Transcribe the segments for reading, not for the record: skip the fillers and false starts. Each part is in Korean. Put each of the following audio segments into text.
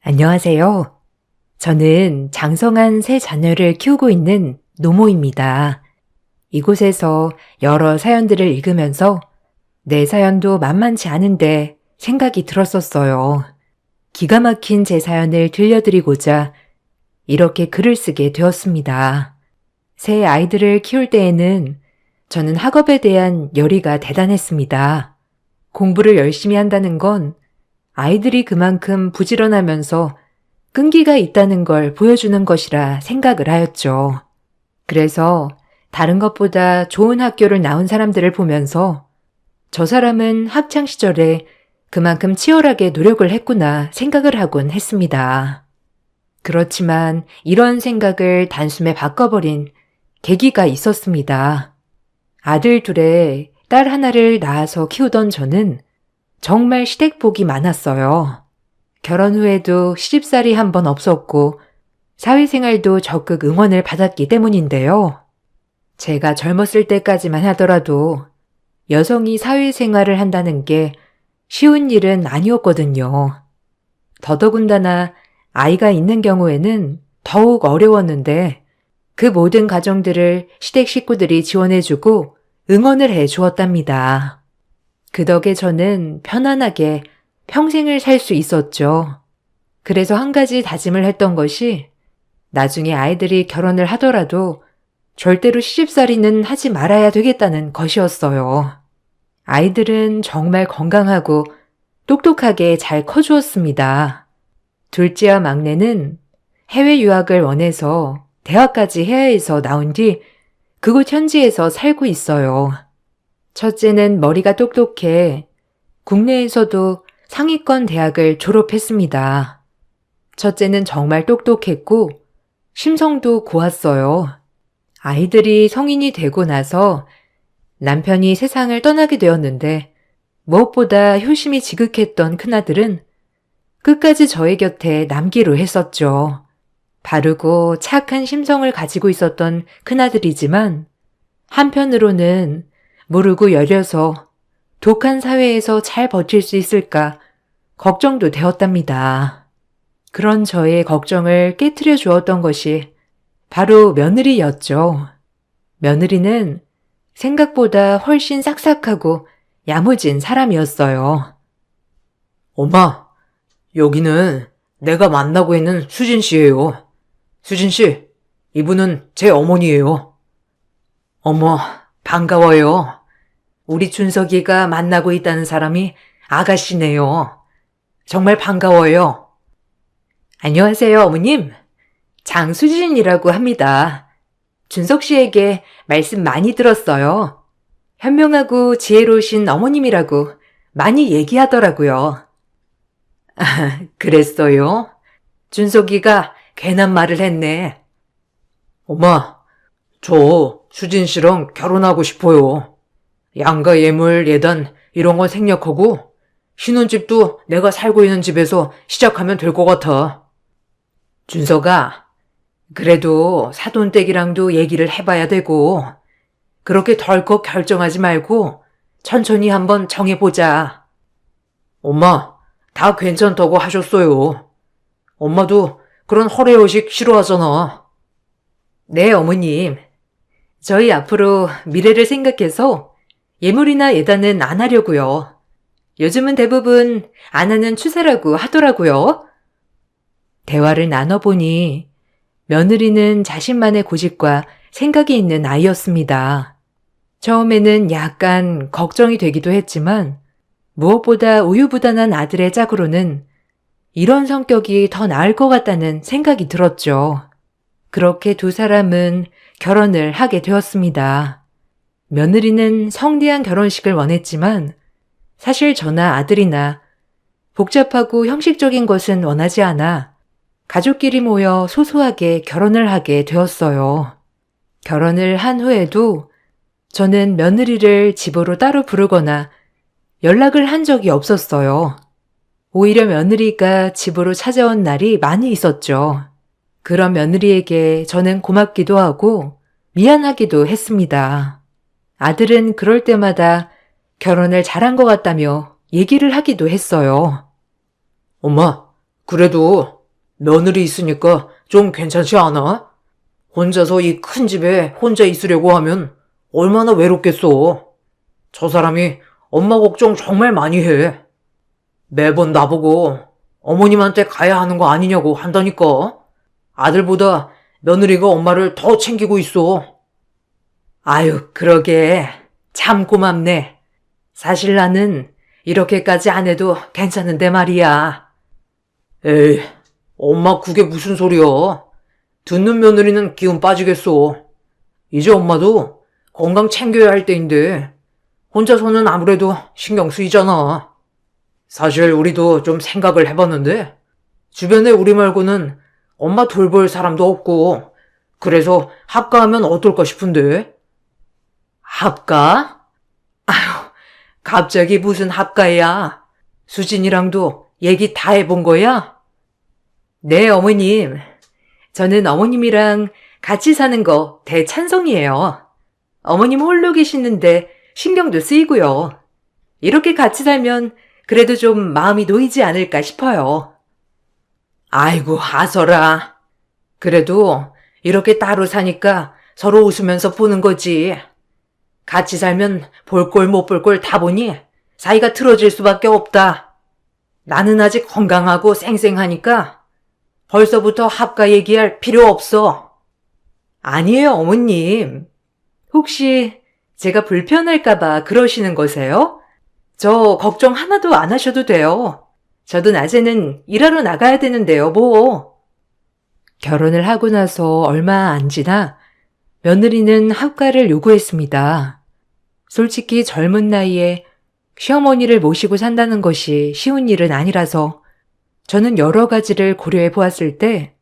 안녕하세요. 저는 장성한 세 자녀를 키우고 있는 노모입니다. 이곳에서 여러 사연들을 읽으면서 내 사연도 만만치 않은데 생각이 들었었어요. 기가 막힌 제 사연을 들려드리고자 이렇게 글을 쓰게 되었습니다. 새 아이들을 키울 때에는 저는 학업에 대한 열의가 대단했습니다. 공부를 열심히 한다는 건 아이들이 그만큼 부지런하면서 끈기가 있다는 걸 보여주는 것이라 생각을 하였죠. 그래서 다른 것보다 좋은 학교를 나온 사람들을 보면서 저 사람은 학창시절에 그만큼 치열하게 노력을 했구나 생각을 하곤 했습니다. 그렇지만 이런 생각을 단숨에 바꿔버린 계기가 있었습니다. 아들 둘에 딸 하나를 낳아서 키우던 저는 정말 시댁복이 많았어요. 결혼 후에도 시집살이 한 번 없었고 사회생활도 적극 응원을 받았기 때문인데요. 제가 젊었을 때까지만 하더라도 여성이 사회생활을 한다는 게 쉬운 일은 아니었거든요. 더더군다나 아이가 있는 경우에는 더욱 어려웠는데 그 모든 가정들을 시댁 식구들이 지원해주고 응원을 해주었답니다. 그 덕에 저는 편안하게 평생을 살 수 있었죠. 그래서 한 가지 다짐을 했던 것이 나중에 아이들이 결혼을 하더라도 절대로 시집살이는 하지 말아야 되겠다는 것이었어요. 아이들은 정말 건강하고 똑똑하게 잘 커주었습니다. 둘째와 막내는 해외 유학을 원해서 대학까지 해외에서 나온 뒤 그곳 현지에서 살고 있어요. 첫째는 머리가 똑똑해 국내에서도 상위권 대학을 졸업했습니다. 첫째는 정말 똑똑했고 심성도 고왔어요. 아이들이 성인이 되고 나서 남편이 세상을 떠나게 되었는데 무엇보다 효심이 지극했던 큰아들은 끝까지 저의 곁에 남기로 했었죠. 바르고 착한 심성을 가지고 있었던 큰아들이지만 한편으로는 모르고 여려서 독한 사회에서 잘 버틸 수 있을까 걱정도 되었답니다. 그런 저의 걱정을 깨트려 주었던 것이 바로 며느리였죠. 며느리는 생각보다 훨씬 싹싹하고 야무진 사람이었어요. 엄마, 여기는 내가 만나고 있는 수진 씨예요. 수진 씨, 이분은 제 어머니예요. 어머, 반가워요. 우리 준석이가 만나고 있다는 사람이 아가씨네요. 정말 반가워요. 안녕하세요, 어머님. 장수진이라고 합니다. 준석 씨에게 말씀 많이 들었어요. 현명하고 지혜로우신 어머님이라고 많이 얘기하더라고요. 그랬어요? 준석이가 괜한 말을 했네. 엄마, 저 수진 씨랑 결혼하고 싶어요. 양가 예물 예단 이런 건 생략하고 신혼집도 내가 살고 있는 집에서 시작하면 될 것 같아. 준석아, 그래도 사돈댁이랑도 얘기를 해봐야 되고 그렇게 덜컥 결정하지 말고 천천히 한번 정해보자. 엄마, 다 괜찮다고 하셨어요. 엄마도 그런 허례허식 싫어하잖아. 네, 어머님. 저희 앞으로 미래를 생각해서 예물이나 예단은 안 하려고요. 요즘은 대부분 안 하는 추세라고 하더라고요. 대화를 나눠보니 며느리는 자신만의 고집과 생각이 있는 아이였습니다. 처음에는 약간 걱정이 되기도 했지만 무엇보다 우유부단한 아들의 짝으로는 이런 성격이 더 나을 것 같다는 생각이 들었죠. 그렇게 두 사람은 결혼을 하게 되었습니다. 며느리는 성대한 결혼식을 원했지만 사실 저나 아들이나 복잡하고 형식적인 것은 원하지 않아 가족끼리 모여 소소하게 결혼을 하게 되었어요. 결혼을 한 후에도 저는 며느리를 집으로 따로 부르거나 연락을 한 적이 없었어요. 오히려 며느리가 집으로 찾아온 날이 많이 있었죠. 그런 며느리에게 저는 고맙기도 하고 미안하기도 했습니다. 아들은 그럴 때마다 결혼을 잘한 것 같다며 얘기를 하기도 했어요. 엄마, 그래도 며느리 있으니까 좀 괜찮지 않아? 혼자서 이 큰 집에 혼자 있으려고 하면 얼마나 외롭겠어. 저 사람이 엄마 걱정 정말 많이 해. 매번 나보고 어머님한테 가야 하는 거 아니냐고 한다니까. 아들보다 며느리가 엄마를 더 챙기고 있어. 아유, 그러게. 참 고맙네. 사실 나는 이렇게까지 안 해도 괜찮은데 말이야. 에이, 엄마 그게 무슨 소리야. 듣는 며느리는 기운 빠지겠어. 이제 엄마도 건강 챙겨야 할 때인데 혼자서는 아무래도 신경 쓰이잖아. 사실 우리도 좀 생각을 해봤는데 주변에 우리 말고는 엄마 돌볼 사람도 없고 그래서 합가하면 어떨까 싶은데. 합가? 아유, 갑자기 무슨 합가야? 수진이랑도 얘기 다 해본 거야? 네, 어머님. 저는 어머님이랑 같이 사는 거 대찬성이에요. 어머님 홀로 계시는데 신경도 쓰이고요. 이렇게 같이 살면 그래도 좀 마음이 놓이지 않을까 싶어요. 아이고, 아서라. 그래도 이렇게 따로 사니까 서로 웃으면서 보는 거지. 같이 살면 볼 꼴 못 볼 꼴 다 보니 사이가 틀어질 수밖에 없다. 나는 아직 건강하고 쌩쌩하니까 벌써부터 합가 얘기할 필요 없어. 아니에요, 어머님. 혹시 제가 불편할까봐 그러시는 거세요? 저 걱정 하나도 안 하셔도 돼요. 저도 낮에는 일하러 나가야 되는데요, 뭐. 결혼을 하고 나서 얼마 안 지나 며느리는 합가를 요구했습니다. 솔직히 젊은 나이에 시어머니를 모시고 산다는 것이 쉬운 일은 아니라서 저는 여러 가지를 고려해 보았을 때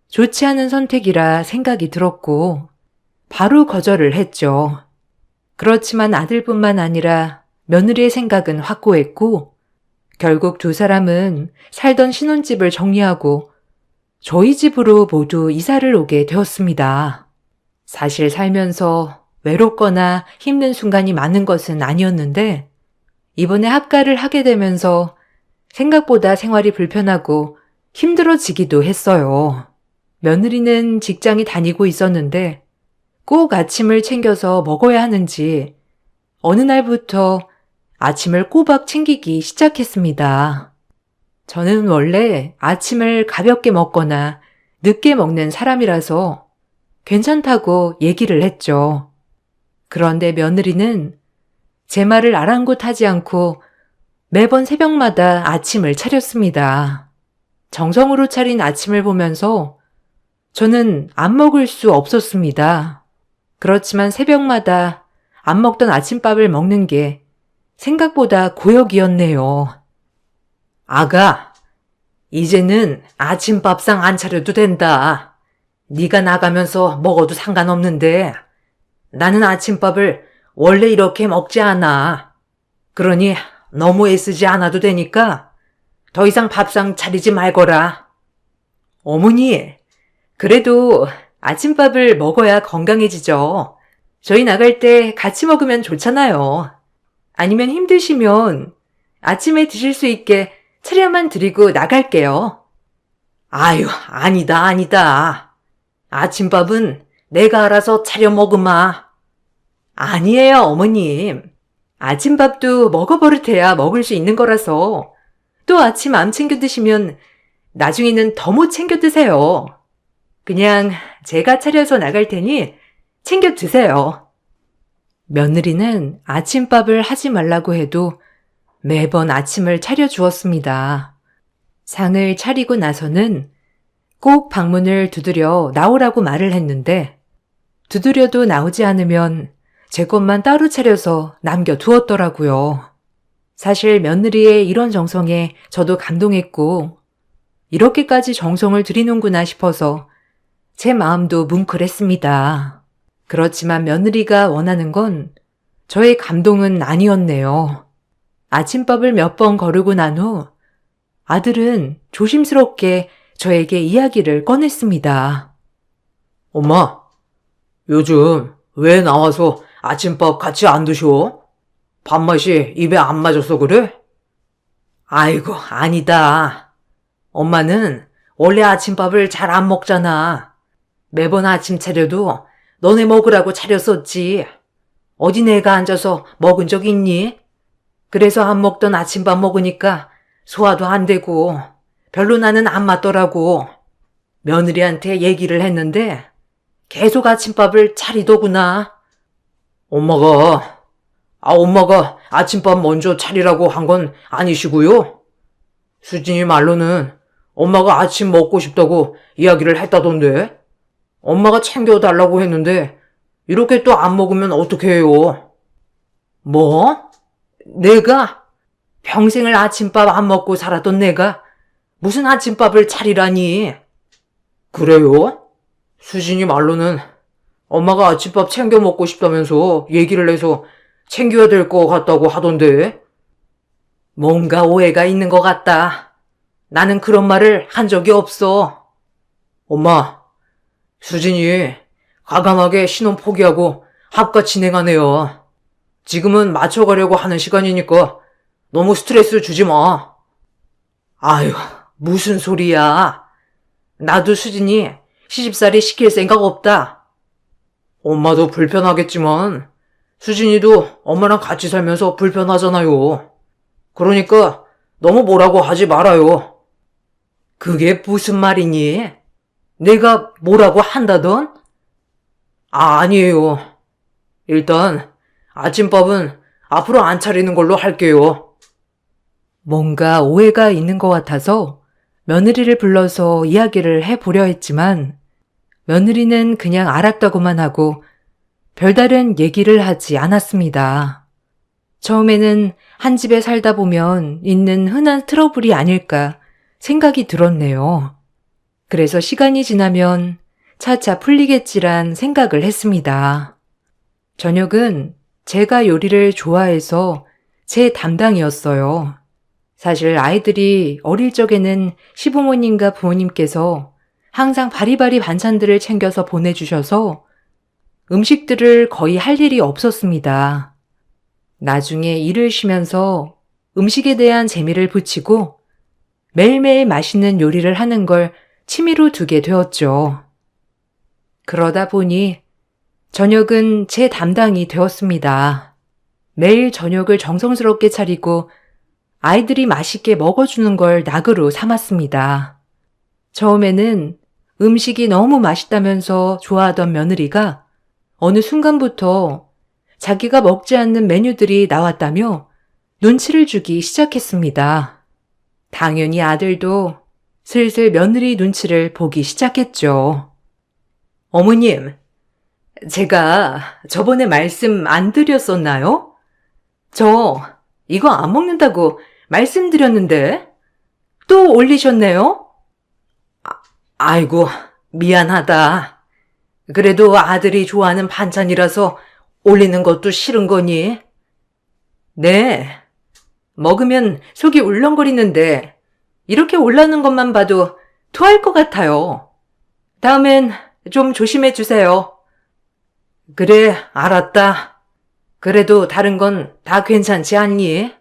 좋지 않은 선택이라 생각이 들었고 바로 거절을 했죠. 그렇지만 아들뿐만 아니라 며느리의 생각은 확고했고 결국 두 사람은 살던 신혼집을 정리하고 저희 집으로 모두 이사를 오게 되었습니다. 사실 살면서 외롭거나 힘든 순간이 많은 것은 아니었는데 이번에 합가를 하게 되면서 생각보다 생활이 불편하고 힘들어지기도 했어요. 며느리는 직장에 다니고 있었는데 꼭 아침을 챙겨서 먹어야 하는지 어느 날부터 아침을 꼬박 챙기기 시작했습니다. 저는 원래 아침을 가볍게 먹거나 늦게 먹는 사람이라서 괜찮다고 얘기를 했죠. 그런데 며느리는 제 말을 아랑곳하지 않고 매번 새벽마다 아침을 차렸습니다. 정성으로 차린 아침을 보면서 저는 안 먹을 수 없었습니다. 그렇지만 새벽마다 안 먹던 아침밥을 먹는 게 생각보다 고역이었네요. 아가, 이제는 아침밥상 안 차려도 된다. 네가 나가면서 먹어도 상관없는데 나는 아침밥을 원래 이렇게 먹지 않아. 그러니 너무 애쓰지 않아도 되니까 더 이상 밥상 차리지 말거라. 어머니, 그래도 아침밥을 먹어야 건강해지죠. 저희 나갈 때 같이 먹으면 좋잖아요. 아니면 힘드시면 아침에 드실 수 있게 차려만 드리고 나갈게요. 아유, 아니다. 아침밥은 내가 알아서 차려 먹으마. 아니에요, 어머님. 아침밥도 먹어버릇해야 먹을 수 있는 거라서 또 아침 안 챙겨 드시면 나중에는 더 못 챙겨 드세요. 그냥 제가 차려서 나갈 테니 챙겨 드세요. 며느리는 아침밥을 하지 말라고 해도 매번 아침을 차려 주었습니다. 상을 차리고 나서는 꼭 방문을 두드려 나오라고 말을 했는데 두드려도 나오지 않으면 제 것만 따로 차려서 남겨두었더라고요. 사실 며느리의 이런 정성에 저도 감동했고 이렇게까지 정성을 들이는구나 싶어서 제 마음도 뭉클했습니다. 그렇지만 며느리가 원하는 건 저의 감동은 아니었네요. 아침밥을 몇 번 거르고 난 후 아들은 조심스럽게 저에게 이야기를 꺼냈습니다. 엄마, 요즘 왜 나와서 아침밥 같이 안 드셔? 밥맛이 입에 안 맞아서 그래? 아이고, 아니다. 엄마는 원래 아침밥을 잘 안 먹잖아. 매번 아침 차려도 너네 먹으라고 차렸었지. 어디 내가 앉아서 먹은 적 있니? 그래서 안 먹던 아침밥 먹으니까 소화도 안 되고 별로 나는 안 맞더라고. 며느리한테 얘기를 했는데 계속 아침밥을 차리더구나. 엄마가 아침밥 먼저 차리라고 한 건 아니시고요. 수진이 말로는 엄마가 아침 먹고 싶다고 이야기를 했다던데. 엄마가 챙겨달라고 했는데 이렇게 또 안 먹으면 어떻게 해요? 뭐? 내가? 평생을 아침밥 안 먹고 살았던 내가 무슨 아침밥을 차리라니? 그래요? 수진이 말로는 엄마가 아침밥 챙겨 먹고 싶다면서 얘기를 해서 챙겨야 될 것 같다고 하던데. 뭔가 오해가 있는 것 같다. 나는 그런 말을 한 적이 없어. 엄마, 수진이 과감하게 신혼 포기하고 합가 진행하네요. 지금은 맞춰가려고 하는 시간이니까 너무 스트레스 주지 마. 아유, 무슨 소리야. 나도 수진이 시집살이 시킬 생각 없다. 엄마도 불편하겠지만 수진이도 엄마랑 같이 살면서 불편하잖아요. 그러니까 너무 뭐라고 하지 말아요. 그게 무슨 말이니? 내가 뭐라고 한다던? 아니에요. 일단 아침밥은 앞으로 안 차리는 걸로 할게요. 뭔가 오해가 있는 것 같아서 며느리를 불러서 이야기를 해보려 했지만 며느리는 그냥 알았다고만 하고 별다른 얘기를 하지 않았습니다. 처음에는 한 집에 살다 보면 있는 흔한 트러블이 아닐까 생각이 들었네요. 그래서 시간이 지나면 차차 풀리겠지란 생각을 했습니다. 저녁은 제가 요리를 좋아해서 제 담당이었어요. 사실 아이들이 어릴 적에는 시부모님과 부모님께서 항상 바리바리 반찬들을 챙겨서 보내주셔서 음식들을 거의 할 일이 없었습니다. 나중에 일을 쉬면서 음식에 대한 재미를 붙이고 매일매일 맛있는 요리를 하는 걸 취미로 두게 되었죠. 그러다 보니 저녁은 제 담당이 되었습니다. 매일 저녁을 정성스럽게 차리고 아이들이 맛있게 먹어주는 걸 낙으로 삼았습니다. 처음에는 음식이 너무 맛있다면서 좋아하던 며느리가 어느 순간부터 자기가 먹지 않는 메뉴들이 나왔다며 눈치를 주기 시작했습니다. 당연히 아들도 슬슬 며느리 눈치를 보기 시작했죠. 어머님, 제가 저번에 말씀 안 드렸었나요? 저 이거 안 먹는다고 말씀드렸는데 또 올리셨네요? 아이고, 미안하다. 그래도 아들이 좋아하는 반찬이라서 올리는 것도 싫은 거니? 네, 먹으면 속이 울렁거리는데 이렇게 올라오는 것만 봐도 토할 것 같아요. 다음엔 좀 조심해 주세요. 그래, 알았다. 그래도 다른 건 다 괜찮지 않니?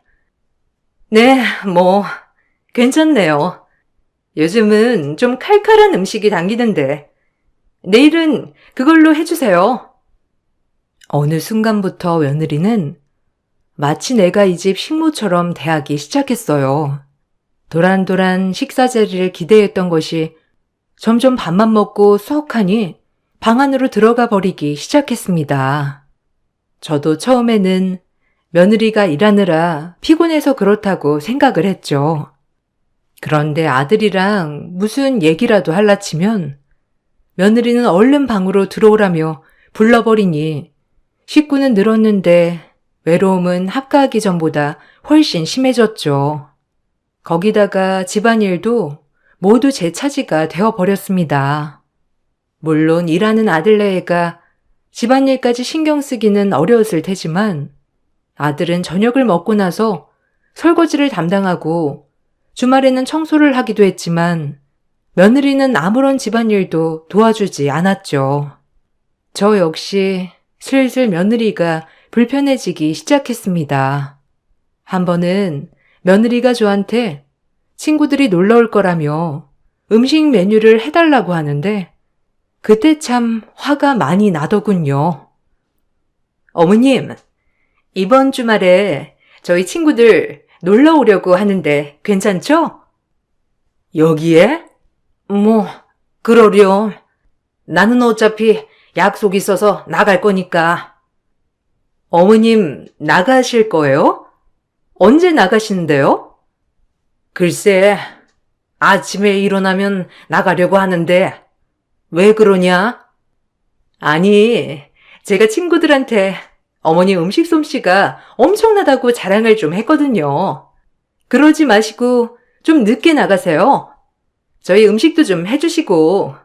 네, 뭐 괜찮네요. 요즘은 좀 칼칼한 음식이 당기는데 내일은 그걸로 해주세요. 어느 순간부터 며느리는 마치 내가 이 집 식모처럼 대하기 시작했어요. 도란도란 식사 자리를 기대했던 것이 점점 밥만 먹고 쏙 하니 방 안으로 들어가 버리기 시작했습니다. 저도 처음에는 며느리가 일하느라 피곤해서 그렇다고 생각을 했죠. 그런데 아들이랑 무슨 얘기라도 할라치면 며느리는 얼른 방으로 들어오라며 불러버리니 식구는 늘었는데 외로움은 합가하기 전보다 훨씬 심해졌죠. 거기다가 집안일도 모두 제 차지가 되어버렸습니다. 물론 일하는 아들네가 집안일까지 신경 쓰기는 어려웠을 테지만 아들은 저녁을 먹고 나서 설거지를 담당하고 주말에는 청소를 하기도 했지만 며느리는 아무런 집안일도 도와주지 않았죠. 저 역시 슬슬 며느리가 불편해지기 시작했습니다. 한 번은 며느리가 저한테 친구들이 놀러 올 거라며 음식 메뉴를 해달라고 하는데 그때 참 화가 많이 나더군요. 어머님, 이번 주말에 저희 친구들 놀러 오려고 하는데 괜찮죠? 여기에? 뭐, 그러렴. 나는 어차피 약속 있어서 나갈 거니까. 어머님, 나가실 거예요? 언제 나가시는데요? 글쎄, 아침에 일어나면 나가려고 하는데, 왜 그러냐? 아니, 제가 친구들한테 어머니 음식 솜씨가 엄청나다고 자랑을 좀 했거든요. 그러지 마시고 좀 늦게 나가세요. 저희 음식도 좀 해주시고,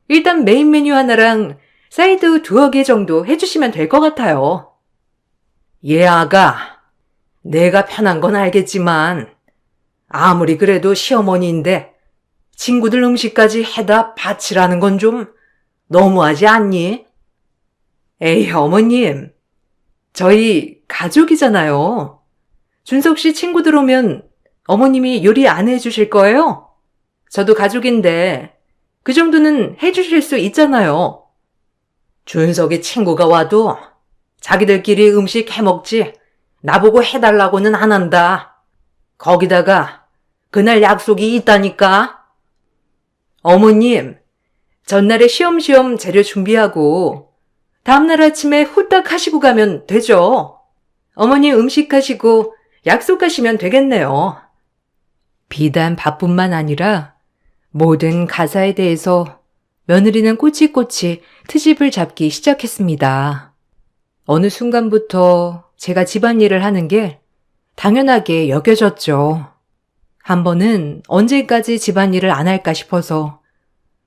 일단 메인 메뉴 하나랑 사이드 2개 정도 해주시면 될 것 같아요. 예, 아가. 내가 편한 건 알겠지만, 아무리 그래도 시어머니인데, 친구들 음식까지 해다 바치라는 건 좀 너무하지 않니? 에이, 어머님. 저희 가족이잖아요. 준석 씨 친구들 오면 어머님이 요리 안 해주실 거예요? 저도 가족인데 그 정도는 해주실 수 있잖아요. 준석이 친구가 와도 자기들끼리 음식 해먹지 나보고 해달라고는 안 한다. 거기다가 그날 약속이 있다니까. 어머님, 전날에 쉬엄쉬엄 재료 준비하고 다음날 아침에 후딱 하시고 가면 되죠. 어머니 음식 하시고 약속하시면 되겠네요. 비단 밥뿐만 아니라 모든 가사에 대해서 며느리는 꼬치꼬치 트집을 잡기 시작했습니다. 어느 순간부터 제가 집안일을 하는 게 당연하게 여겨졌죠. 한 번은 언제까지 집안일을 안 할까 싶어서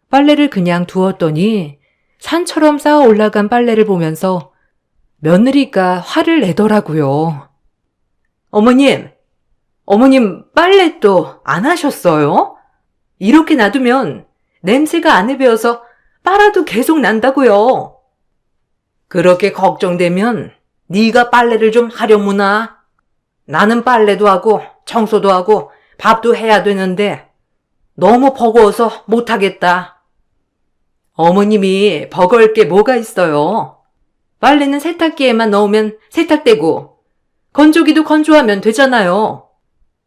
빨래를 그냥 두었더니 산처럼 쌓아 올라간 빨래를 보면서 며느리가 화를 내더라고요. 어머님 빨래 또 안 하셨어요? 이렇게 놔두면 냄새가 안에 배어서 빨아도 계속 난다고요. 그렇게 걱정되면 네가 빨래를 좀 하려무나. 나는 빨래도 하고 청소도 하고 밥도 해야 되는데 너무 버거워서 못하겠다. 어머님이 버거울 게 뭐가 있어요. 빨래는 세탁기에만 넣으면 세탁되고 건조기도 건조하면 되잖아요.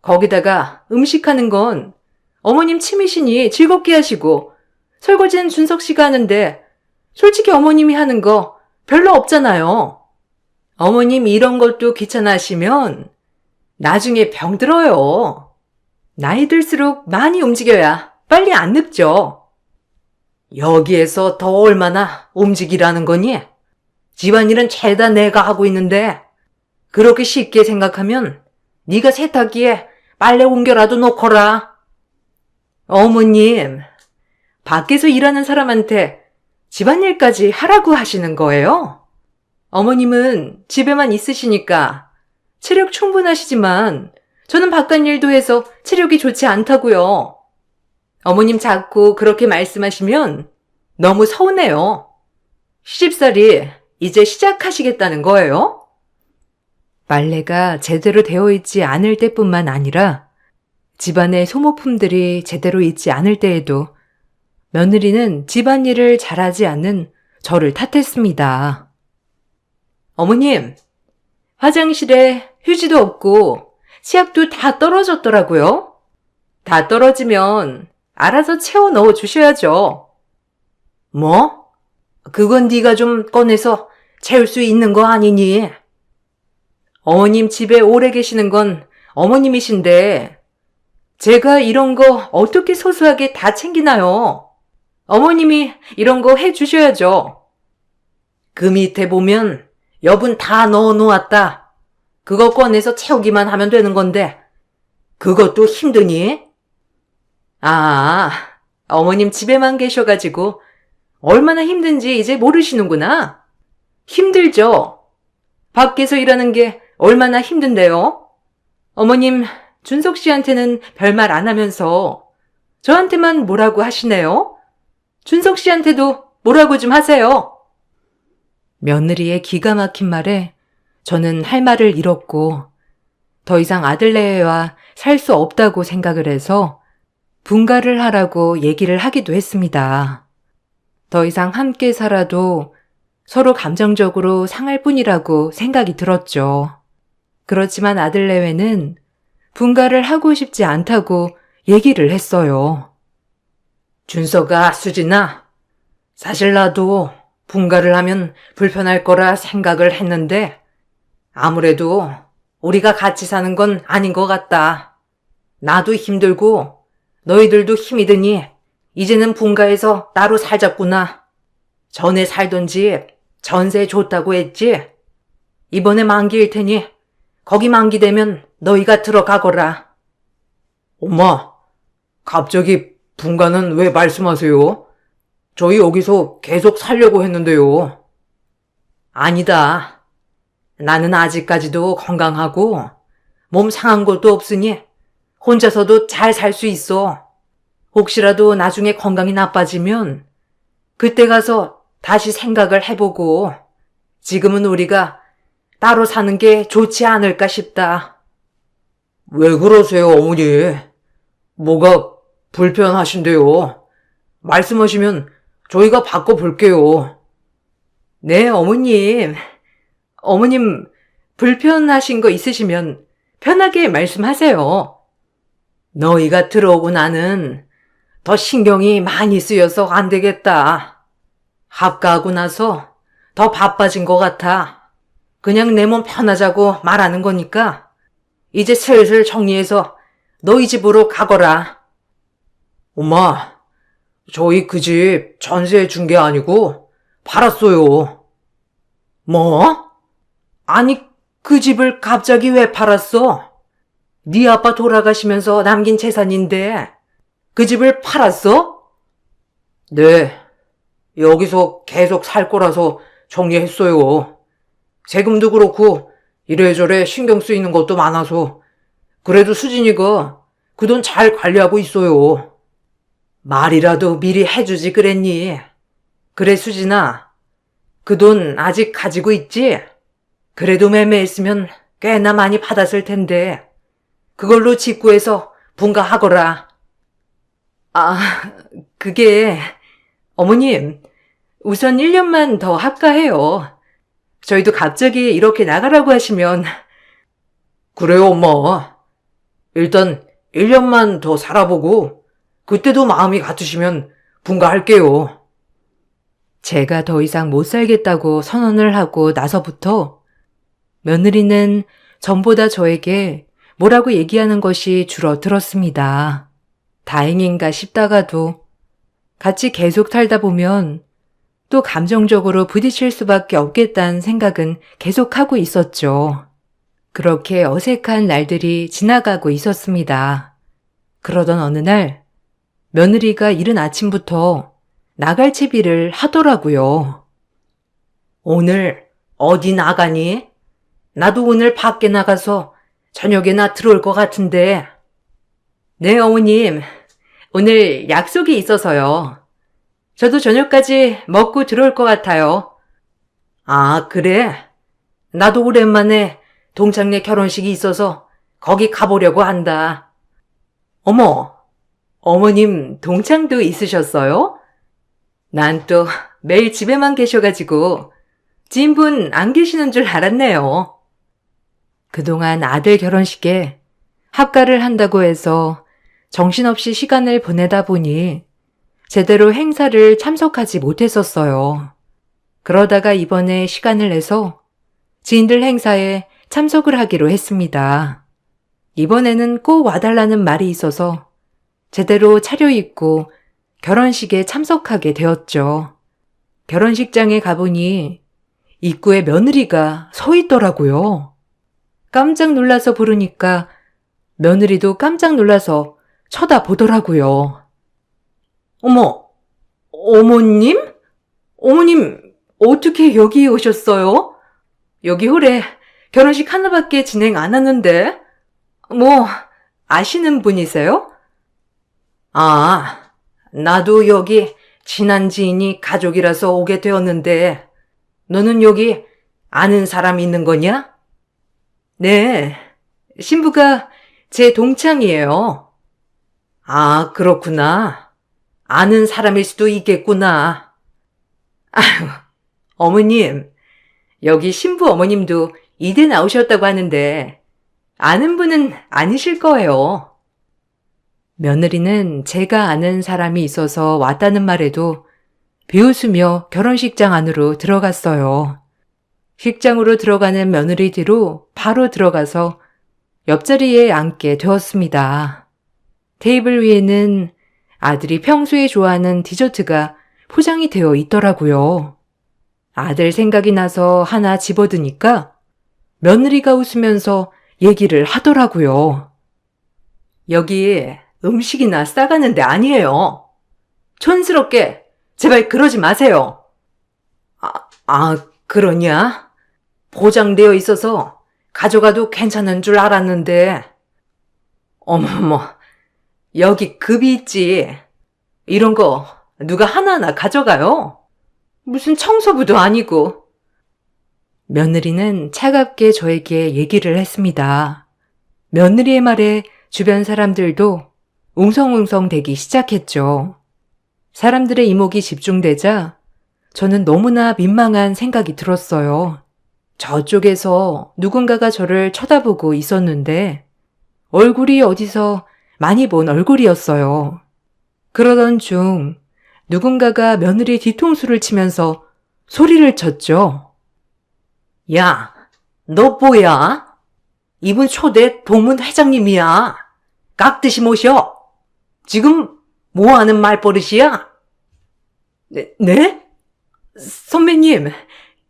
거기다가 음식하는 건 어머님 취미시니 즐겁게 하시고 설거지는 준석 씨가 하는데 솔직히 어머님이 하는 거 별로 없잖아요. 어머님 이런 것도 귀찮아하시면 나중에 병들어요. 나이 들수록 많이 움직여야 빨리 안 늙죠. 여기에서 더 얼마나 움직이라는 거니? 집안일은 죄다 내가 하고 있는데 그렇게 쉽게 생각하면 네가 세탁기에 빨래 옮겨라도 놓거라. 어머님, 밖에서 일하는 사람한테 집안일까지 하라고 하시는 거예요? 어머님은 집에만 있으시니까 체력 충분하시지만 저는 바깥일도 해서 체력이 좋지 않다고요. 어머님 자꾸 그렇게 말씀하시면 너무 서운해요. 시집살이 이제 시작하시겠다는 거예요? 빨래가 제대로 되어 있지 않을 때뿐만 아니라 집안의 소모품들이 제대로 있지 않을 때에도 며느리는 집안일을 잘하지 않는 저를 탓했습니다. 어머님, 화장실에 휴지도 없고 치약도 다 떨어졌더라고요. 다 떨어지면 알아서 채워 넣어 주셔야죠. 뭐? 그건 네가 좀 꺼내서 채울 수 있는 거 아니니? 어머님 집에 오래 계시는 건 어머님이신데 제가 이런 거 어떻게 소소하게 다 챙기나요? 어머님이 이런 거 해주셔야죠. 그 밑에 보면 여분 다 넣어 놓았다. 그거 꺼내서 채우기만 하면 되는 건데 그것도 힘드니? 아, 어머님 집에만 계셔가지고 얼마나 힘든지 이제 모르시는구나. 힘들죠? 밖에서 일하는 게 얼마나 힘든데요? 어머님, 준석 씨한테는 별말 안 하면서 저한테만 뭐라고 하시네요? 준석 씨한테도 뭐라고 좀 하세요. 며느리의 기가 막힌 말에 저는 할 말을 잃었고 더 이상 아들네와 살 수 없다고 생각을 해서 분가를 하라고 얘기를 하기도 했습니다. 더 이상 함께 살아도 서로 감정적으로 상할 뿐이라고 생각이 들었죠. 그렇지만 아들내외는 분가를 하고 싶지 않다고 얘기를 했어요. 준서가 수진아, 사실 나도 분가를 하면 불편할 거라 생각을 했는데 아무래도 우리가 같이 사는 건 아닌 것 같다. 나도 힘들고 너희들도 힘이 드니 이제는 분가해서 따로 살자꾸나. 전에 살던 집 전세 줬다고 했지? 이번에 만기일 테니 거기 만기되면 너희가 들어가거라. 엄마, 갑자기 분가는 왜 말씀하세요? 저희 여기서 계속 살려고 했는데요. 아니다. 나는 아직까지도 건강하고 몸 상한 것도 없으니 혼자서도 잘 살 수 있어. 혹시라도 나중에 건강이 나빠지면 그때 가서 다시 생각을 해보고 지금은 우리가 따로 사는 게 좋지 않을까 싶다. 왜 그러세요, 어머니? 뭐가 불편하신데요? 말씀하시면 저희가 바꿔볼게요. 네, 어머님. 어머님 불편하신 거 있으시면 편하게 말씀하세요. 너희가 들어오고 나는 더 신경이 많이 쓰여서 안 되겠다. 합가하고 나서 더 바빠진 것 같아. 그냥 내 몸 편하자고 말하는 거니까 이제 슬슬 정리해서 너희 집으로 가거라. 엄마, 저희 그 집 전세해 준 게 아니고 팔았어요. 뭐? 아니, 그 집을 갑자기 왜 팔았어? 네 아빠 돌아가시면서 남긴 재산인데 그 집을 팔았어? 네, 여기서 계속 살 거라서 정리했어요. 세금도 그렇고 이래저래 신경 쓰이는 것도 많아서 그래도 수진이가 그 돈 잘 관리하고 있어요. 말이라도 미리 해주지 그랬니? 그래 수진아, 그 돈 아직 가지고 있지? 그래도 매매했으면 꽤나 많이 받았을 텐데 그걸로 집 구해서 분가하거라. 아, 그게 어머님 우선 1년만 더 합가해요. 저희도 갑자기 이렇게 나가라고 하시면. 그래요, 엄마. 일단 1년만 더 살아보고 그때도 마음이 같으시면 분가할게요. 제가 더 이상 못 살겠다고 선언을 하고 나서부터 며느리는 전보다 저에게 뭐라고 얘기하는 것이 줄어들었습니다. 다행인가 싶다가도 같이 계속 살다 보면 또 감정적으로 부딪힐 수밖에 없겠다는 생각은 계속하고 있었죠. 그렇게 어색한 날들이 지나가고 있었습니다. 그러던 어느 날 며느리가 이른 아침부터 나갈 채비를 하더라고요. 오늘 어디 나가니? 나도 오늘 밖에 나가서 저녁에나 들어올 것 같은데. 네, 어머님. 오늘 약속이 있어서요. 저도 저녁까지 먹고 들어올 것 같아요. 아, 그래? 나도 오랜만에 동창네 결혼식이 있어서 거기 가보려고 한다. 어머, 어머님 동창도 있으셨어요? 난 또 매일 집에만 계셔가지고 지인분 안 계시는 줄 알았네요. 그동안 아들 결혼식에 합가를 한다고 해서 정신없이 시간을 보내다 보니 제대로 행사를 참석하지 못했었어요. 그러다가 이번에 시간을 내서 지인들 행사에 참석을 하기로 했습니다. 이번에는 꼭 와달라는 말이 있어서 제대로 차려입고 결혼식에 참석하게 되었죠. 결혼식장에 가보니 입구에 며느리가 서 있더라고요. 깜짝 놀라서 부르니까 며느리도 깜짝 놀라서 쳐다보더라고요. 어머, 어머님? 어머님, 어떻게 여기 오셨어요? 여기 홀에 결혼식 하나밖에 진행 안 하는데? 뭐, 아시는 분이세요? 아, 나도 여기 친한 지인이 가족이라서 오게 되었는데 너는 여기 아는 사람 있는 거냐? 네, 신부가 제 동창이에요. 아, 그렇구나. 아는 사람일 수도 있겠구나. 어머님, 여기 신부 어머님도 이대 나오셨다고 하는데 아는 분은 아니실 거예요. 며느리는 제가 아는 사람이 있어서 왔다는 말에도 비웃으며 결혼식장 안으로 들어갔어요. 식장으로 들어가는 며느리 뒤로 바로 들어가서 옆자리에 앉게 되었습니다. 테이블 위에는 아들이 평소에 좋아하는 디저트가 포장이 되어 있더라고요. 아들 생각이 나서 하나 집어드니까 며느리가 웃으면서 얘기를 하더라고요. 여기 음식이나 싸가는 데 아니에요. 촌스럽게 제발 그러지 마세요. 그러냐? 포장되어 있어서 가져가도 괜찮은 줄 알았는데. 어머머, 여기 급이 있지. 이런 거 누가 하나하나 가져가요? 무슨 청소부도 아니고. 며느리는 차갑게 저에게 얘기를 했습니다. 며느리의 말에 주변 사람들도 웅성웅성 대기 시작했죠. 사람들의 이목이 집중되자 저는 너무나 민망한 생각이 들었어요. 저쪽에서 누군가가 저를 쳐다보고 있었는데 얼굴이 어디서 많이 본 얼굴이었어요. 그러던 중 누군가가 며느리 뒤통수를 치면서 소리를 쳤죠. 야, 너 뭐야? 이분 초대 동문 회장님이야. 깍듯이 모셔. 지금 뭐 하는 말버릇이야? 네? 선배님,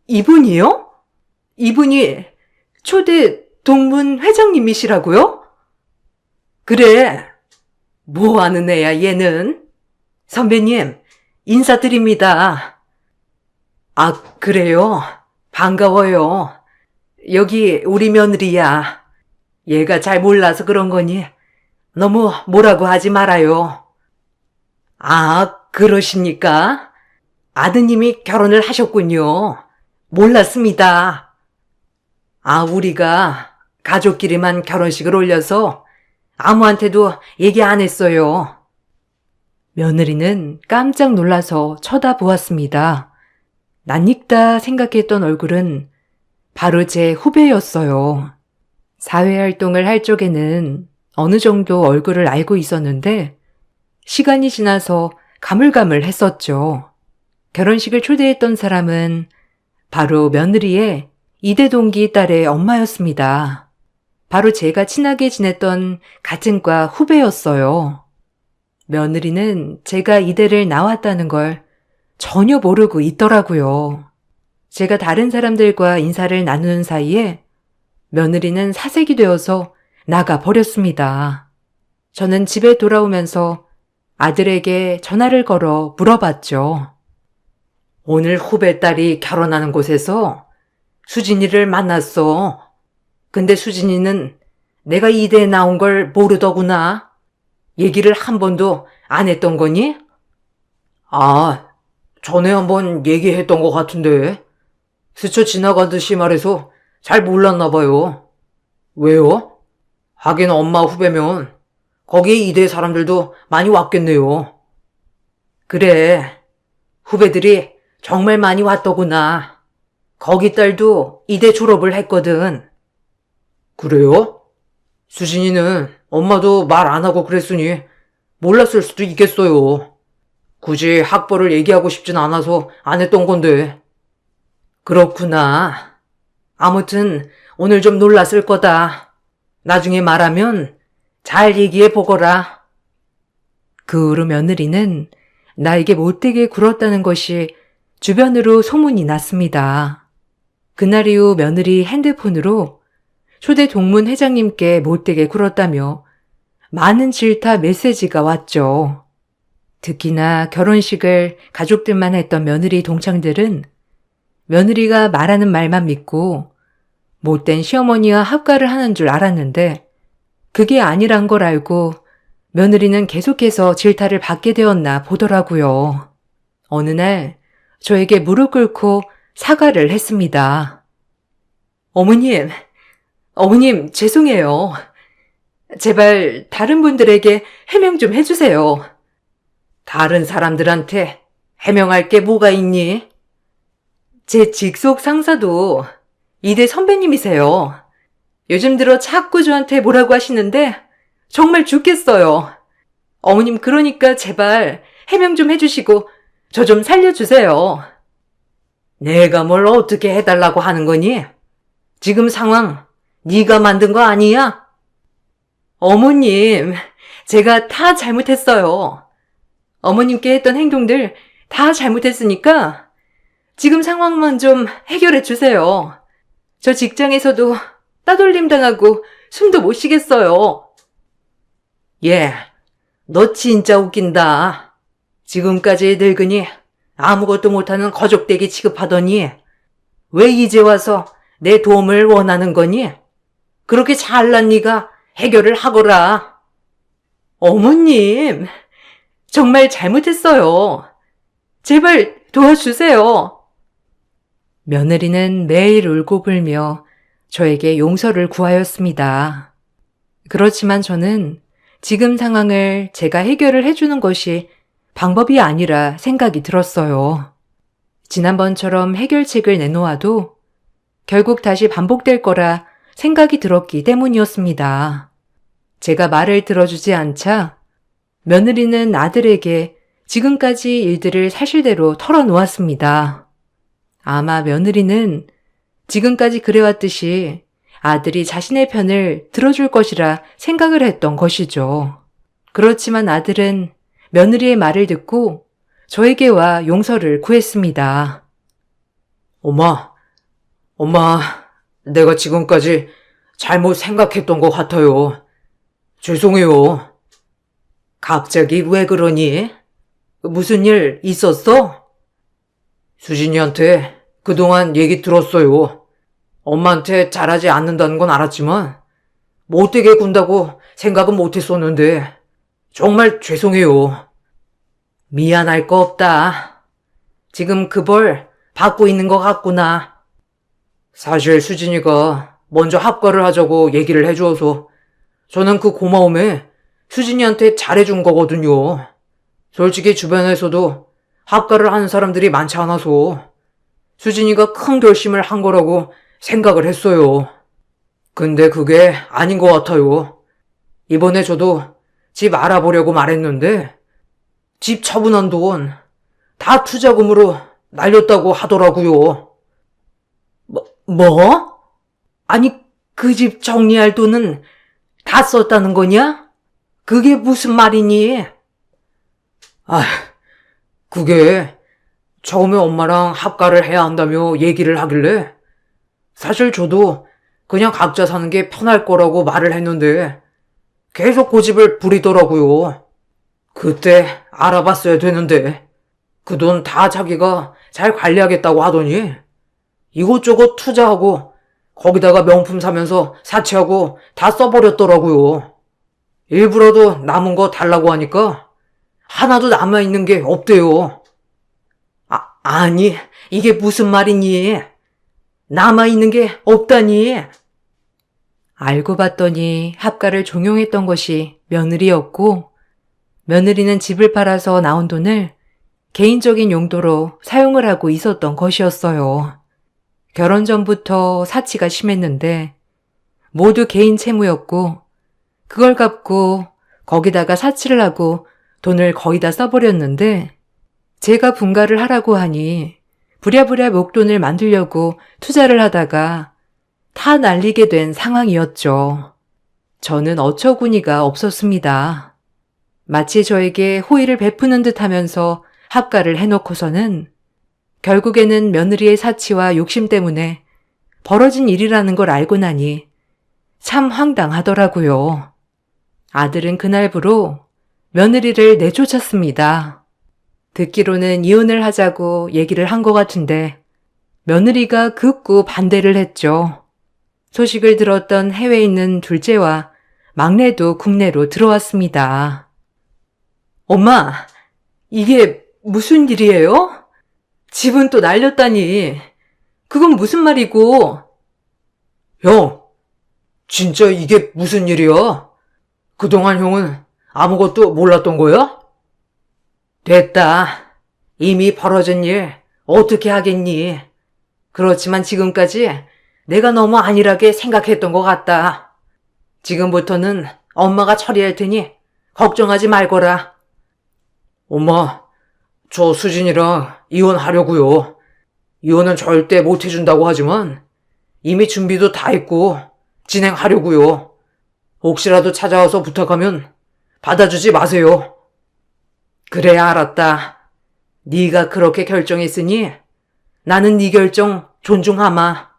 이분이요? 이분이 초대 동문 회장님이시라고요? 그래. 뭐 하는 애야, 얘는? 선배님, 인사드립니다. 아, 그래요? 반가워요. 여기 우리 며느리야. 얘가 잘 몰라서 그런 거니 너무 뭐라고 하지 말아요. 아, 그러십니까? 아드님이 결혼을 하셨군요. 몰랐습니다. 아, 우리가 가족끼리만 결혼식을 올려서 아무한테도 얘기 안 했어요. 며느리는 깜짝 놀라서 쳐다보았습니다. 낯익다 생각했던 얼굴은 바로 제 후배였어요. 사회활동을 할 적에는 어느 정도 얼굴을 알고 있었는데 시간이 지나서 가물가물했었죠. 결혼식을 초대했던 사람은 바로 며느리의 이대 동기 딸의 엄마였습니다. 바로 제가 친하게 지냈던 같은 과 후배였어요. 며느리는 제가 이대를 나왔다는 걸 전혀 모르고 있더라고요. 제가 다른 사람들과 인사를 나누는 사이에 며느리는 사색이 되어서 나가 버렸습니다. 저는 집에 돌아오면서 아들에게 전화를 걸어 물어봤죠. 오늘 후배 딸이 결혼하는 곳에서 수진이를 만났어. 근데 수진이는 내가 이대에 나온 걸 모르더구나. 얘기를 한 번도 안 했던 거니? 아, 전에 한번 얘기했던 것 같은데. 스쳐 지나가듯이 말해서 잘 몰랐나 봐요. 왜요? 하긴 엄마 후배면 거기에 이대 사람들도 많이 왔겠네요. 그래, 후배들이 정말 많이 왔더구나. 거기 딸도 이대 졸업을 했거든. 그래요? 수진이는 엄마도 말 안 하고 그랬으니 몰랐을 수도 있겠어요. 굳이 학벌을 얘기하고 싶진 않아서 안 했던 건데. 그렇구나. 아무튼 오늘 좀 놀랐을 거다. 나중에 말하면 잘 얘기해 보거라. 그 후로 며느리는 나에게 못되게 굴었다는 것이 주변으로 소문이 났습니다. 그날 이후 며느리 핸드폰으로 초대 동문 회장님께 못되게 굴었다며 많은 질타 메시지가 왔죠. 특히나 결혼식을 가족들만 했던 며느리 동창들은 며느리가 말하는 말만 믿고 못된 시어머니와 합가를 하는 줄 알았는데 그게 아니란 걸 알고 며느리는 계속해서 질타를 받게 되었나 보더라고요. 어느 날 저에게 무릎 꿇고 사과를 했습니다. 어머님, 어머님, 죄송해요. 제발 다른 분들에게 해명 좀 해주세요. 다른 사람들한테 해명할 게 뭐가 있니? 제 직속 상사도 이대 선배님이세요. 요즘 들어 자꾸 저한테 뭐라고 하시는데 정말 죽겠어요. 어머님, 그러니까 제발 해명 좀 해주시고 저 좀 살려주세요. 내가 뭘 어떻게 해달라고 하는 거니? 지금 상황 네가 만든 거 아니야? 어머님, 제가 다 잘못했어요. 어머님께 했던 행동들 다 잘못했으니까 지금 상황만 좀 해결해 주세요. 저 직장에서도 따돌림 당하고 숨도 못 쉬겠어요. 예, 너 진짜 웃긴다. 지금까지 늙으니 아무것도 못하는 거적대기 취급하더니 왜 이제 와서 내 도움을 원하는 거니? 그렇게 잘난 네가 해결을 하거라. 어머님, 정말 잘못했어요. 제발 도와주세요. 며느리는 매일 울고 불며 저에게 용서를 구하였습니다. 그렇지만 저는 지금 상황을 제가 해결을 해주는 것이 방법이 아니라 생각이 들었어요. 지난번처럼 해결책을 내놓아도 결국 다시 반복될 거라 생각이 들었기 때문이었습니다. 제가 말을 들어주지 않자 며느리는 아들에게 지금까지 일들을 사실대로 털어놓았습니다. 아마 며느리는 지금까지 그래왔듯이 아들이 자신의 편을 들어줄 것이라 생각을 했던 것이죠. 그렇지만 아들은 며느리의 말을 듣고 저에게 와 용서를 구했습니다. 엄마, 내가 지금까지 잘못 생각했던 것 같아요. 죄송해요. 갑자기 왜 그러니? 무슨 일 있었어? 수진이한테 그동안 얘기 들었어요. 엄마한테 잘하지 않는다는 건 알았지만 못되게 군다고 생각은 못했었는데 정말 죄송해요. 미안할 거 없다. 지금 그 벌 받고 있는 것 같구나. 사실 수진이가 먼저 합가를 하자고 얘기를 해주어서 저는 그 고마움에 수진이한테 잘해준 거거든요. 솔직히 주변에서도 합가를 하는 사람들이 많지 않아서 수진이가 큰 결심을 한 거라고 생각을 했어요. 근데 그게 아닌 것 같아요. 이번에 저도 집 알아보려고 말했는데 집 처분한 돈 다 투자금으로 날렸다고 하더라고요. 뭐? 아니, 그 집 정리할 돈은 다 썼다는 거냐? 그게 무슨 말이니? 그게 처음에 엄마랑 합가를 해야 한다며 얘기를 하길래 사실 저도 그냥 각자 사는 게 편할 거라고 말을 했는데 계속 고집을 부리더라고요. 그때 알아봤어야 되는데 그 돈 다 자기가 잘 관리하겠다고 하더니 이곳저곳 투자하고 거기다가 명품 사면서 사치하고 다 써버렸더라고요. 일부러도 남은 거 달라고 하니까 하나도 남아있는 게 없대요. 아니, 이게 무슨 말이니? 남아있는 게 없다니? 알고 봤더니 합가를 종용했던 것이 며느리였고, 며느리는 집을 팔아서 나온 돈을 개인적인 용도로 사용을 하고 있었던 것이었어요. 결혼 전부터 사치가 심했는데 모두 개인 채무였고 그걸 갚고 거기다가 사치를 하고 돈을 거의 다 써버렸는데 제가 분가를 하라고 하니 부랴부랴 목돈을 만들려고 투자를 하다가 다 날리게 된 상황이었죠. 저는 어처구니가 없었습니다. 마치 저에게 호의를 베푸는 듯 하면서 합가를 해놓고서는 결국에는 며느리의 사치와 욕심 때문에 벌어진 일이라는 걸 알고 나니 참 황당하더라고요. 아들은 그날부로 며느리를 내쫓았습니다. 듣기로는 이혼을 하자고 얘기를 한 것 같은데 며느리가 극구 반대를 했죠. 소식을 들었던 해외에 있는 둘째와 막내도 국내로 들어왔습니다. 엄마, 이게 무슨 일이에요? 집은 또 날렸다니. 그건 무슨 말이고? 형, 진짜 이게 무슨 일이야? 그동안 형은 아무것도 몰랐던 거야? 됐다. 이미 벌어진 일 어떻게 하겠니? 그렇지만 지금까지 내가 너무 안일하게 생각했던 것 같다. 지금부터는 엄마가 처리할 테니 걱정하지 말거라. 엄마, 저 수진이랑 이혼하려고요. 이혼은 절대 못 해준다고 하지만 이미 준비도 다 했고 진행하려고요. 혹시라도 찾아와서 부탁하면 받아주지 마세요. 그래, 알았다. 네가 그렇게 결정했으니 나는 네 결정 존중하마.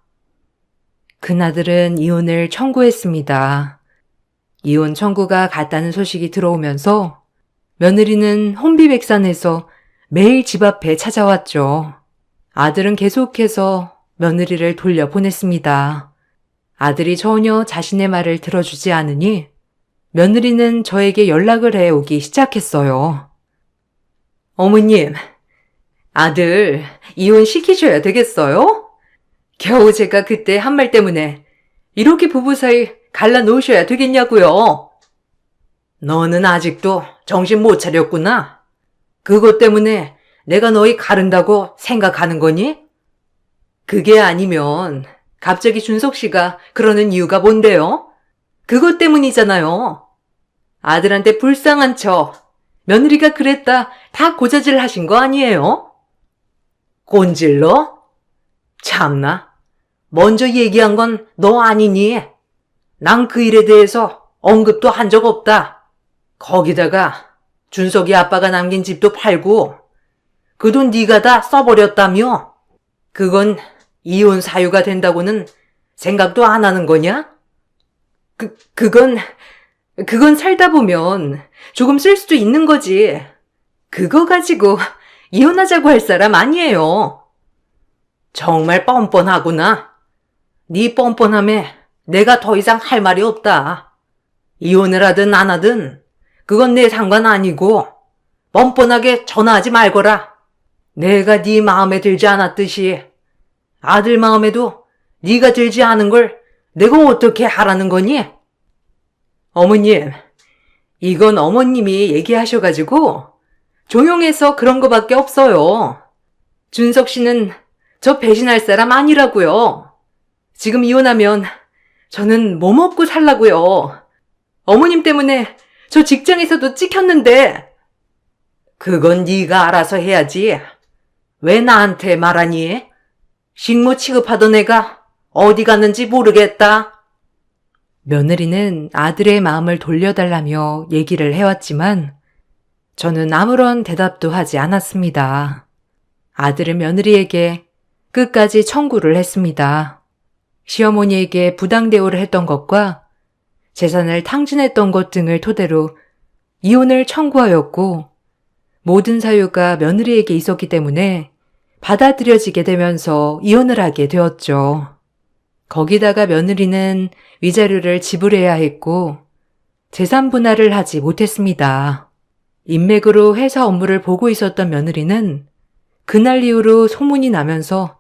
그나들은 이혼을 청구했습니다. 이혼 청구가 갔다는 소식이 들어오면서 며느리는 혼비백산해서 매일 집 앞에 찾아왔죠. 아들은 계속해서 며느리를 돌려보냈습니다. 아들이 전혀 자신의 말을 들어주지 않으니 며느리는 저에게 연락을 해오기 시작했어요. 어머님, 아들 이혼시키셔야 되겠어요? 겨우 제가 그때 한 말 때문에 이렇게 부부 사이 갈라놓으셔야 되겠냐고요. 너는 아직도 정신 못 차렸구나. 그것 때문에 내가 너희 가른다고 생각하는 거니? 그게 아니면 갑자기 준석 씨가 그러는 이유가 뭔데요? 그것 때문이잖아요. 아들한테 불쌍한 척 며느리가 그랬다 다 고자질 하신 거 아니에요? 꼰질러? 참나. 먼저 얘기한 건 너 아니니? 난 그 일에 대해서 언급도 한 적 없다. 거기다가 준석이 아빠가 남긴 집도 팔고 그 돈 네가 다 써버렸다며? 그건 이혼 사유가 된다고는 생각도 안 하는 거냐? 그건 살다 보면 조금 쓸 수도 있는 거지. 그거 가지고 이혼하자고 할 사람 아니에요. 정말 뻔뻔하구나. 네 뻔뻔함에 내가 더 이상 할 말이 없다. 이혼을 하든 안 하든 그건 내 상관 아니고 뻔뻔하게 전화하지 말거라. 내가 네 마음에 들지 않았듯이 아들 마음에도 네가 들지 않은 걸 내가 어떻게 하라는 거니? 어머님, 이건 어머님이 얘기하셔가지고 조용해서 그런 거밖에 없어요. 준석 씨는 저 배신할 사람 아니라고요. 지금 이혼하면 저는 뭐 먹고 살라고요. 어머님 때문에 저 직장에서도 찍혔는데. 그건 네가 알아서 해야지. 왜 나한테 말하니? 식모 취급하던 애가 어디 갔는지 모르겠다. 며느리는 아들의 마음을 돌려달라며 얘기를 해왔지만 저는 아무런 대답도 하지 않았습니다. 아들은 며느리에게 끝까지 청구를 했습니다. 시어머니에게 부당 대우를 했던 것과 재산을 탕진했던 것 등을 토대로 이혼을 청구하였고 모든 사유가 며느리에게 있었기 때문에 받아들여지게 되면서 이혼을 하게 되었죠. 거기다가 며느리는 위자료를 지불해야 했고 재산 분할을 하지 못했습니다. 인맥으로 회사 업무를 보고 있었던 며느리는 그날 이후로 소문이 나면서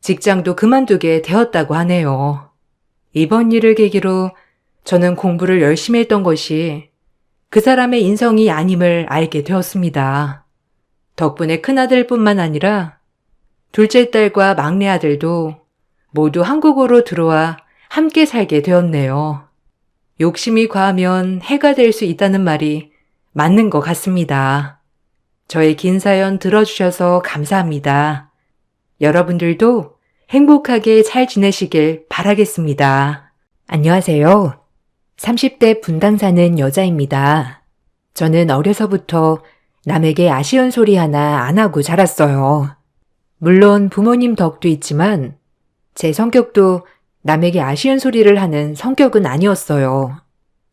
직장도 그만두게 되었다고 하네요. 이번 일을 계기로 저는 공부를 열심히 했던 것이 그 사람의 인성이 아님을 알게 되었습니다. 덕분에 큰아들뿐만 아니라 둘째 딸과 막내 아들도 모두 한국으로 들어와 함께 살게 되었네요. 욕심이 과하면 해가 될 수 있다는 말이 맞는 것 같습니다. 저의 긴 사연 들어주셔서 감사합니다. 여러분들도 행복하게 잘 지내시길 바라겠습니다. 안녕하세요. 30대 분당 사는 여자입니다. 저는 어려서부터 남에게 아쉬운 소리 하나 안 하고 자랐어요. 물론 부모님 덕도 있지만 제 성격도 남에게 아쉬운 소리를 하는 성격은 아니었어요.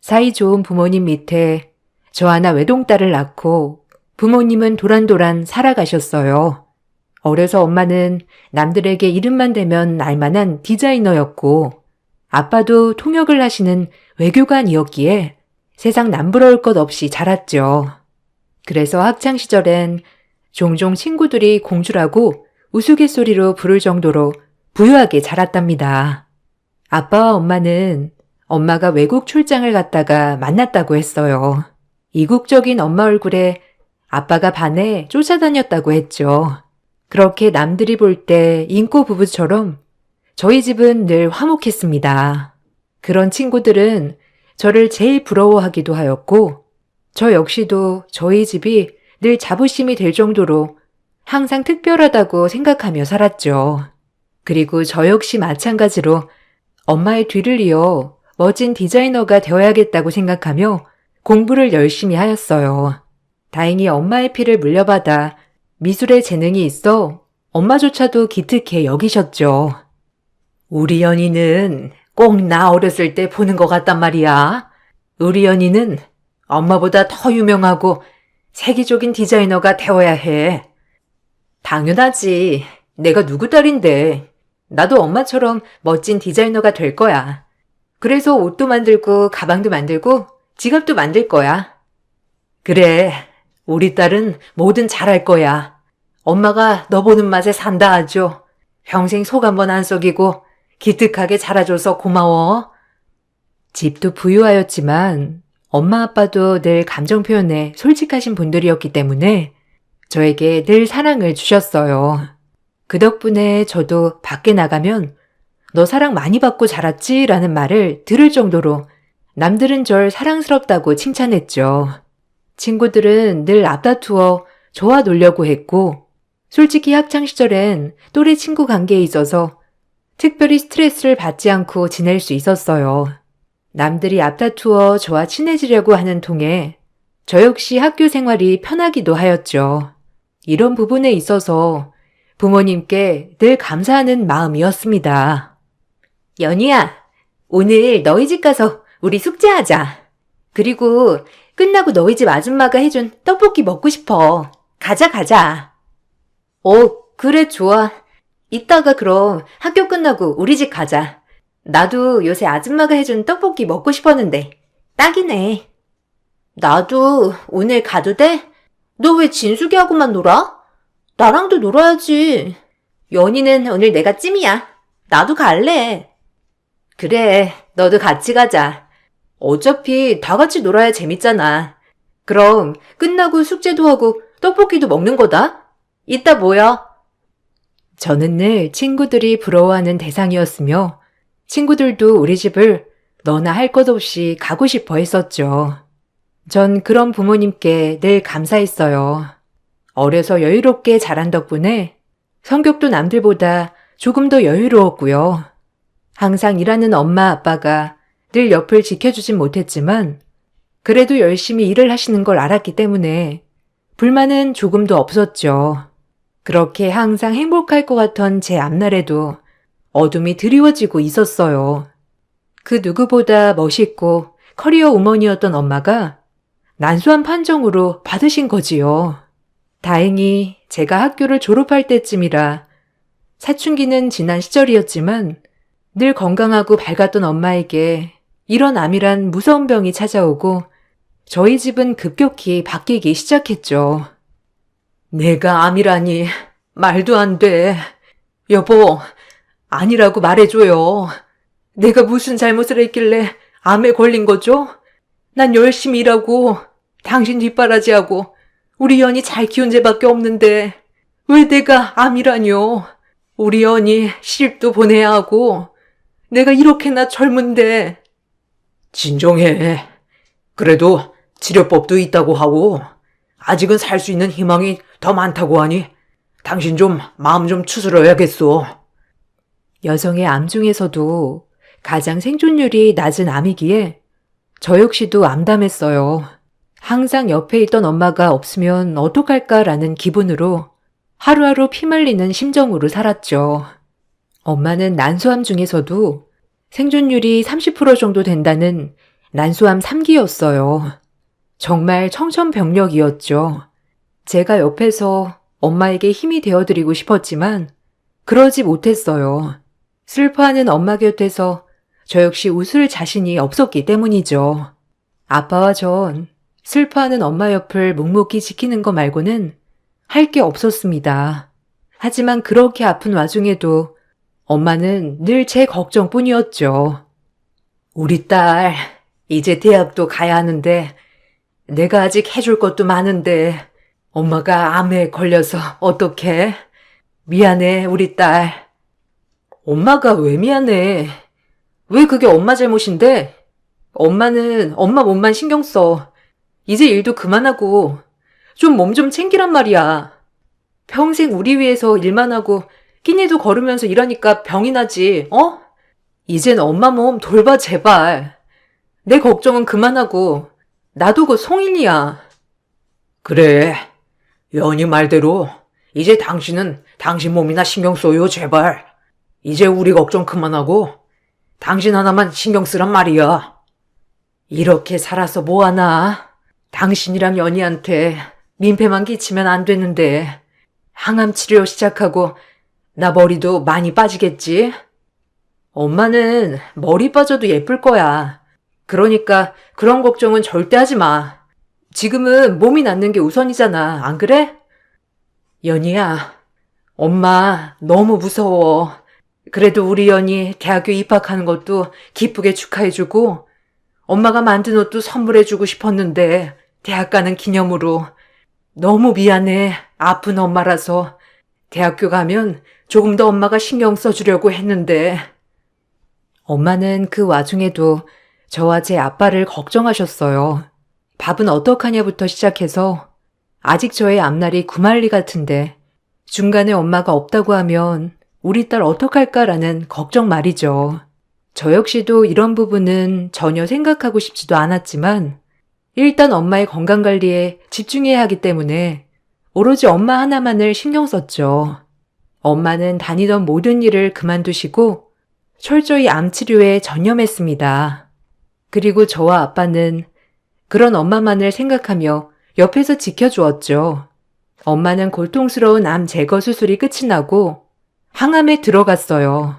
사이 좋은 부모님 밑에 저 하나 외동딸을 낳고 부모님은 도란도란 살아가셨어요. 어려서 엄마는 남들에게 이름만 대면 알만한 디자이너였고 아빠도 통역을 하시는 외교관이었기에 세상 남부러울 것 없이 자랐죠. 그래서 학창시절엔 종종 친구들이 공주라고 우스갯소리로 부를 정도로 부유하게 자랐답니다. 아빠와 엄마는 엄마가 외국 출장을 갔다가 만났다고 했어요. 이국적인 엄마 얼굴에 아빠가 반해 쫓아다녔다고 했죠. 그렇게 남들이 볼 때 인고 부부처럼 저희 집은 늘 화목했습니다. 그런 친구들은 저를 제일 부러워하기도 하였고, 저 역시도 저희 집이 늘 자부심이 될 정도로 항상 특별하다고 생각하며 살았죠. 그리고 저 역시 마찬가지로 엄마의 뒤를 이어 멋진 디자이너가 되어야겠다고 생각하며 공부를 열심히 하였어요. 다행히 엄마의 피를 물려받아 미술에 재능이 있어 엄마조차도 기특해 여기셨죠. 우리 연희는 꼭 나 어렸을 때 보는 것 같단 말이야. 우리 연희는 엄마보다 더 유명하고 세계적인 디자이너가 되어야 해. 당연하지. 내가 누구 딸인데. 나도 엄마처럼 멋진 디자이너가 될 거야. 그래서 옷도 만들고 가방도 만들고 지갑도 만들 거야. 그래, 우리 딸은 뭐든 잘할 거야. 엄마가 너 보는 맛에 산다 하죠. 평생 속 한 번 안 썩이고 기특하게 자라줘서 고마워. 집도 부유하였지만 엄마 아빠도 늘 감정 표현에 솔직하신 분들이었기 때문에 저에게 늘 사랑을 주셨어요. 그 덕분에 저도 밖에 나가면 너 사랑 많이 받고 자랐지? 라는 말을 들을 정도로 남들은 절 사랑스럽다고 칭찬했죠. 친구들은 늘 앞다투어 저와 놀려고 했고, 솔직히 학창시절엔 또래 친구 관계에 있어서 특별히 스트레스를 받지 않고 지낼 수 있었어요. 남들이 앞다투어 저와 친해지려고 하는 통에 저 역시 학교 생활이 편하기도 하였죠. 이런 부분에 있어서 부모님께 늘 감사하는 마음이었습니다. 연희야, 오늘 너희 집 가서 우리 숙제하자. 그리고 끝나고 너희 집 아줌마가 해준 떡볶이 먹고 싶어. 가자. 그래, 좋아. 이따가 그럼 학교 끝나고 우리 집 가자. 나도 요새 아줌마가 해준 떡볶이 먹고 싶었는데 딱이네. 나도 오늘 가도 돼? 너 왜 진숙이하고만 놀아? 나랑도 놀아야지. 연희는 오늘 내가 찜이야. 나도 갈래. 그래, 너도 같이 가자. 어차피 다 같이 놀아야 재밌잖아. 그럼 끝나고 숙제도 하고 떡볶이도 먹는 거다. 이따 모여. 저는 늘 친구들이 부러워하는 대상이었으며 친구들도 우리 집을 너나 할 것 없이 가고 싶어 했었죠. 전 그런 부모님께 늘 감사했어요. 어려서 여유롭게 자란 덕분에 성격도 남들보다 조금 더 여유로웠고요. 항상 일하는 엄마 아빠가 늘 옆을 지켜주진 못했지만 그래도 열심히 일을 하시는 걸 알았기 때문에 불만은 조금도 없었죠. 그렇게 항상 행복할 것 같던 제 앞날에도 어둠이 드리워지고 있었어요. 그 누구보다 멋있고 커리어 우먼이었던 엄마가 난소한 판정으로 받으신 거지요. 다행히 제가 학교를 졸업할 때쯤이라 사춘기는 지난 시절이었지만 늘 건강하고 밝았던 엄마에게 이런 암이란 무서운 병이 찾아오고 저희 집은 급격히 바뀌기 시작했죠. 내가 암이라니 말도 안 돼. 여보, 아니라고 말해줘요. 내가 무슨 잘못을 했길래 암에 걸린 거죠? 난 열심히 일하고 당신 뒷바라지하고 우리 연이 잘 키운 죄밖에 없는데 왜 내가 암이라뇨? 우리 연이 시집도 보내야 하고 내가 이렇게나 젊은데. 진정해. 그래도 치료법도 있다고 하고 아직은 살 수 있는 희망이 더 많다고 하니 당신 좀 마음 좀 추스러야겠소. 여성의 암 중에서도 가장 생존율이 낮은 암이기에 저 역시도 암담했어요. 항상 옆에 있던 엄마가 없으면 어떡할까라는 기분으로 하루하루 피말리는 심정으로 살았죠. 엄마는 난소암 중에서도 생존율이 30% 정도 된다는 난소암 3기였어요. 정말 청천벽력이었죠. 제가 옆에서 엄마에게 힘이 되어드리고 싶었지만 그러지 못했어요. 슬퍼하는 엄마 곁에서 저 역시 웃을 자신이 없었기 때문이죠. 아빠와 전 슬퍼하는 엄마 옆을 묵묵히 지키는 것 말고는 할 게 없었습니다. 하지만 그렇게 아픈 와중에도 엄마는 늘 제 걱정뿐이었죠. 우리 딸, 이제 대학도 가야 하는데, 내가 아직 해줄 것도 많은데, 엄마가 암에 걸려서 어떡해? 미안해, 우리 딸. 엄마가 왜 미안해? 왜 그게 엄마 잘못인데? 엄마는 엄마 몸만 신경 써. 이제 일도 그만하고, 좀 몸 좀 챙기란 말이야. 평생 우리 위해서 일만 하고, 끼니도 거르면서 일하니까 병이 나지, 어? 이젠 엄마 몸 돌봐, 제발. 내 걱정은 그만하고, 나도 그 송인이야. 그래. 연희 말대로 이제 당신은 당신 몸이나 신경 써요, 제발. 이제 우리 걱정 그만하고 당신 하나만 신경 쓰란 말이야. 이렇게 살아서 뭐하나? 당신이랑 연희한테 민폐만 끼치면 안 되는데, 항암 치료 시작하고, 나 머리도 많이 빠지겠지? 엄마는 머리 빠져도 예쁠 거야. 그러니까 그런 걱정은 절대 하지 마. 지금은 몸이 낫는 게 우선이잖아, 안 그래? 연희야, 엄마 너무 무서워. 그래도 우리 연희 대학교 입학하는 것도 기쁘게 축하해주고, 엄마가 만든 옷도 선물해주고 싶었는데, 대학 가는 기념으로. 너무 미안해, 아픈 엄마라서. 대학교 가면 조금 더 엄마가 신경 써주려고 했는데. 엄마는 그 와중에도 저와 제 아빠를 걱정하셨어요. 밥은 어떡하냐부터 시작해서 아직 저의 앞날이 구말리 같은데 중간에 엄마가 없다고 하면 우리 딸 어떡할까라는 걱정 말이죠. 저 역시도 이런 부분은 전혀 생각하고 싶지도 않았지만 일단 엄마의 건강관리에 집중해야 하기 때문에 오로지 엄마 하나만을 신경 썼죠. 엄마는 다니던 모든 일을 그만두시고 철저히 암 치료에 전념했습니다. 그리고 저와 아빠는 그런 엄마만을 생각하며 옆에서 지켜주었죠. 엄마는 고통스러운 암 제거 수술이 끝이 나고 항암에 들어갔어요.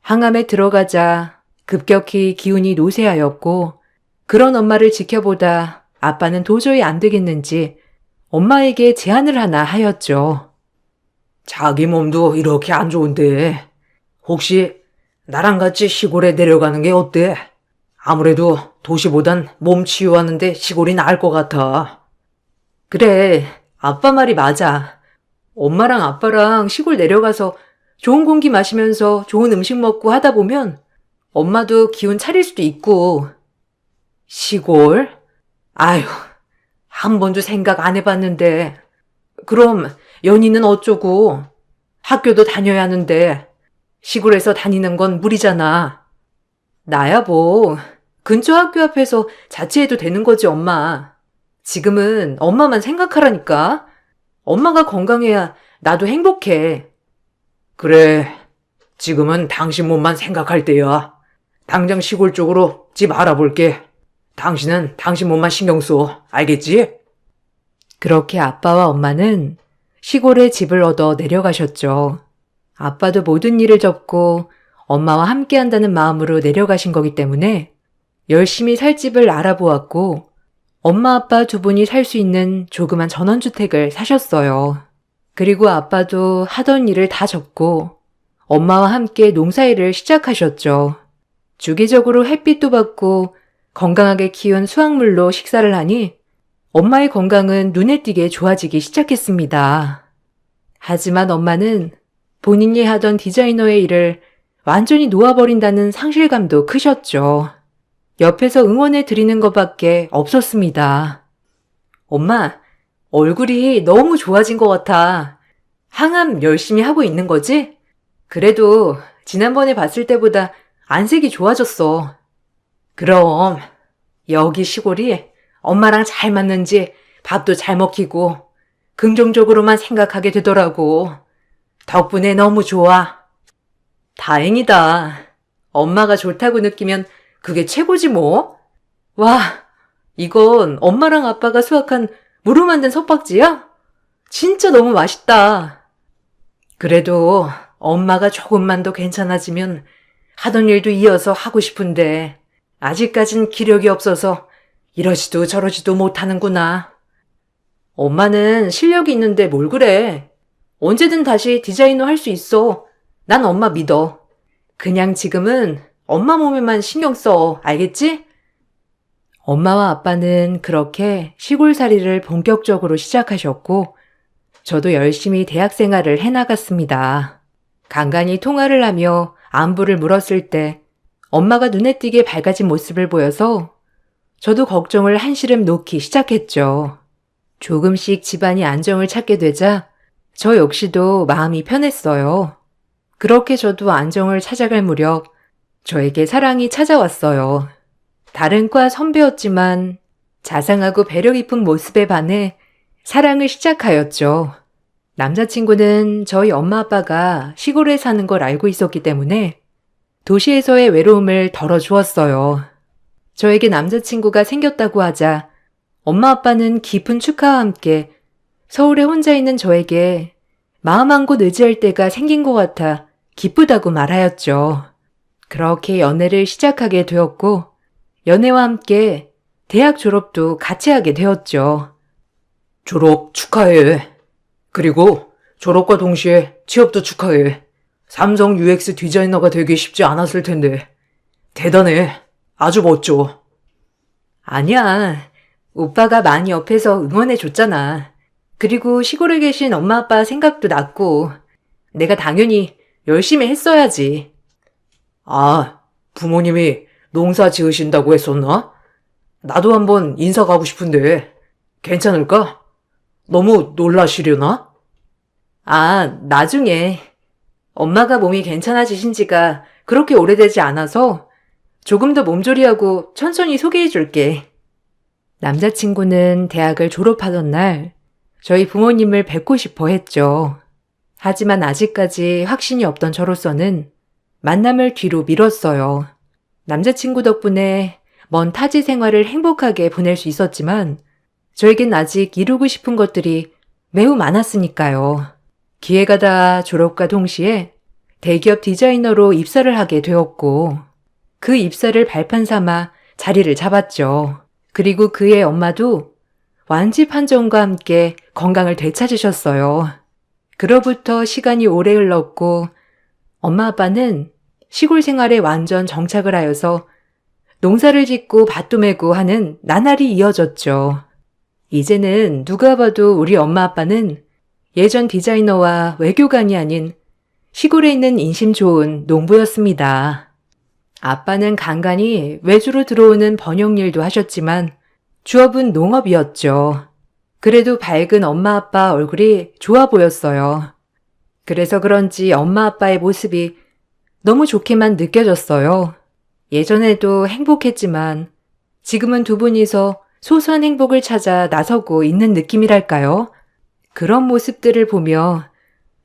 항암에 들어가자 급격히 기운이 노쇠하였고 그런 엄마를 지켜보다 아빠는 도저히 안 되겠는지 엄마에게 제안을 하나 하였죠. 자기 몸도 이렇게 안 좋은데 혹시 나랑 같이 시골에 내려가는 게 어때? 아무래도 도시보단 몸 치유하는데 시골이 나을 것 같아. 그래, 아빠 말이 맞아. 엄마랑 아빠랑 시골 내려가서 좋은 공기 마시면서 좋은 음식 먹고 하다 보면 엄마도 기운 차릴 수도 있고. 시골? 아휴, 한 번도 생각 안 해봤는데. 그럼 연희는 어쩌고? 학교도 다녀야 하는데 시골에서 다니는 건 무리잖아. 나야 뭐 근처 학교 앞에서 자취해도 되는 거지, 엄마. 지금은 엄마만 생각하라니까. 엄마가 건강해야 나도 행복해. 그래, 지금은 당신 몸만 생각할 때야. 당장 시골 쪽으로 집 알아볼게. 당신은 당신 몸만 신경 써. 알겠지? 그렇게 아빠와 엄마는 시골에 집을 얻어 내려가셨죠. 아빠도 모든 일을 접고 엄마와 함께 한다는 마음으로 내려가신 거기 때문에 열심히 살 집을 알아보았고 엄마 아빠 두 분이 살 수 있는 조그만 전원주택을 사셨어요. 그리고 아빠도 하던 일을 다 접고 엄마와 함께 농사일을 시작하셨죠. 주기적으로 햇빛도 받고 건강하게 키운 수확물로 식사를 하니 엄마의 건강은 눈에 띄게 좋아지기 시작했습니다. 하지만 엄마는 본인이 하던 디자이너의 일을 완전히 놓아버린다는 상실감도 크셨죠. 옆에서 응원해 드리는 것밖에 없었습니다. 엄마, 얼굴이 너무 좋아진 것 같아. 항암 열심히 하고 있는 거지? 그래도 지난번에 봤을 때보다 안색이 좋아졌어. 그럼 여기 시골이 엄마랑 잘 맞는지 밥도 잘 먹히고 긍정적으로만 생각하게 되더라고. 덕분에 너무 좋아. 다행이다. 엄마가 좋다고 느끼면 그게 최고지 뭐. 와, 이건 엄마랑 아빠가 수확한 무로 만든 석박지야? 진짜 너무 맛있다. 그래도 엄마가 조금만 더 괜찮아지면 하던 일도 이어서 하고 싶은데 아직까진 기력이 없어서 이러지도 저러지도 못하는구나. 엄마는 실력이 있는데 뭘 그래. 언제든 다시 디자이너 할 수 있어. 난 엄마 믿어. 그냥 지금은 엄마 몸에만 신경 써. 알겠지? 엄마와 아빠는 그렇게 시골살이를 본격적으로 시작하셨고, 저도 열심히 대학 생활을 해나갔습니다. 간간히 통화를 하며 안부를 물었을 때 엄마가 눈에 띄게 밝아진 모습을 보여서 저도 걱정을 한시름 놓기 시작했죠. 조금씩 집안이 안정을 찾게 되자 저 역시도 마음이 편했어요. 그렇게 저도 안정을 찾아갈 무렵 저에게 사랑이 찾아왔어요. 다른 과 선배였지만 자상하고 배려 깊은 모습에 반해 사랑을 시작하였죠. 남자친구는 저희 엄마 아빠가 시골에 사는 걸 알고 있었기 때문에 도시에서의 외로움을 덜어주었어요. 저에게 남자친구가 생겼다고 하자 엄마 아빠는 깊은 축하와 함께 서울에 혼자 있는 저에게 마음 한 곳 의지할 때가 생긴 것 같아 기쁘다고 말하였죠. 그렇게 연애를 시작하게 되었고 연애와 함께 대학 졸업도 같이 하게 되었죠. 졸업 축하해. 그리고 졸업과 동시에 취업도 축하해. 삼성 UX 디자이너가 되기 쉽지 않았을 텐데. 대단해. 아주 멋져. 아니야. 오빠가 많이 옆에서 응원해줬잖아. 그리고 시골에 계신 엄마 아빠 생각도 났고 내가 당연히 열심히 했어야지. 아, 부모님이 농사 지으신다고 했었나? 나도 한번 인사 가고 싶은데 괜찮을까? 너무 놀라시려나? 아, 나중에. 엄마가 몸이 괜찮아지신 지가 그렇게 오래되지 않아서 조금 더 몸조리하고 천천히 소개해 줄게. 남자친구는 대학을 졸업하던 날 저희 부모님을 뵙고 싶어 했죠. 하지만 아직까지 확신이 없던 저로서는 만남을 뒤로 미뤘어요. 남자친구 덕분에 먼 타지 생활을 행복하게 보낼 수 있었지만 저에겐 아직 이루고 싶은 것들이 매우 많았으니까요. 기회가 닿아 졸업과 동시에 대기업 디자이너로 입사를 하게 되었고 그 입사를 발판 삼아 자리를 잡았죠. 그리고 그의 엄마도 완치 판정과 함께 건강을 되찾으셨어요. 그로부터 시간이 오래 흘렀고 엄마 아빠는 시골 생활에 완전 정착을 하여서 농사를 짓고 밭도 메고 하는 나날이 이어졌죠. 이제는 누가 봐도 우리 엄마 아빠는 예전 디자이너와 외교관이 아닌 시골에 있는 인심 좋은 농부였습니다. 아빠는 간간히 외주로 들어오는 번역 일도 하셨지만 주업은 농업이었죠. 그래도 밝은 엄마 아빠 얼굴이 좋아 보였어요. 그래서 그런지 엄마 아빠의 모습이 너무 좋게만 느껴졌어요. 예전에도 행복했지만 지금은 두 분이서 소소한 행복을 찾아 나서고 있는 느낌이랄까요? 그런 모습들을 보며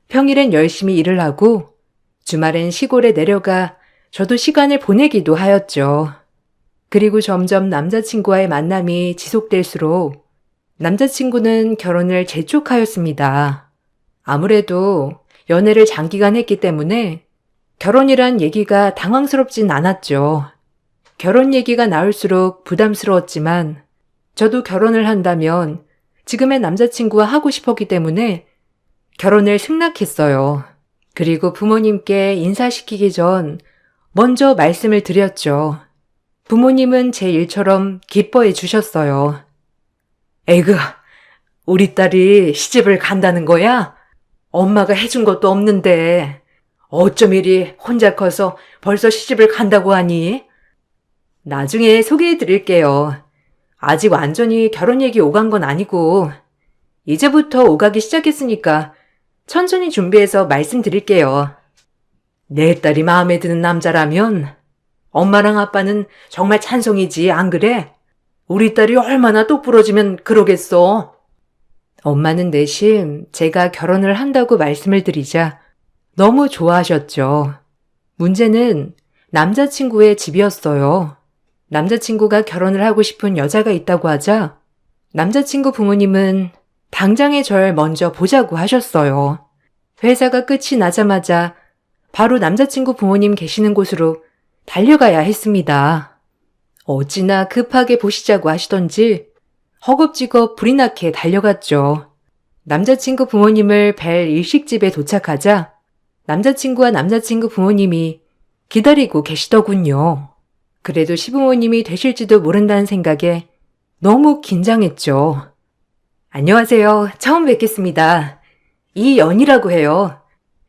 평일엔 열심히 일을 하고 주말엔 시골에 내려가 저도 시간을 보내기도 하였죠. 그리고 점점 남자친구와의 만남이 지속될수록 남자친구는 결혼을 재촉하였습니다. 아무래도 연애를 장기간 했기 때문에 결혼이란 얘기가 당황스럽진 않았죠. 결혼 얘기가 나올수록 부담스러웠지만 저도 결혼을 한다면 지금의 남자친구와 하고 싶었기 때문에 결혼을 승낙했어요. 그리고 부모님께 인사시키기 전 먼저 말씀을 드렸죠. 부모님은 제 일처럼 기뻐해 주셨어요. 에그, 우리 딸이 시집을 간다는 거야? 엄마가 해준 것도 없는데 어쩜 이리 혼자 커서 벌써 시집을 간다고 하니? 나중에 소개해 드릴게요. 아직 완전히 결혼 얘기 오간 건 아니고 이제부터 오가기 시작했으니까 천천히 준비해서 말씀드릴게요. 내 딸이 마음에 드는 남자라면 엄마랑 아빠는 정말 찬성이지, 안 그래? 우리 딸이 얼마나 똑부러지면 그러겠어. 엄마는 내심 제가 결혼을 한다고 말씀을 드리자 너무 좋아하셨죠. 문제는 남자친구의 집이었어요. 남자친구가 결혼을 하고 싶은 여자가 있다고 하자 남자친구 부모님은 당장에 절 먼저 보자고 하셨어요. 회사가 끝이 나자마자 바로 남자친구 부모님 계시는 곳으로 달려가야 했습니다. 어찌나 급하게 보시자고 하시던지 허겁지겁 불이 나게 달려갔죠. 남자친구 부모님을 뵐 일식집에 도착하자 남자친구와 남자친구 부모님이 기다리고 계시더군요. 그래도 시부모님이 되실지도 모른다는 생각에 너무 긴장했죠. 안녕하세요. 처음 뵙겠습니다. 이연이라고 해요.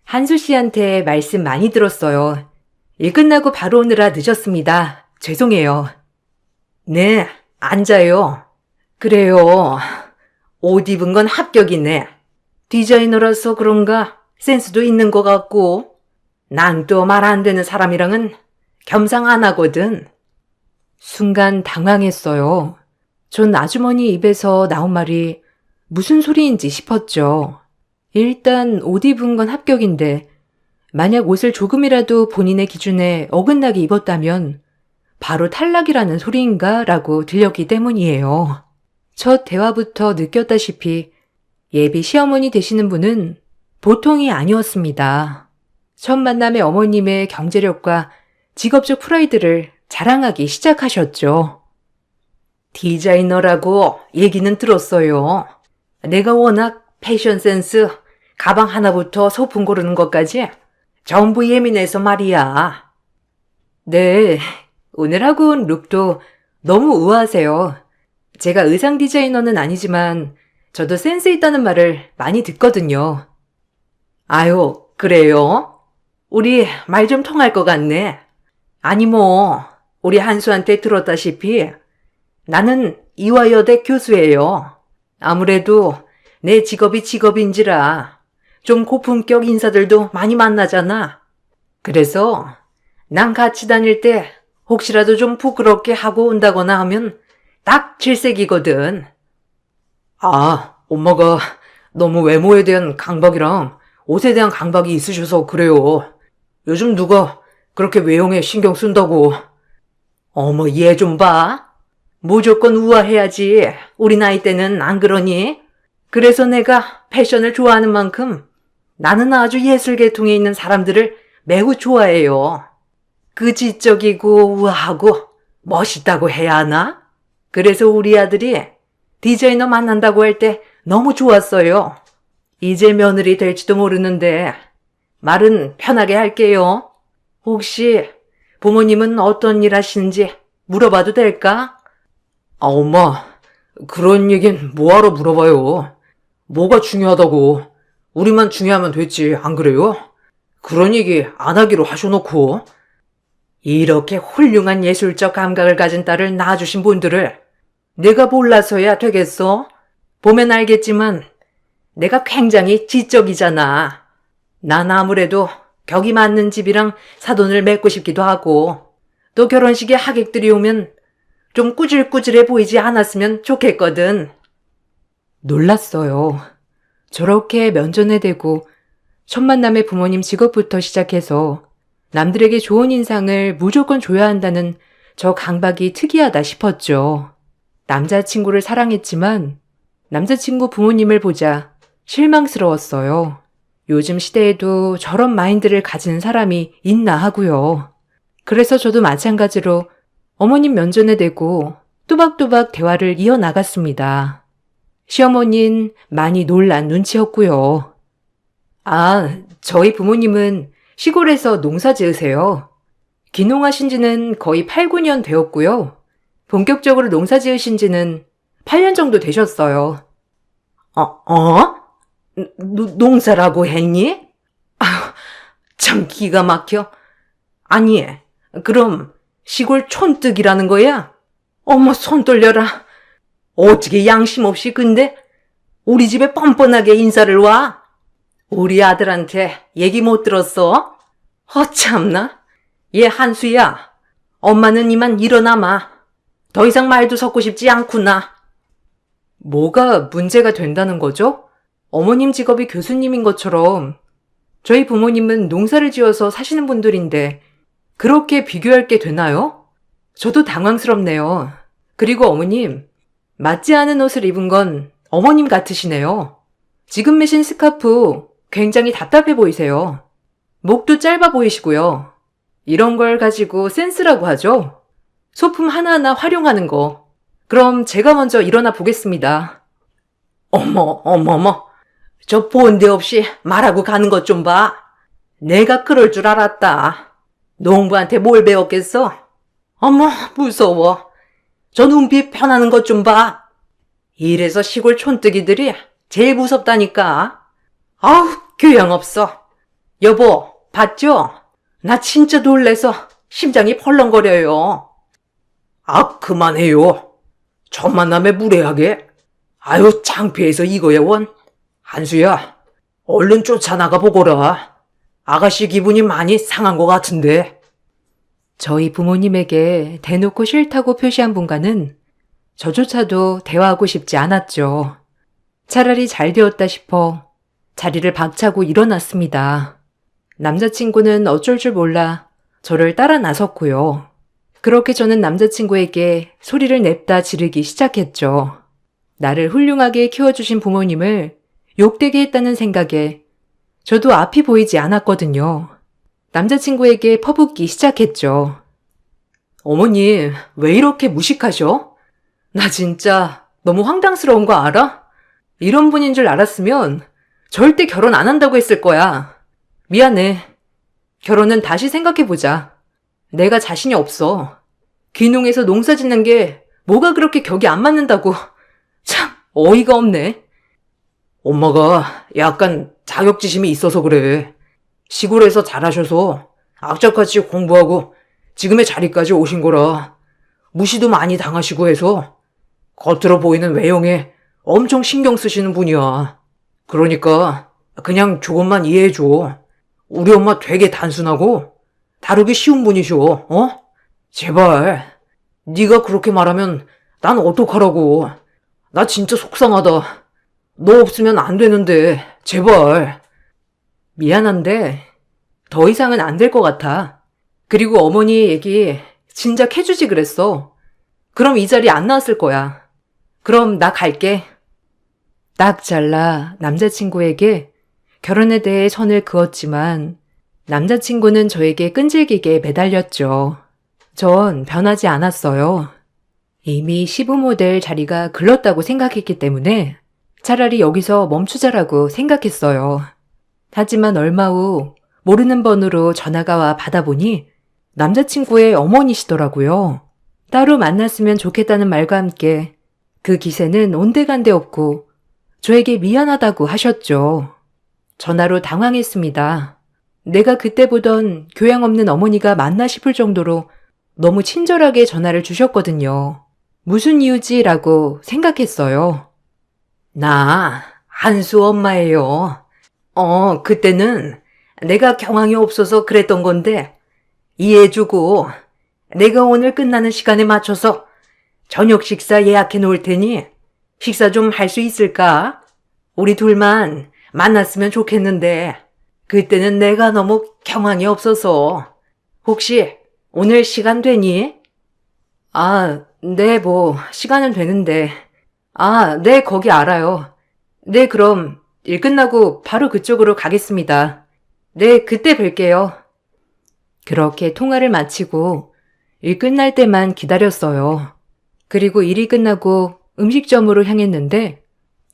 한수 씨한테 말씀 많이 들었어요. 일 끝나고 바로 오느라 늦었습니다. 죄송해요. 네, 앉아요. 그래요. 옷 입은 건 합격이네. 디자이너라서 그런가 센스도 있는 것 같고. 난 또 말 안 되는 사람이랑은 겸상 안 하거든. 순간 당황했어요. 전 아주머니 입에서 나온 말이 무슨 소리인지 싶었죠. 일단 옷 입은 건 합격인데 만약 옷을 조금이라도 본인의 기준에 어긋나게 입었다면 바로 탈락이라는 소리인가 라고 들렸기 때문이에요. 첫 대화부터 느꼈다시피 예비 시어머니 되시는 분은 보통이 아니었습니다. 첫 만남의 어머님의 경제력과 직업적 프라이드를 자랑하기 시작하셨죠. 디자이너라고 얘기는 들었어요. 내가 워낙 패션 센스, 가방 하나부터 소품 고르는 것까지 전부 예민해서 말이야. 네, 오늘 하고 온 룩도 너무 우아하세요. 제가 의상 디자이너는 아니지만 저도 센스 있다는 말을 많이 듣거든요. 아유, 그래요? 우리 말 좀 통할 것 같네. 아니 뭐, 우리 한수한테 들었다시피 나는 이화여대 교수예요. 아무래도 내 직업이 직업인지라 좀 고품격 인사들도 많이 만나잖아. 그래서 난 같이 다닐 때 혹시라도 좀 부끄럽게 하고 온다거나 하면 딱 질색이거든. 아, 엄마가 너무 외모에 대한 강박이랑 옷에 대한 강박이 있으셔서 그래요. 요즘 누가 그렇게 외형에 신경 쓴다고. 어머, 얘 좀 봐. 무조건 우아해야지. 우리 나이 때는 안 그러니? 그래서 내가 패션을 좋아하는 만큼 나는 아주 예술 계통에 있는 사람들을 매우 좋아해요. 그 지적이고 우아하고 멋있다고 해야 하나? 그래서 우리 아들이 디자이너 만난다고 할 때 너무 좋았어요. 이제 며느리 될지도 모르는데 말은 편하게 할게요. 혹시 부모님은 어떤 일 하시는지 물어봐도 될까? 아, 엄마, 그런 얘긴 뭐하러 물어봐요. 뭐가 중요하다고. 우리만 중요하면 됐지, 안 그래요? 그런 얘기 안 하기로 하셔놓고. 이렇게 훌륭한 예술적 감각을 가진 딸을 낳아주신 분들을 내가 몰라서야 되겠어? 보면 알겠지만 내가 굉장히 지적이잖아. 난 아무래도 격이 맞는 집이랑 사돈을 맺고 싶기도 하고 또 결혼식에 하객들이 오면 좀 꾸질꾸질해 보이지 않았으면 좋겠거든. 놀랐어요. 저렇게 면전에 대고 첫 만남의 부모님 직업부터 시작해서 남들에게 좋은 인상을 무조건 줘야 한다는 저 강박이 특이하다 싶었죠. 남자친구를 사랑했지만 남자친구 부모님을 보자 실망스러웠어요. 요즘 시대에도 저런 마인드를 가진 사람이 있나 하고요. 그래서 저도 마찬가지로 어머님 면전에 대고 또박또박 대화를 이어나갔습니다. 시어머니는 많이 놀란 눈치였고요. 아, 저희 부모님은 시골에서 농사 지으세요. 귀농하신 지는 거의 8, 9년 되었고요. 본격적으로 농사 지으신 지는 8년 정도 되셨어요. 농사라고 했니? 아, 참 기가 막혀. 아니, 그럼 시골 촌뜨기라는 거야? 어머, 손 떨려라. 어떻게 양심 없이 근데 우리 집에 뻔뻔하게 인사를 와? 우리 아들한테 얘기 못 들었어? 참나. 얘 한수야. 엄마는 이만 일어나마. 더 이상 말도 섞고 싶지 않구나. 뭐가 문제가 된다는 거죠? 어머님 직업이 교수님인 것처럼 저희 부모님은 농사를 지어서 사시는 분들인데 그렇게 비교할 게 되나요? 저도 당황스럽네요. 그리고 어머님, 맞지 않은 옷을 입은 건 어머님 같으시네요. 지금 매신 스카프 굉장히 답답해 보이세요. 목도 짧아 보이시고요. 이런 걸 가지고 센스라고 하죠? 소품 하나하나 활용하는 거. 그럼 제가 먼저 일어나 보겠습니다. 어머. 저 본데 없이 말하고 가는 것 좀 봐. 내가 그럴 줄 알았다. 농부한테 뭘 배웠겠어? 어머, 무서워. 저 눈빛 편하는 것 좀 봐. 이래서 시골 촌뜨기들이 제일 무섭다니까. 아우, 교양 없어. 여보, 봤죠? 나 진짜 놀래서 심장이 펄렁거려요. 아, 그만해요. 첫 만남에 무례하게. 아유, 창피해서 이거야, 원. 한수야, 얼른 쫓아나가 보거라. 아가씨 기분이 많이 상한 것 같은데. 저희 부모님에게 대놓고 싫다고 표시한 분과는 저조차도 대화하고 싶지 않았죠. 차라리 잘 되었다 싶어 자리를 박차고 일어났습니다. 남자친구는 어쩔 줄 몰라 저를 따라 나섰고요. 그렇게 저는 남자친구에게 소리를 냅다 지르기 시작했죠. 나를 훌륭하게 키워주신 부모님을 욕되게 했다는 생각에 저도 앞이 보이지 않았거든요. 남자친구에게 퍼붓기 시작했죠. 어머니, 왜 이렇게 무식하셔? 나 진짜 너무 황당스러운 거 알아? 이런 분인 줄 알았으면 절대 결혼 안 한다고 했을 거야. 미안해. 결혼은 다시 생각해보자. 내가 자신이 없어. 귀농해서 농사 짓는 게 뭐가 그렇게 격이 안 맞는다고. 참, 어이가 없네. 엄마가 약간 자격지심이 있어서 그래. 시골에서 자라셔서 악착같이 공부하고 지금의 자리까지 오신 거라 무시도 많이 당하시고 해서 겉으로 보이는 외형에 엄청 신경 쓰시는 분이야. 그러니까 그냥 조금만 이해해줘. 우리 엄마 되게 단순하고 다루기 쉬운 분이셔. 어? 제발. 네가 그렇게 말하면 난 어떡하라고. 나 진짜 속상하다. 너 없으면 안 되는데 제발. 미안한데 더 이상은 안 될 것 같아. 그리고 어머니 얘기 진작 해주지 그랬어. 그럼 이 자리 안 나왔을 거야. 그럼 나 갈게. 딱 잘라 남자친구에게 결혼에 대해 선을 그었지만 남자친구는 저에게 끈질기게 매달렸죠. 전 변하지 않았어요. 이미 시부모 될 자리가 글렀다고 생각했기 때문에 차라리 여기서 멈추자라고 생각했어요. 하지만 얼마 후 모르는 번호로 전화가 와 받아보니 남자친구의 어머니시더라고요. 따로 만났으면 좋겠다는 말과 함께 그 기세는 온데간데 없고 저에게 미안하다고 하셨죠. 전화로 당황했습니다. 내가 그때 보던 교양 없는 어머니가 맞나 싶을 정도로 너무 친절하게 전화를 주셨거든요. 무슨 이유지라고 생각했어요. 나 한수 엄마예요. 그때는 내가 경황이 없어서 그랬던 건데 이해해주고 내가 오늘 끝나는 시간에 맞춰서 저녁 식사 예약해 놓을 테니 식사 좀 할 수 있을까? 우리 둘만 만났으면 좋겠는데 그때는 내가 너무 경황이 없어서 혹시 오늘 시간 되니? 아, 네, 시간은 되는데. 아, 네, 거기 알아요. 네, 그럼 일 끝나고 바로 그쪽으로 가겠습니다. 네, 그때 뵐게요. 그렇게 통화를 마치고 일 끝날 때만 기다렸어요. 그리고 일이 끝나고 음식점으로 향했는데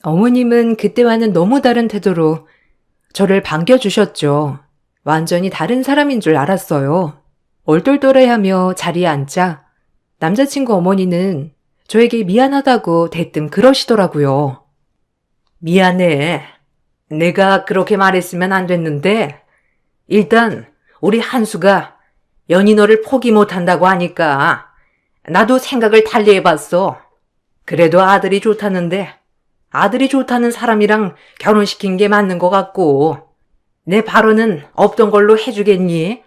어머님은 그때와는 너무 다른 태도로 저를 반겨주셨죠. 완전히 다른 사람인 줄 알았어요. 얼떨떨해하며 자리에 앉자 남자친구 어머니는 저에게 미안하다고 대뜸 그러시더라고요. 미안해. 내가 그렇게 말했으면 안 됐는데 일단 우리 한수가 연희 너를 포기 못한다고 하니까 나도 생각을 달리 해봤어. 그래도 아들이 좋다는데 아들이 좋다는 사람이랑 결혼시킨 게 맞는 것 같고 내 발언은 없던 걸로 해주겠니?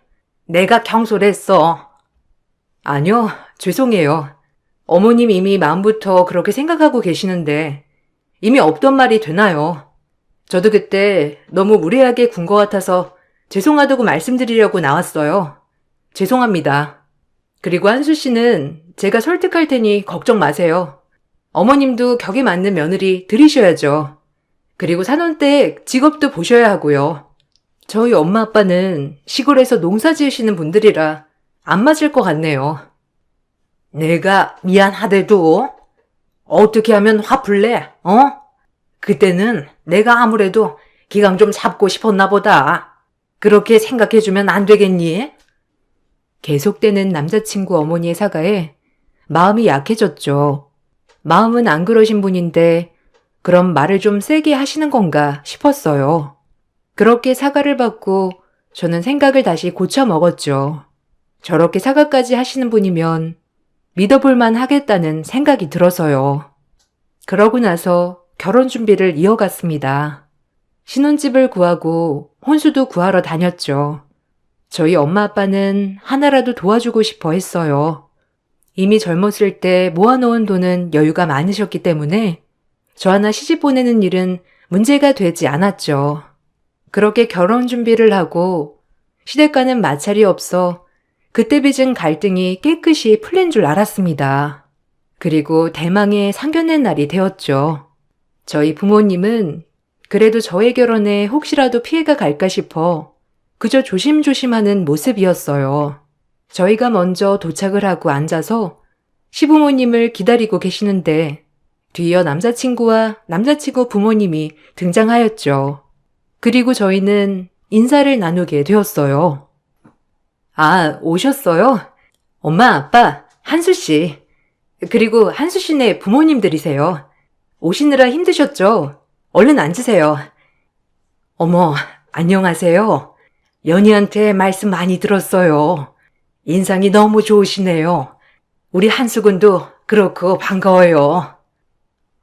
내가 경솔했어. 아니요, 죄송해요. 어머님 이미 마음부터 그렇게 생각하고 계시는데 이미 없던 말이 되나요? 저도 그때 너무 무례하게 군 것 같아서 죄송하다고 말씀드리려고 나왔어요. 죄송합니다. 그리고 한수 씨는 제가 설득할 테니 걱정 마세요. 어머님도 격에 맞는 며느리 들이셔야죠. 그리고 사돈댁 직업도 보셔야 하고요. 저희 엄마 아빠는 시골에서 농사 지으시는 분들이라 안 맞을 것 같네요. 내가 미안하대도 어떻게 하면 화풀 내? 그때는 내가 아무래도 기강 좀 잡고 싶었나 보다. 그렇게 생각해주면 안 되겠니? 계속되는 남자친구 어머니의 사과에 마음이 약해졌죠. 마음은 안 그러신 분인데 그럼 말을 좀 세게 하시는 건가 싶었어요. 그렇게 사과를 받고 저는 생각을 다시 고쳐 먹었죠. 저렇게 사과까지 하시는 분이면 믿어볼만 하겠다는 생각이 들어서요. 그러고 나서 결혼 준비를 이어갔습니다. 신혼집을 구하고 혼수도 구하러 다녔죠. 저희 엄마 아빠는 하나라도 도와주고 싶어 했어요. 이미 젊었을 때 모아놓은 돈은 여유가 많으셨기 때문에 저 하나 시집 보내는 일은 문제가 되지 않았죠. 그렇게 결혼 준비를 하고 시댁과는 마찰이 없어 그때 빚은 갈등이 깨끗이 풀린 줄 알았습니다. 그리고 대망의 상견례 날이 되었죠. 저희 부모님은 그래도 저의 결혼에 혹시라도 피해가 갈까 싶어 그저 조심조심하는 모습이었어요. 저희가 먼저 도착을 하고 앉아서 시부모님을 기다리고 계시는데 뒤이어 남자친구와 남자친구 부모님이 등장하였죠. 그리고 저희는 인사를 나누게 되었어요. 아, 오셨어요? 엄마, 아빠, 한수 씨. 그리고 한수 씨네 부모님들이세요. 오시느라 힘드셨죠? 얼른 앉으세요. 어머, 안녕하세요. 연희한테 말씀 많이 들었어요. 인상이 너무 좋으시네요. 우리 한수군도 그렇고 반가워요.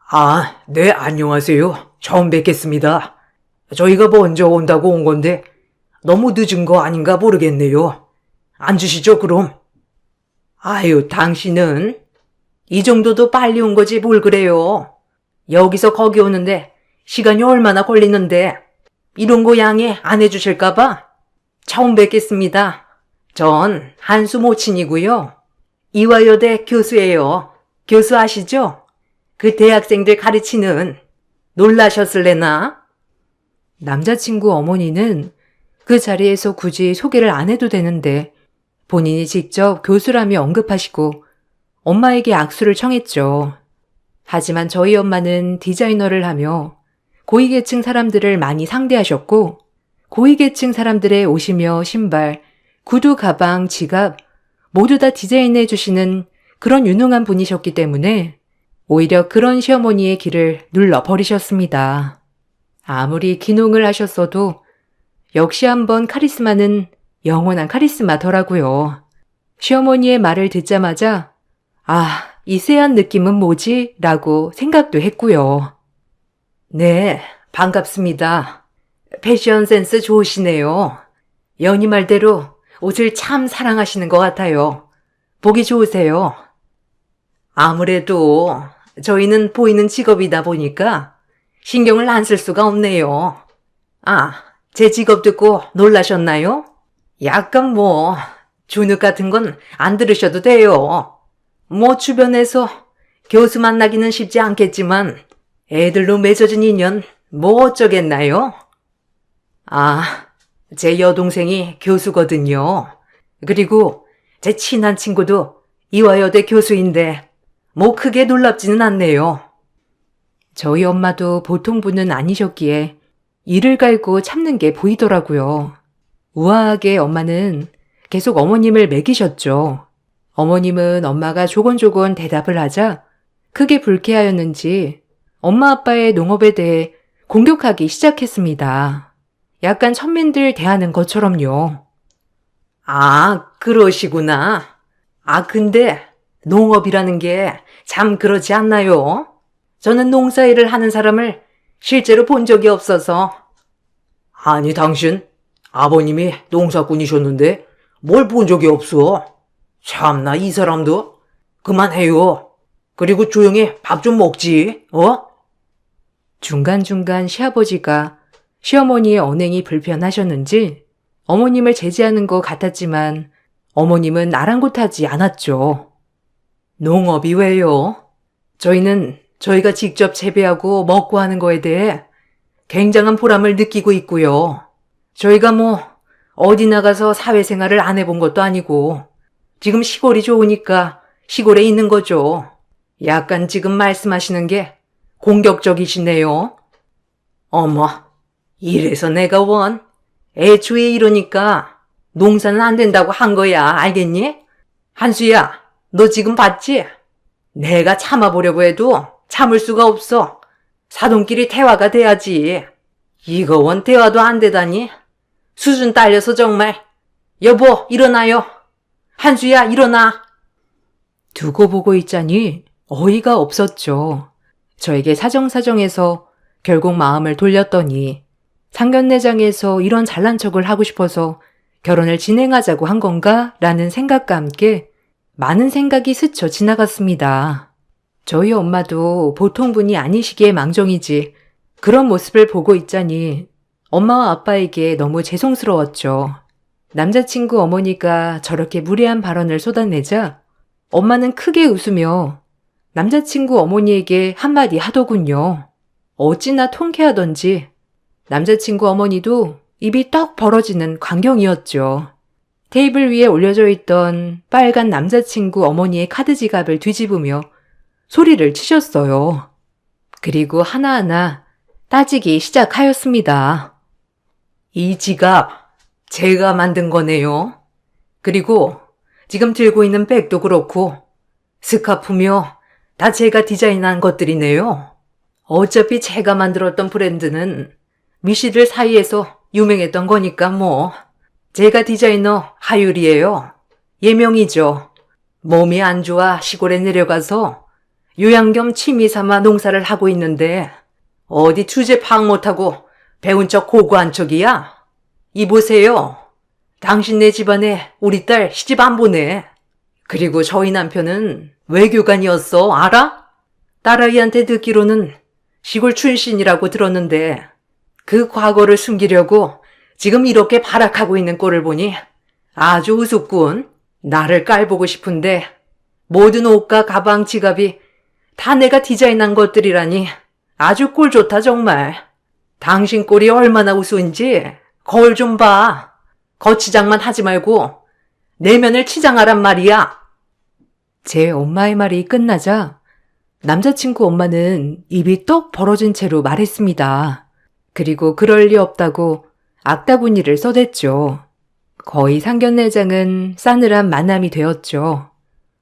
아, 네, 안녕하세요. 처음 뵙겠습니다. 저희가 먼저 온다고 온 건데 너무 늦은 거 아닌가 모르겠네요. 앉으시죠, 그럼. 아유, 당신은 이 정도도 빨리 온 거지 뭘 그래요. 여기서 거기 오는데 시간이 얼마나 걸리는데 이런 거 양해 안 해주실까 봐. 처음 뵙겠습니다. 전 한수 모친이고요. 이화여대 교수예요. 교수 아시죠? 그 대학생들 가르치는. 놀라셨을래나? 남자친구 어머니는 그 자리에서 굳이 소개를 안 해도 되는데 본인이 직접 교수라며 언급하시고 엄마에게 악수를 청했죠. 하지만 저희 엄마는 디자이너를 하며 고위계층 사람들을 많이 상대하셨고 고위계층 사람들의 옷이며 신발, 구두, 가방, 지갑 모두 다 디자인해 주시는 그런 유능한 분이셨기 때문에 오히려 그런 시어머니의 길을 눌러버리셨습니다. 아무리 기농을 하셨어도 역시 한번 카리스마는 영원한 카리스마더라고요. 시어머니의 말을 듣자마자 아, 이 쎄한 느낌은 뭐지? 라고 생각도 했고요. 네, 반갑습니다. 패션 센스 좋으시네요. 연희 말대로 옷을 참 사랑하시는 것 같아요. 보기 좋으세요. 아무래도 저희는 보이는 직업이다 보니까 신경을 안 쓸 수가 없네요. 아, 제 직업 듣고 놀라셨나요? 약간 주눅 같은 건 안 들으셔도 돼요. 주변에서 교수 만나기는 쉽지 않겠지만 애들로 맺어진 인연 어쩌겠나요? 아, 제 여동생이 교수거든요. 그리고 제 친한 친구도 이화여대 교수인데 크게 놀랍지는 않네요. 저희 엄마도 보통 분은 아니셨기에 이를 갈고 참는 게 보이더라고요. 우아하게 엄마는 계속 어머님을 매기셨죠. 어머님은 엄마가 조곤조곤 대답을 하자 크게 불쾌하였는지 엄마 아빠의 농업에 대해 공격하기 시작했습니다. 약간 천민들 대하는 것처럼요. 아, 그러시구나. 아, 근데 농업이라는 게 참 그렇지 않나요? 저는 농사일을 하는 사람을 실제로 본 적이 없어서. 아니, 당신 아버님이 농사꾼이셨는데 뭘 본 적이 없어? 참나, 이 사람도. 그만해요. 그리고 조용히 밥 좀 먹지, 어? 중간중간 시아버지가 시어머니의 언행이 불편하셨는지 어머님을 제지하는 것 같았지만 어머님은 아랑곳하지 않았죠. 농업이 왜요? 저희는 저희가 직접 재배하고 먹고 하는 거에 대해 굉장한 보람을 느끼고 있고요. 저희가 어디 나가서 사회생활을 안 해본 것도 아니고 지금 시골이 좋으니까 시골에 있는 거죠. 약간 지금 말씀하시는 게 공격적이시네요. 어머, 이래서 내가 애초에 이러니까 농사는 안 된다고 한 거야. 알겠니? 한수야, 너 지금 봤지? 내가 참아보려고 해도 참을 수가 없어. 사돈끼리 대화가 돼야지. 이거 원 대화도 안 되다니. 수준 딸려서 정말. 여보, 일어나요. 한수야, 일어나. 두고 보고 있자니 어이가 없었죠. 저에게 사정사정해서 결국 마음을 돌렸더니 상견례장에서 이런 잘난 척을 하고 싶어서 결혼을 진행하자고 한 건가? 라는 생각과 함께 많은 생각이 스쳐 지나갔습니다. 저희 엄마도 보통 분이 아니시기에 망정이지 그런 모습을 보고 있자니 엄마와 아빠에게 너무 죄송스러웠죠. 남자친구 어머니가 저렇게 무례한 발언을 쏟아내자 엄마는 크게 웃으며 남자친구 어머니에게 한마디 하더군요. 어찌나 통쾌하던지 남자친구 어머니도 입이 떡 벌어지는 광경이었죠. 테이블 위에 올려져 있던 빨간 남자친구 어머니의 카드 지갑을 뒤집으며 소리를 치셨어요. 그리고 하나하나 따지기 시작하였습니다. 이 지갑 제가 만든 거네요. 그리고 지금 들고 있는 백도 그렇고 스카프며 다 제가 디자인한 것들이네요. 어차피 제가 만들었던 브랜드는 미씨들 사이에서 유명했던 거니까 뭐. 제가 디자이너 하율이에요. 예명이죠. 몸이 안 좋아 시골에 내려가서 요양 겸 취미 삼아 농사를 하고 있는데 어디 주제 파악 못하고 배운 척 고고한 척이야? 이보세요. 당신네 집안에 우리 딸 시집 안 보내. 그리고 저희 남편은 외교관이었어, 알아? 딸아이한테 듣기로는 시골 출신이라고 들었는데 그 과거를 숨기려고 지금 이렇게 발악하고 있는 꼴을 보니 아주 우습군. 나를 깔보고 싶은데 모든 옷과 가방, 지갑이 다 내가 디자인한 것들이라니 아주 꼴 좋다 정말. 당신 꼴이 얼마나 우스운지 거울 좀 봐. 거치장만 하지 말고 내면을 치장하란 말이야. 제 엄마의 말이 끝나자 남자친구 엄마는 입이 떡 벌어진 채로 말했습니다. 그리고 그럴 리 없다고 악다구니를 써댔죠. 거의 상견례장은 싸늘한 만남이 되었죠.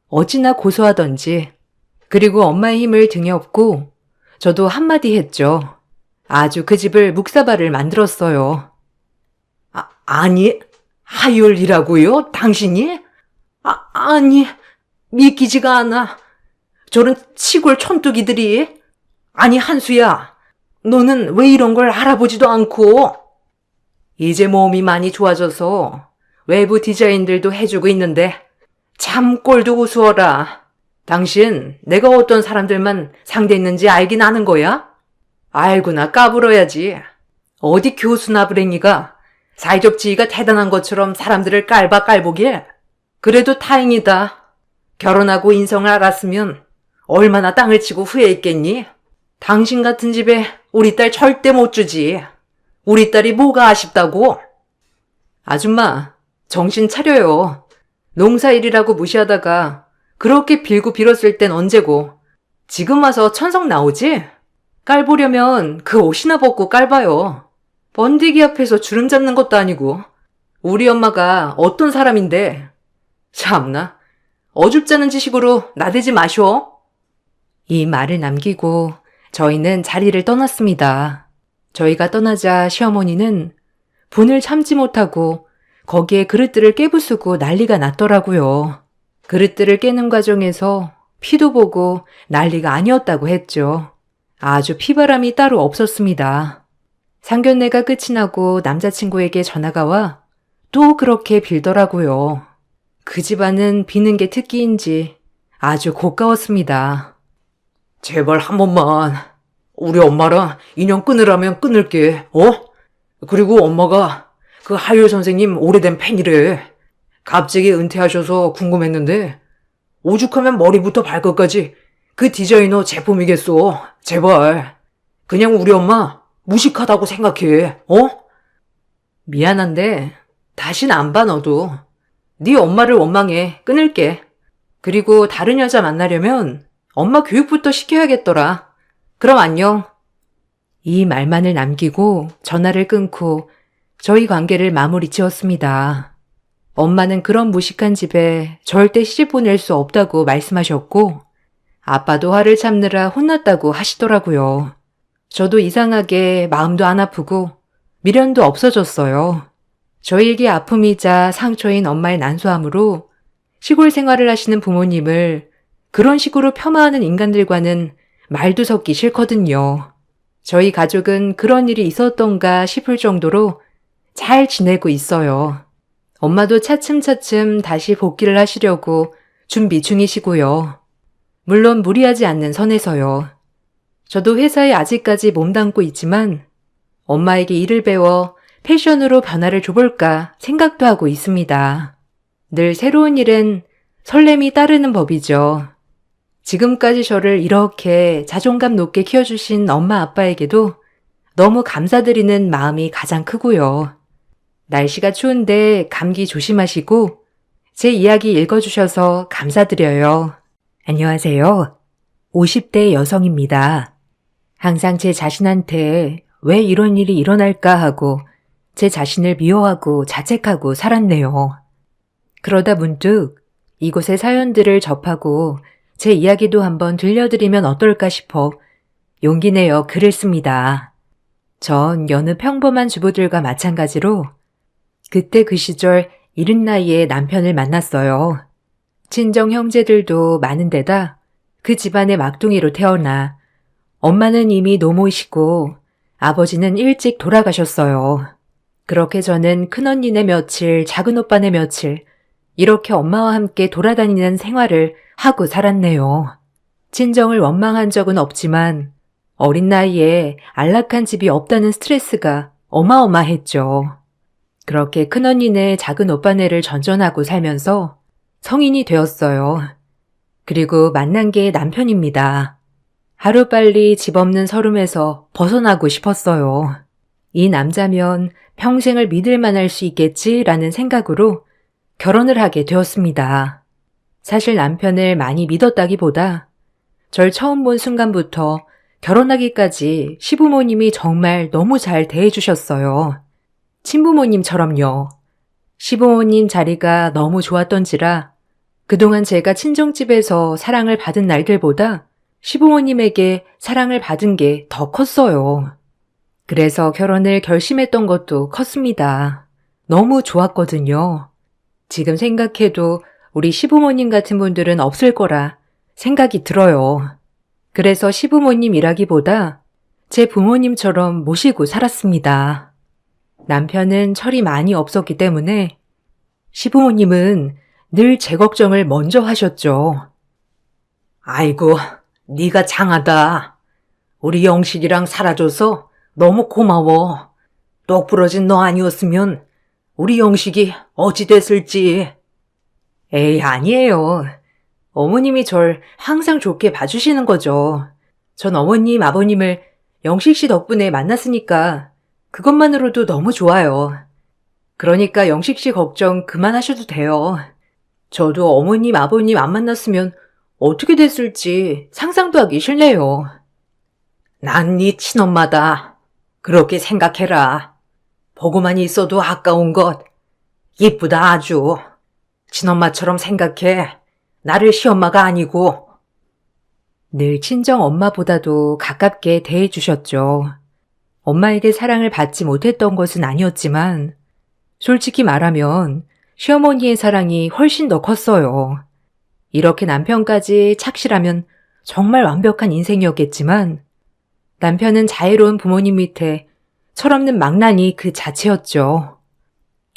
어찌나 고소하던지. 그리고 엄마의 힘을 등에 업고 저도 한마디 했죠. 아주 그 집을 묵사발을 만들었어요. 아니, 하율이라고요? 당신이? 아니, 믿기지가 않아. 저런 시골 촌뚜기들이. 아니, 한수야, 너는 왜 이런 걸 알아보지도 않고? 이제 몸이 많이 좋아져서 외부 디자인들도 해주고 있는데 참 꼴도 우스워라. 당신 내가 어떤 사람들만 상대했는지 알긴 아는 거야? 알구나 까불어야지. 어디 교수나 불행이가 사회적 지위가 대단한 것처럼 사람들을 깔보길. 그래도 다행이다. 결혼하고 인성을 알았으면 얼마나 땅을 치고 후회했겠니? 당신 같은 집에 우리 딸 절대 못 주지. 우리 딸이 뭐가 아쉽다고? 아줌마, 정신 차려요. 농사일이라고 무시하다가 그렇게 빌고 빌었을 땐 언제고. 지금 와서 천성 나오지? 깔보려면 그 옷이나 벗고 깔봐요. 번데기 앞에서 주름 잡는 것도 아니고. 우리 엄마가 어떤 사람인데. 참나, 어줍잖은 지식으로 나대지 마쇼. 이 말을 남기고 저희는 자리를 떠났습니다. 저희가 떠나자 시어머니는 분을 참지 못하고 거기에 그릇들을 깨부수고 난리가 났더라고요. 그릇들을 깨는 과정에서 피도 보고 난리가 아니었다고 했죠. 아주 피바람이 따로 없었습니다. 상견례가 끝이 나고 남자친구에게 전화가 와 또 그렇게 빌더라고요. 그 집안은 비는 게 특기인지 아주 고가웠습니다. 제발 한 번만 우리 엄마랑 인연 끊으라면 끊을게. 그리고 엄마가 그 하율 선생님 오래된 팬이래. 갑자기 은퇴하셔서 궁금했는데 오죽하면 머리부터 발끝까지 그 디자이너 제품이겠어. 제발. 그냥 우리 엄마 무식하다고 생각해. 미안한데 다신 안 봐 너도. 네 엄마를 원망해. 끊을게. 그리고 다른 여자 만나려면 엄마 교육부터 시켜야겠더라. 그럼 안녕. 이 말만을 남기고 전화를 끊고 저희 관계를 마무리 지었습니다. 엄마는 그런 무식한 집에 절대 시집 보낼 수 없다고 말씀하셨고, 아빠도 화를 참느라 혼났다고 하시더라고요. 저도 이상하게 마음도 안 아프고 미련도 없어졌어요. 저희에게 아픔이자 상처인 엄마의 난소함으로 시골 생활을 하시는 부모님을 그런 식으로 폄하하는 인간들과는 말도 섞기 싫거든요. 저희 가족은 그런 일이 있었던가 싶을 정도로 잘 지내고 있어요. 엄마도 차츰차츰 다시 복귀를 하시려고 준비 중이시고요. 물론 무리하지 않는 선에서요. 저도 회사에 아직까지 몸담고 있지만 엄마에게 일을 배워 패션으로 변화를 줘볼까 생각도 하고 있습니다. 늘 새로운 일엔 설렘이 따르는 법이죠. 지금까지 저를 이렇게 자존감 높게 키워주신 엄마 아빠에게도 너무 감사드리는 마음이 가장 크고요. 날씨가 추운데 감기 조심하시고 제 이야기 읽어주셔서 감사드려요. 안녕하세요. 50대 여성입니다. 항상 제 자신한테 왜 이런 일이 일어날까 하고 제 자신을 미워하고 자책하고 살았네요. 그러다 문득 이곳의 사연들을 접하고 제 이야기도 한번 들려드리면 어떨까 싶어 용기 내어 글을 씁니다. 전 여느 평범한 주부들과 마찬가지로 그때 그 시절 이른 나이에 남편을 만났어요. 친정 형제들도 많은 데다 그 집안의 막둥이로 태어나 엄마는 이미 노모이시고 아버지는 일찍 돌아가셨어요. 그렇게 저는 큰언니네 며칠, 작은오빠네 며칠 이렇게 엄마와 함께 돌아다니는 생활을 하고 살았네요. 친정을 원망한 적은 없지만 어린 나이에 안락한 집이 없다는 스트레스가 어마어마했죠. 그렇게 큰언니네 작은오빠네를 전전하고 살면서 성인이 되었어요. 그리고 만난 게 남편입니다. 하루빨리 집 없는 서름에서 벗어나고 싶었어요. 이 남자면 평생을 믿을 만할 수 있겠지라는 생각으로 결혼을 하게 되었습니다. 사실 남편을 많이 믿었다기보다 절 처음 본 순간부터 결혼하기까지 시부모님이 정말 너무 잘 대해주셨어요. 친부모님처럼요. 시부모님 자리가 너무 좋았던지라 그동안 제가 친정집에서 사랑을 받은 날들보다 시부모님에게 사랑을 받은 게 더 컸어요. 그래서 결혼을 결심했던 것도 컸습니다. 너무 좋았거든요. 지금 생각해도 우리 시부모님 같은 분들은 없을 거라 생각이 들어요. 그래서 시부모님이라기보다 제 부모님처럼 모시고 살았습니다. 남편은 철이 많이 없었기 때문에 시부모님은 늘 제 걱정을 먼저 하셨죠. 아이고, 네가 장하다. 우리 영식이랑 살아줘서 너무 고마워. 똑 부러진 너 아니었으면 우리 영식이 어찌 됐을지. 에이, 아니에요. 어머님이 절 항상 좋게 봐주시는 거죠. 전 어머님, 아버님을 영식 씨 덕분에 만났으니까 그것만으로도 너무 좋아요. 그러니까 영식 씨 걱정 그만하셔도 돼요. 저도 어머님, 아버님 안 만났으면 어떻게 됐을지 상상도 하기 싫네요. 난 네 친엄마다. 그렇게 생각해라. 보고만 있어도 아까운 것. 이쁘다 아주. 친엄마처럼 생각해. 나를 시엄마가 아니고. 늘 친정 엄마보다도 가깝게 대해주셨죠. 엄마에게 사랑을 받지 못했던 것은 아니었지만 솔직히 말하면 시어머니의 사랑이 훨씬 더 컸어요. 이렇게 남편까지 착실하면 정말 완벽한 인생이었겠지만 남편은 자애로운 부모님 밑에 철없는 망나니 그 자체였죠.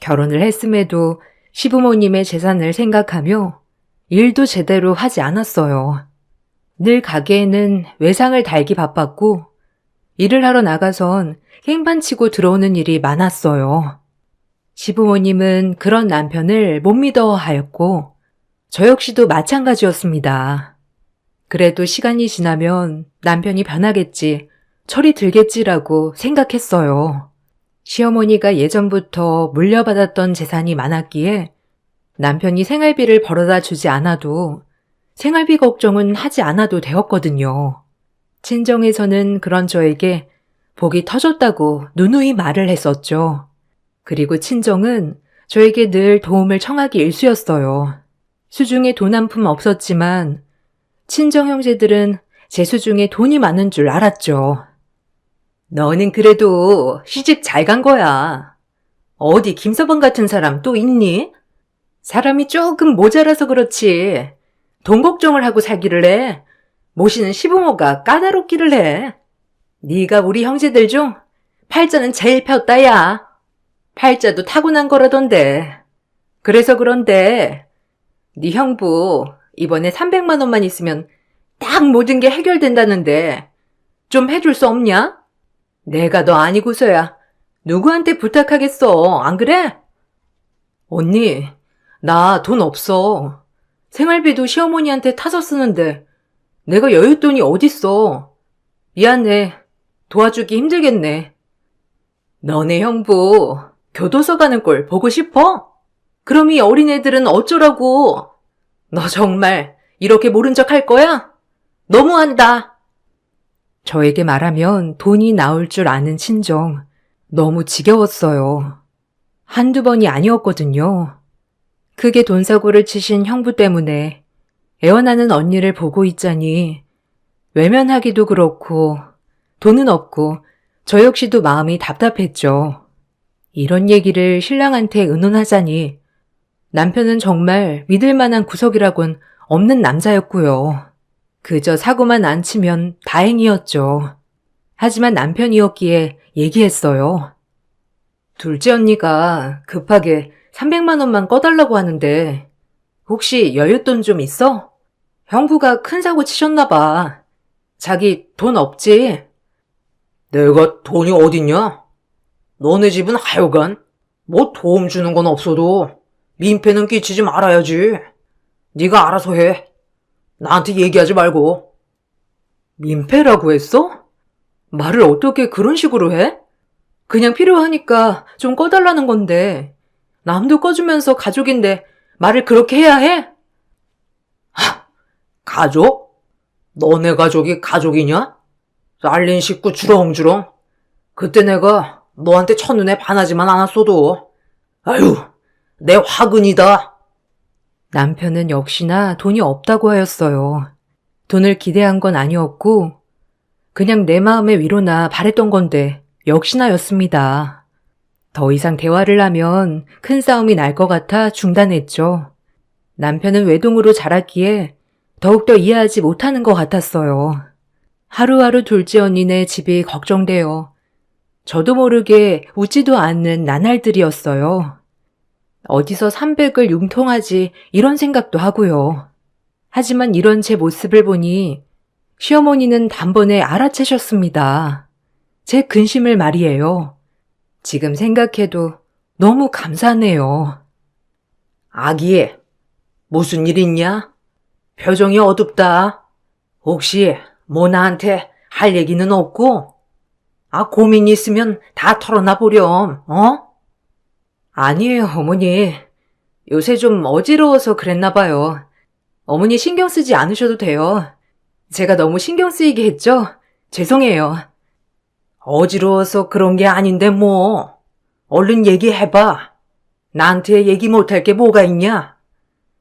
결혼을 했음에도 시부모님의 재산을 생각하며 일도 제대로 하지 않았어요. 늘 가게에는 외상을 달기 바빴고 일을 하러 나가선 행반치고 들어오는 일이 많았어요. 시부모님은 그런 남편을 못 믿어 하였고 저 역시도 마찬가지였습니다. 그래도 시간이 지나면 남편이 변하겠지, 철이 들겠지라고 생각했어요. 시어머니가 예전부터 물려받았던 재산이 많았기에 남편이 생활비를 벌어다 주지 않아도 생활비 걱정은 하지 않아도 되었거든요. 친정에서는 그런 저에게 복이 터졌다고 누누이 말을 했었죠. 그리고 친정은 저에게 늘 도움을 청하기 일쑤였어요. 수중에 돈 한 푼 없었지만 친정 형제들은 제 수중에 돈이 많은 줄 알았죠. 너는 그래도 시집 잘 간 거야. 어디 김서방 같은 사람 또 있니? 사람이 조금 모자라서 그렇지. 돈 걱정을 하고 살기를 해. 모시는 시부모가 까다롭기를 해. 네가 우리 형제들 중 팔자는 제일 폈다야. 팔자도 타고난 거라던데. 그래서 그런데 네 형부 이번에 300만 원만 있으면 딱 모든 게 해결된다는데 좀 해줄 수 없냐? 내가 너 아니고서야 누구한테 부탁하겠어, 안 그래? 언니, 나 돈 없어. 생활비도 시어머니한테 타서 쓰는데 내가 여윳돈이 어딨어. 미안해. 도와주기 힘들겠네. 너네 형부 교도소 가는 꼴 보고 싶어? 그럼 이 어린애들은 어쩌라고? 너 정말 이렇게 모른 척 할 거야? 너무한다. 저에게 말하면 돈이 나올 줄 아는 친정. 너무 지겨웠어요. 한두 번이 아니었거든요. 크게 돈 사고를 치신 형부 때문에 애원하는 언니를 보고 있자니 외면하기도 그렇고 돈은 없고 저 역시도 마음이 답답했죠. 이런 얘기를 신랑한테 의논하자니 남편은 정말 믿을 만한 구석이라곤 없는 남자였고요. 그저 사고만 안 치면 다행이었죠. 하지만 남편이었기에 얘기했어요. 둘째 언니가 급하게 300만 원만 꺼달라고 하는데 혹시 여윳돈 좀 있어? 형부가 큰 사고 치셨나 봐. 자기 돈 없지? 내가 돈이 어딨냐? 너네 집은 하여간 뭐 도움 주는 건 없어도 민폐는 끼치지 말아야지. 네가 알아서 해. 나한테 얘기하지 말고. 민폐라고 했어? 말을 어떻게 그런 식으로 해? 그냥 필요하니까 좀 꺼달라는 건데 남도 꺼주면서 가족인데 말을 그렇게 해야 해? 가족? 너네 가족이 가족이냐? 잘린 식구 주렁주렁. 그때 내가 너한테 첫눈에 반하지만 않았어도. 아유, 내 화근이다. 남편은 역시나 돈이 없다고 하였어요. 돈을 기대한 건 아니었고 그냥 내 마음의 위로나 바랬던 건데 역시나였습니다. 더 이상 대화를 하면 큰 싸움이 날 것 같아 중단했죠. 남편은 외동으로 자랐기에 더욱더 이해하지 못하는 것 같았어요. 하루하루 둘째 언니네 집이 걱정되어 저도 모르게 웃지도 않는 나날들이었어요. 어디서 300을 융통하지 이런 생각도 하고요. 하지만 이런 제 모습을 보니 시어머니는 단번에 알아채셨습니다. 제 근심을 말이에요. 지금 생각해도 너무 감사하네요. 아기, 무슨 일 있냐? 표정이 어둡다. 혹시 뭐 나한테 할 얘기는 없고? 고민 있으면 다 털어놔 보렴, 어? 아니에요, 어머니. 요새 좀 어지러워서 그랬나 봐요. 어머니 신경 쓰지 않으셔도 돼요. 제가 너무 신경 쓰이게 했죠? 죄송해요. 어지러워서 그런 게 아닌데 뭐. 얼른 얘기해봐. 나한테 얘기 못할 게 뭐가 있냐?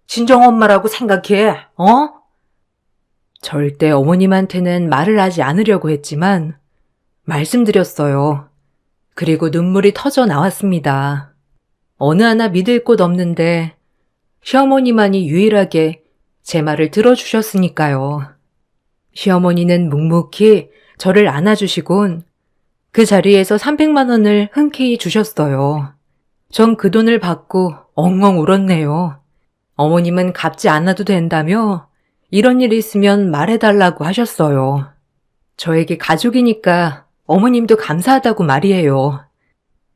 친정엄마라고 생각해, 어? 절대 어머님한테는 말을 하지 않으려고 했지만 말씀드렸어요. 그리고 눈물이 터져 나왔습니다. 어느 하나 믿을 곳 없는데 시어머니만이 유일하게 제 말을 들어주셨으니까요. 시어머니는 묵묵히 저를 안아주시곤 그 자리에서 300만 원을 흔쾌히 주셨어요. 전 그 돈을 받고 엉엉 울었네요. 어머님은 갚지 않아도 된다며 이런 일이 있으면 말해달라고 하셨어요. 저에게 가족이니까 어머님도 감사하다고 말이에요.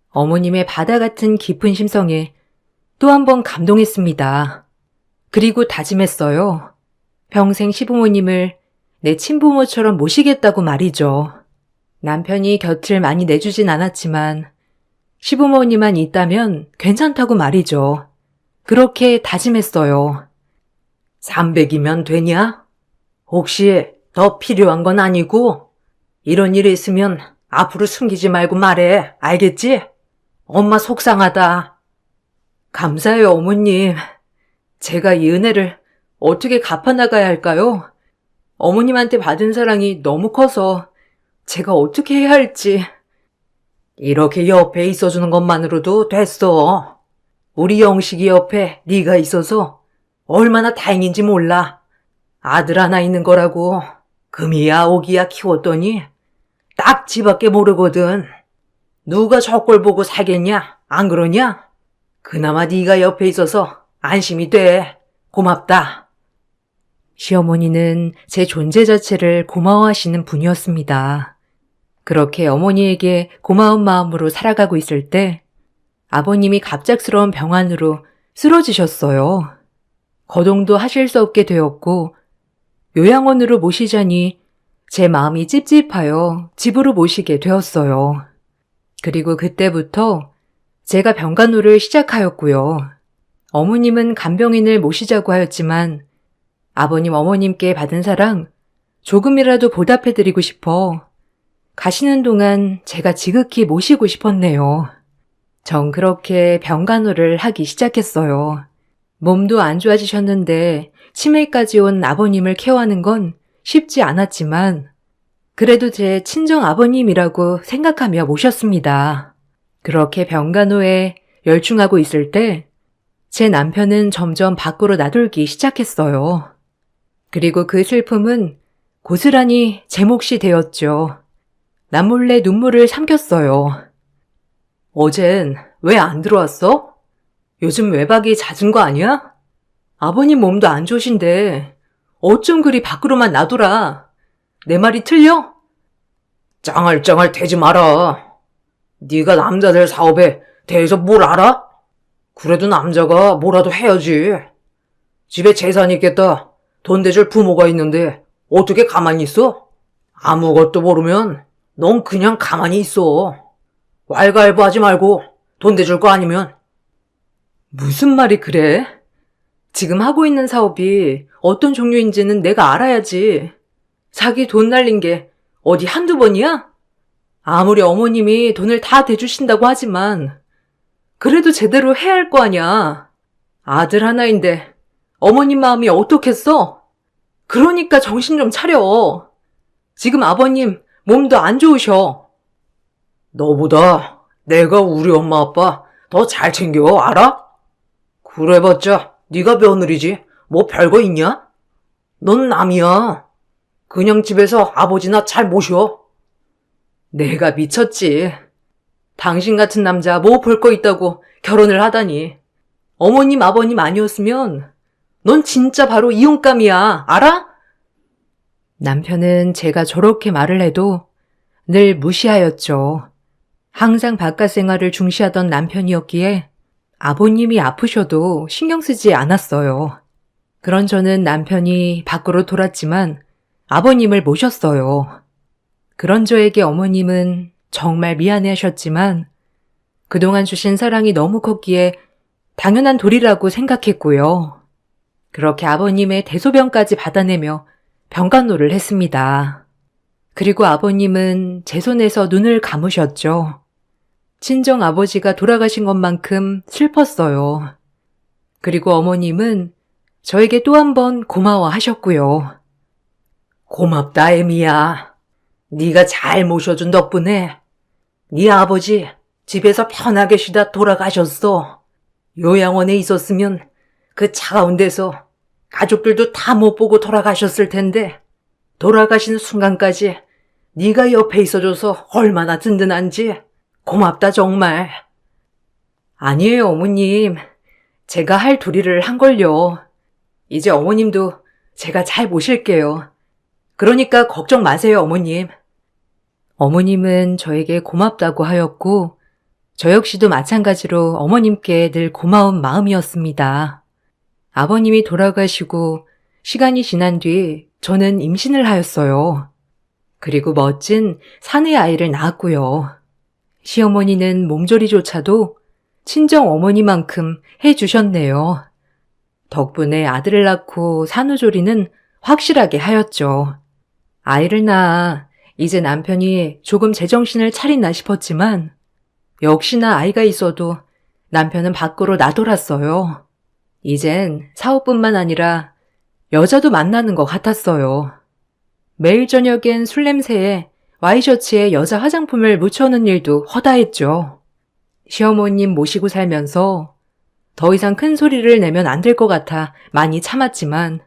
어머님의 바다 같은 깊은 심성에 또 한 번 감동했습니다. 그리고 다짐했어요. 평생 시부모님을 내 친부모처럼 모시겠다고 말이죠. 남편이 곁을 많이 내주진 않았지만 시부모님만 있다면 괜찮다고 말이죠. 그렇게 다짐했어요. 300이면 되냐? 혹시 더 필요한 건 아니고? 이런 일이 있으면 앞으로 숨기지 말고 말해. 알겠지? 엄마 속상하다. 감사해요, 어머님. 제가 이 은혜를 어떻게 갚아나가야 할까요? 어머님한테 받은 사랑이 너무 커서 제가 어떻게 해야 할지. 이렇게 옆에 있어주는 것만으로도 됐어. 우리 영식이 옆에 네가 있어서 얼마나 다행인지 몰라. 아들 하나 있는 거라고 금이야 오기야 키웠더니 딱 지밖에 모르거든. 누가 저 꼴 보고 살겠냐? 안 그러냐? 그나마 네가 옆에 있어서 안심이 돼. 고맙다. 시어머니는 제 존재 자체를 고마워하시는 분이었습니다. 그렇게 어머니에게 고마운 마음으로 살아가고 있을 때 아버님이 갑작스러운 병환으로 쓰러지셨어요. 거동도 하실 수 없게 되었고 요양원으로 모시자니 제 마음이 찝찝하여 집으로 모시게 되었어요. 그리고 그때부터 제가 병간호를 시작하였고요. 어머님은 간병인을 모시자고 하였지만 아버님 어머님께 받은 사랑 조금이라도 보답해드리고 싶어 가시는 동안 제가 지극히 모시고 싶었네요. 전 그렇게 병간호를 하기 시작했어요. 몸도 안 좋아지셨는데 치매까지 온 아버님을 케어하는 건 쉽지 않았지만 그래도 제 친정 아버님이라고 생각하며 모셨습니다. 그렇게 병간호에 열중하고 있을 때 제 남편은 점점 밖으로 나돌기 시작했어요. 그리고 그 슬픔은 고스란히 제 몫이 되었죠. 남몰래 눈물을 삼켰어요. 어젠 왜 안 들어왔어? 요즘 외박이 잦은 거 아니야? 아버님 몸도 안 좋으신데 어쩜 그리 밖으로만 나돌아? 내 말이 틀려? 짱알짱알 대지 마라. 네가 남자들 사업에 대해서 뭘 알아? 그래도 남자가 뭐라도 해야지. 집에 재산이 있겠다. 돈 대줄 부모가 있는데 어떻게 가만히 있어? 아무것도 모르면 넌 그냥 가만히 있어. 왈가왈부하지 말고 돈 대줄 거 아니면. 무슨 말이 그래? 지금 하고 있는 사업이 어떤 종류인지는 내가 알아야지. 자기 돈 날린 게 어디 한두 번이야? 아무리 어머님이 돈을 다 대주신다고 하지만 그래도 제대로 해야 할 거 아냐. 아들 하나인데 어머님 마음이 어떻겠어? 그러니까 정신 좀 차려. 지금 아버님 몸도 안 좋으셔. 너보다 내가 우리 엄마 아빠 더 잘 챙겨 알아? 그래봤자 네가 며느리지 뭐 별거 있냐? 넌 남이야. 그냥 집에서 아버지나 잘 모셔. 내가 미쳤지. 당신 같은 남자 뭐 볼 거 있다고 결혼을 하다니. 어머님 아버님 아니었으면 넌 진짜 바로 이혼감이야. 알아? 남편은 제가 저렇게 말을 해도 늘 무시하였죠. 항상 바깥 생활을 중시하던 남편이었기에 아버님이 아프셔도 신경 쓰지 않았어요. 그런 저는 남편이 밖으로 돌았지만 아버님을 모셨어요. 그런 저에게 어머님은 정말 미안해 하셨지만 그동안 주신 사랑이 너무 컸기에 당연한 도리라고 생각했고요. 그렇게 아버님의 대소변까지 받아내며 병간호를 했습니다. 그리고 아버님은 제 손에서 눈을 감으셨죠. 친정 아버지가 돌아가신 것만큼 슬펐어요. 그리고 어머님은 저에게 또 한 번 고마워하셨고요. 고맙다, 애미야. 네가 잘 모셔준 덕분에 네 아버지 집에서 편하게 쉬다 돌아가셨어. 요양원에 있었으면 그 차가운 데서 가족들도 다 못 보고 돌아가셨을 텐데 돌아가신 순간까지 네가 옆에 있어줘서 얼마나 든든한지 고맙다 정말. 아니에요 어머님. 제가 할 도리를 한걸요. 이제 어머님도 제가 잘 모실게요. 그러니까 걱정 마세요 어머님. 어머님은 저에게 고맙다고 하였고 저 역시도 마찬가지로 어머님께 늘 고마운 마음이었습니다. 아버님이 돌아가시고 시간이 지난 뒤 저는 임신을 하였어요. 그리고 멋진 사내 아이를 낳았고요. 시어머니는 몸조리조차도 친정 어머니만큼 해주셨네요. 덕분에 아들을 낳고 산후조리는 확실하게 하였죠. 아이를 낳아 이제 남편이 조금 제정신을 차리나 싶었지만 역시나 아이가 있어도 남편은 밖으로 나돌았어요. 이젠 사업뿐만 아니라 여자도 만나는 것 같았어요. 매일 저녁엔 술 냄새에 와이셔츠에 여자 화장품을 묻혀놓은 일도 허다했죠. 시어머님 모시고 살면서 더 이상 큰 소리를 내면 안 될 것 같아 많이 참았지만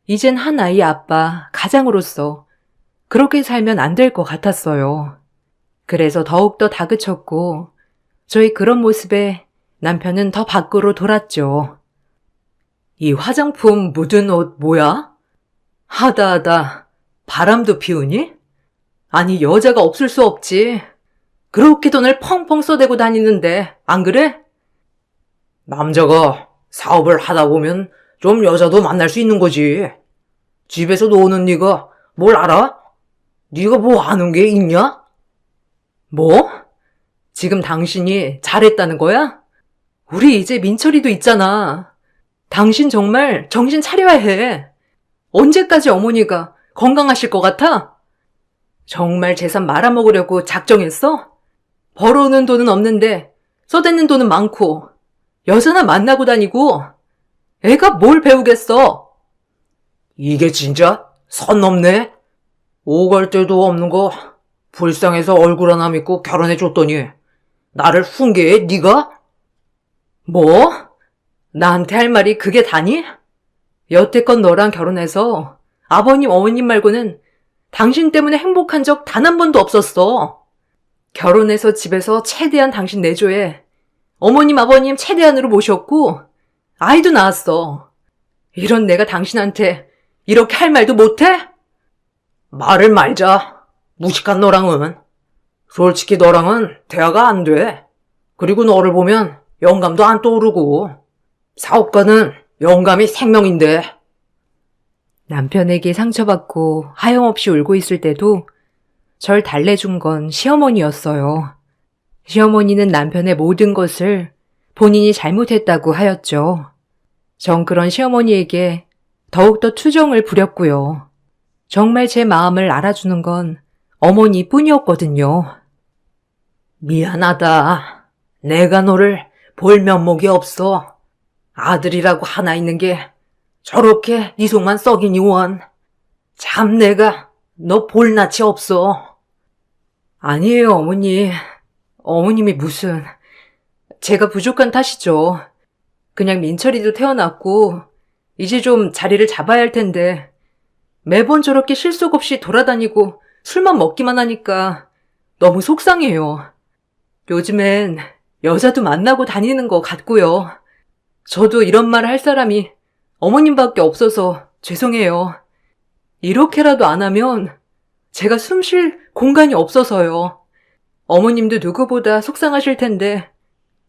이젠 한 아이 아빠, 가장으로서 그렇게 살면 안 될 것 같았어요. 그래서 더욱더 다그쳤고 저희 그런 모습에 남편은 더 밖으로 돌았죠. 이 화장품 묻은 옷 뭐야? 하다하다 바람도 피우니? 아니 여자가 없을 수 없지. 그렇게 돈을 펑펑 써대고 다니는데 안 그래? 남자가 사업을 하다 보면 좀 여자도 만날 수 있는 거지. 집에서 노는 네가 뭘 알아? 네가 뭐 아는 게 있냐? 뭐? 지금 당신이 잘했다는 거야? 우리 이제 민철이도 있잖아. 당신 정말 정신 차려야 해. 언제까지 어머니가 건강하실 것 같아? 정말 재산 말아먹으려고 작정했어? 벌어오는 돈은 없는데 써대는 돈은 많고 여자나 만나고 다니고 애가 뭘 배우겠어? 이게 진짜 선 넘네? 오갈 데도 없는 거 불쌍해서 얼굴 하나 믿고 결혼해줬더니 나를 훈계해 네가? 뭐? 나한테 할 말이 그게 다니? 여태껏 너랑 결혼해서 아버님, 어머님 말고는 당신 때문에 행복한 적 단 한 번도 없었어. 결혼해서 집에서 최대한 당신 내조에 어머님, 아버님 최대한으로 모셨고 아이도 낳았어. 이런 내가 당신한테 이렇게 할 말도 못해? 말을 말자. 무식한 너랑은. 솔직히 너랑은 대화가 안 돼. 그리고 너를 보면 영감도 안 떠오르고. 사업가는 영감이 생명인데. 남편에게 상처받고 하염없이 울고 있을 때도 절 달래준 건 시어머니였어요. 시어머니는 남편의 모든 것을 본인이 잘못했다고 하였죠. 전 그런 시어머니에게 더욱더 투정을 부렸고요. 정말 제 마음을 알아주는 건 어머니뿐이었거든요. 미안하다. 내가 너를 볼 면목이 없어. 아들이라고 하나 있는 게 저렇게 네 속만 썩이니 원. 참 내가 너 볼 낯이 없어. 아니에요, 어머니. 어머님이 무슨... 제가 부족한 탓이죠. 그냥 민철이도 태어났고 이제 좀 자리를 잡아야 할 텐데 매번 저렇게 실속 없이 돌아다니고 술만 먹기만 하니까 너무 속상해요. 요즘엔 여자도 만나고 다니는 것 같고요. 저도 이런 말을 할 사람이 어머님밖에 없어서 죄송해요. 이렇게라도 안 하면 제가 숨 쉴 공간이 없어서요. 어머님도 누구보다 속상하실 텐데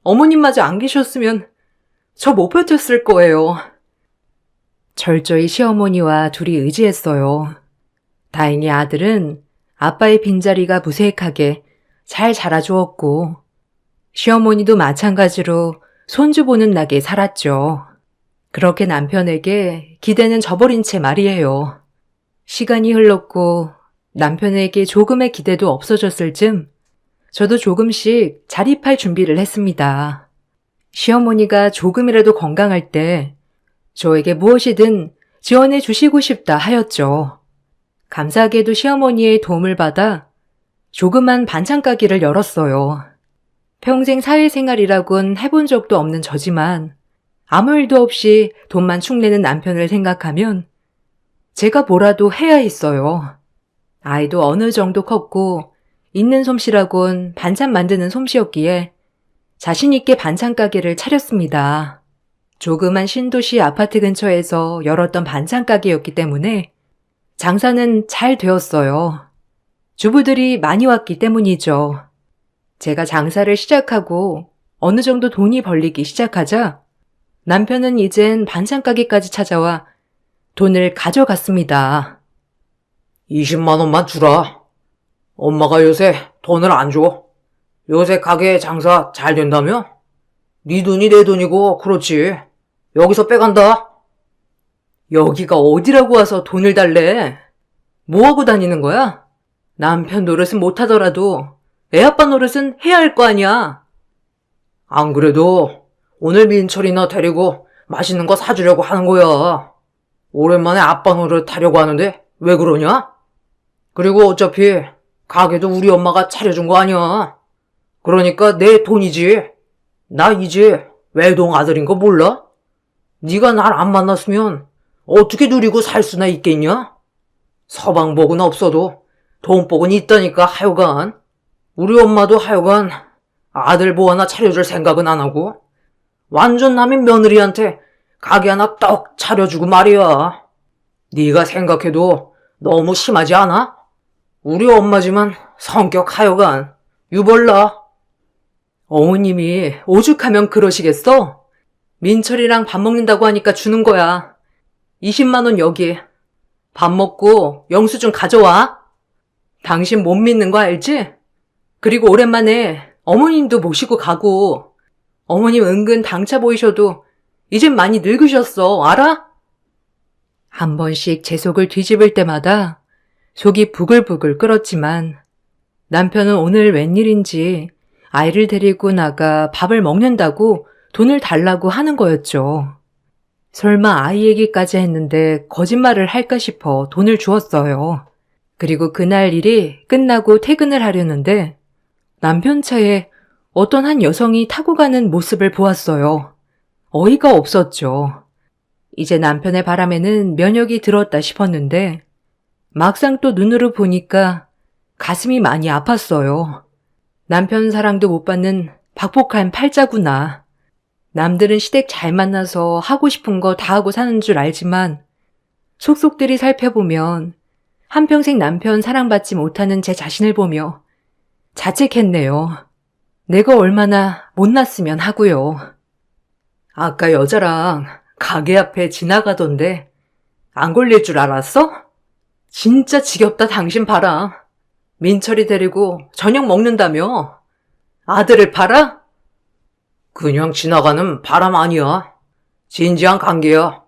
어머님마저 안 계셨으면 저 못 버텼을 거예요. 철저히 시어머니와 둘이 의지했어요. 다행히 아들은 아빠의 빈자리가 무색하게 잘 자라주었고 시어머니도 마찬가지로 손주 보는 낙에 살았죠. 그렇게 남편에게 기대는 저버린 채 말이에요. 시간이 흘렀고 남편에게 조금의 기대도 없어졌을 즈음 저도 조금씩 자립할 준비를 했습니다. 시어머니가 조금이라도 건강할 때 저에게 무엇이든 지원해 주시고 싶다 하였죠. 감사하게도 시어머니의 도움을 받아 조그만 반찬 가게를 열었어요. 평생 사회생활이라곤 해본 적도 없는 저지만 아무 일도 없이 돈만 축내는 남편을 생각하면 제가 뭐라도 해야 했어요. 아이도 어느 정도 컸고 있는 솜씨라곤 반찬 만드는 솜씨였기에 자신 있게 반찬 가게를 차렸습니다. 조그만 신도시 아파트 근처에서 열었던 반찬 가게였기 때문에 장사는 잘 되었어요. 주부들이 많이 왔기 때문이죠. 제가 장사를 시작하고 어느 정도 돈이 벌리기 시작하자 남편은 이젠 반찬 가게까지 찾아와 돈을 가져갔습니다. 20만 원만 주라. 엄마가 요새 돈을 안 줘. 요새 가게 장사 잘 된다며? 네 돈이 내 돈이고 그렇지. 여기서 빼간다. 여기가 어디라고 와서 돈을 달래? 뭐하고 다니는 거야? 남편 노릇은 못하더라도 애 아빠 노릇은 해야 할 거 아니야. 안 그래도 오늘 민철이나 데리고 맛있는 거 사주려고 하는 거야. 오랜만에 아빠 노릇 하려고 하는데 왜 그러냐? 그리고 어차피 가게도 우리 엄마가 차려준 거 아니야. 그러니까 내 돈이지. 나 이제 외동 아들인 거 몰라? 네가 날 안 만났으면 어떻게 누리고 살 수나 있겠냐? 서방복은 없어도 돈복은 있다니까 하여간. 우리 엄마도 하여간 아들 뭐 하나 차려줄 생각은 안 하고 완전 남의 며느리한테 가게 하나 떡 차려주고 말이야. 네가 생각해도 너무 심하지 않아? 우리 엄마지만 성격 하여간 유벌나. 어머님이 오죽하면 그러시겠어? 민철이랑 밥 먹는다고 하니까 주는 거야. 20만 원 여기. 밥 먹고 영수증 가져와. 당신 못 믿는 거 알지? 그리고 오랜만에 어머님도 모시고 가고. 어머님 은근 당차 보이셔도 이젠 많이 늙으셨어. 알아? 한 번씩 제 속을 뒤집을 때마다 속이 부글부글 끓었지만 남편은 오늘 웬일인지 아이를 데리고 나가 밥을 먹는다고 돈을 달라고 하는 거였죠. 설마 아이 얘기까지 했는데 거짓말을 할까 싶어 돈을 주었어요. 그리고 그날 일이 끝나고 퇴근을 하려는데 남편 차에 어떤 한 여성이 타고 가는 모습을 보았어요. 어이가 없었죠. 이제 남편의 바람에는 면역이 들었다 싶었는데 막상 또 눈으로 보니까 가슴이 많이 아팠어요. 남편 사랑도 못 받는 박복한 팔자구나. 남들은 시댁 잘 만나서 하고 싶은 거 다 하고 사는 줄 알지만 속속들이 살펴보면 한평생 남편 사랑받지 못하는 제 자신을 보며 자책했네요. 내가 얼마나 못났으면 하고요. 아까 여자랑 가게 앞에 지나가던데 안 걸릴 줄 알았어? 진짜 지겹다 당신 봐라. 민철이 데리고 저녁 먹는다며? 아들을 팔아? 그냥 지나가는 바람 아니야. 진지한 관계야.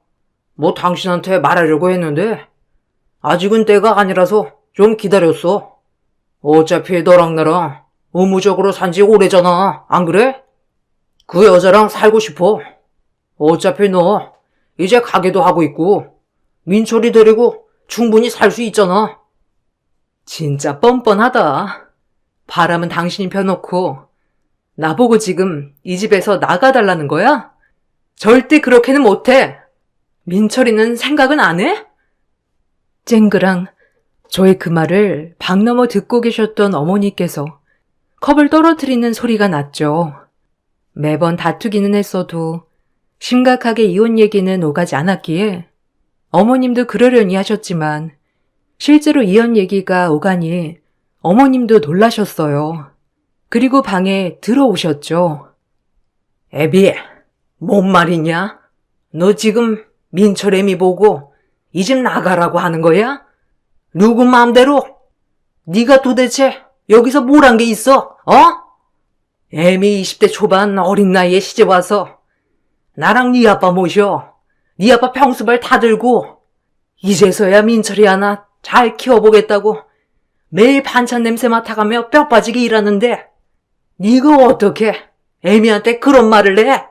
뭐 당신한테 말하려고 했는데 아직은 때가 아니라서 좀 기다렸어. 어차피 너랑 나랑 의무적으로 산 지 오래잖아. 안 그래? 그 여자랑 살고 싶어. 어차피 너 이제 가게도 하고 있고 민철이 데리고 충분히 살 수 있잖아. 진짜 뻔뻔하다. 바람은 당신이 펴놓고 나보고 지금 이 집에서 나가달라는 거야? 절대 그렇게는 못해. 민철이는 생각은 안 해? 쨍그랑 저의 그 말을 방 너머 듣고 계셨던 어머니께서 컵을 떨어뜨리는 소리가 났죠. 매번 다투기는 했어도 심각하게 이혼 얘기는 오가지 않았기에 어머님도 그러려니 하셨지만 실제로 이혼 얘기가 오가니 어머님도 놀라셨어요. 그리고 방에 들어오셨죠. 애비, 뭔 말이냐? 너 지금 민철 애미 보고 이 집 나가라고 하는 거야? 누구 마음대로? 네가 도대체 여기서 뭘 한 게 있어? 어? 애미 20대 초반 어린 나이에 시집 와서 나랑 네 아빠 모셔. 네 아빠 평수발 다 들고 이제서야 민철이 하나 잘 키워보겠다고 매일 반찬 냄새 맡아가며 뼈 빠지게 일하는데 네가 어떻게 애미한테 그런 말을 해?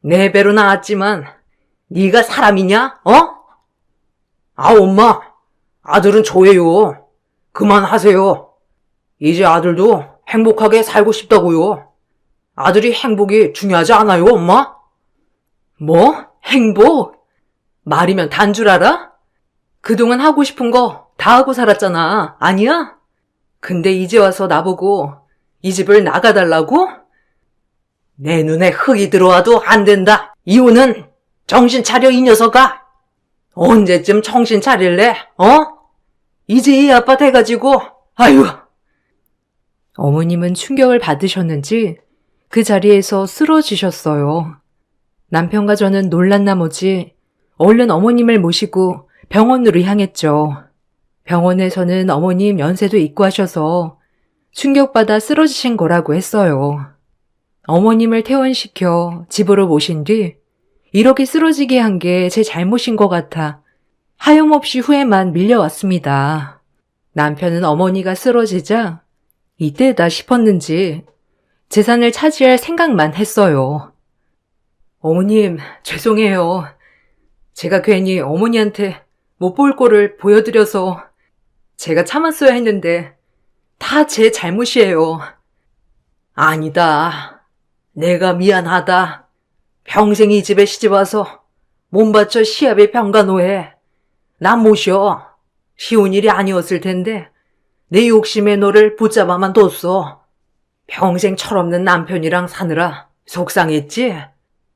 내 배로 나왔지만 네가 사람이냐? 어? 아 엄마, 아들은 저예요. 그만하세요. 이제 아들도 행복하게 살고 싶다고요. 아들이 행복이 중요하지 않아요, 엄마? 뭐? 행복? 말이면 단 줄 알아? 그동안 하고 싶은 거 다 하고 살았잖아. 아니야? 근데 이제 와서 나보고 이 집을 나가달라고? 내 눈에 흙이 들어와도 안 된다. 이혼은 정신 차려 이 녀석아. 언제쯤 정신 차릴래? 어? 이제 이 아빠 돼가지고 아유. 어머님은 충격을 받으셨는지 그 자리에서 쓰러지셨어요. 남편과 저는 놀란 나머지 얼른 어머님을 모시고 병원으로 향했죠. 병원에서는 어머님 연세도 있고 하셔서 충격받아 쓰러지신 거라고 했어요. 어머님을 퇴원시켜 집으로 모신 뒤 이렇게 쓰러지게 한 게 제 잘못인 것 같아 하염없이 후회만 밀려왔습니다. 남편은 어머니가 쓰러지자 이때다 싶었는지 재산을 차지할 생각만 했어요. 어머님, 죄송해요. 제가 괜히 어머니한테 못 볼 꼴을 보여드려서 제가 참았어야 했는데 다 제 잘못이에요. 아니다. 내가 미안하다. 평생 이 집에 시집와서 몸 바쳐 시합의 병간호해. 나 모셔. 쉬운 일이 아니었을 텐데 내 욕심에 너를 붙잡아만 뒀어. 평생 철없는 남편이랑 사느라 속상했지?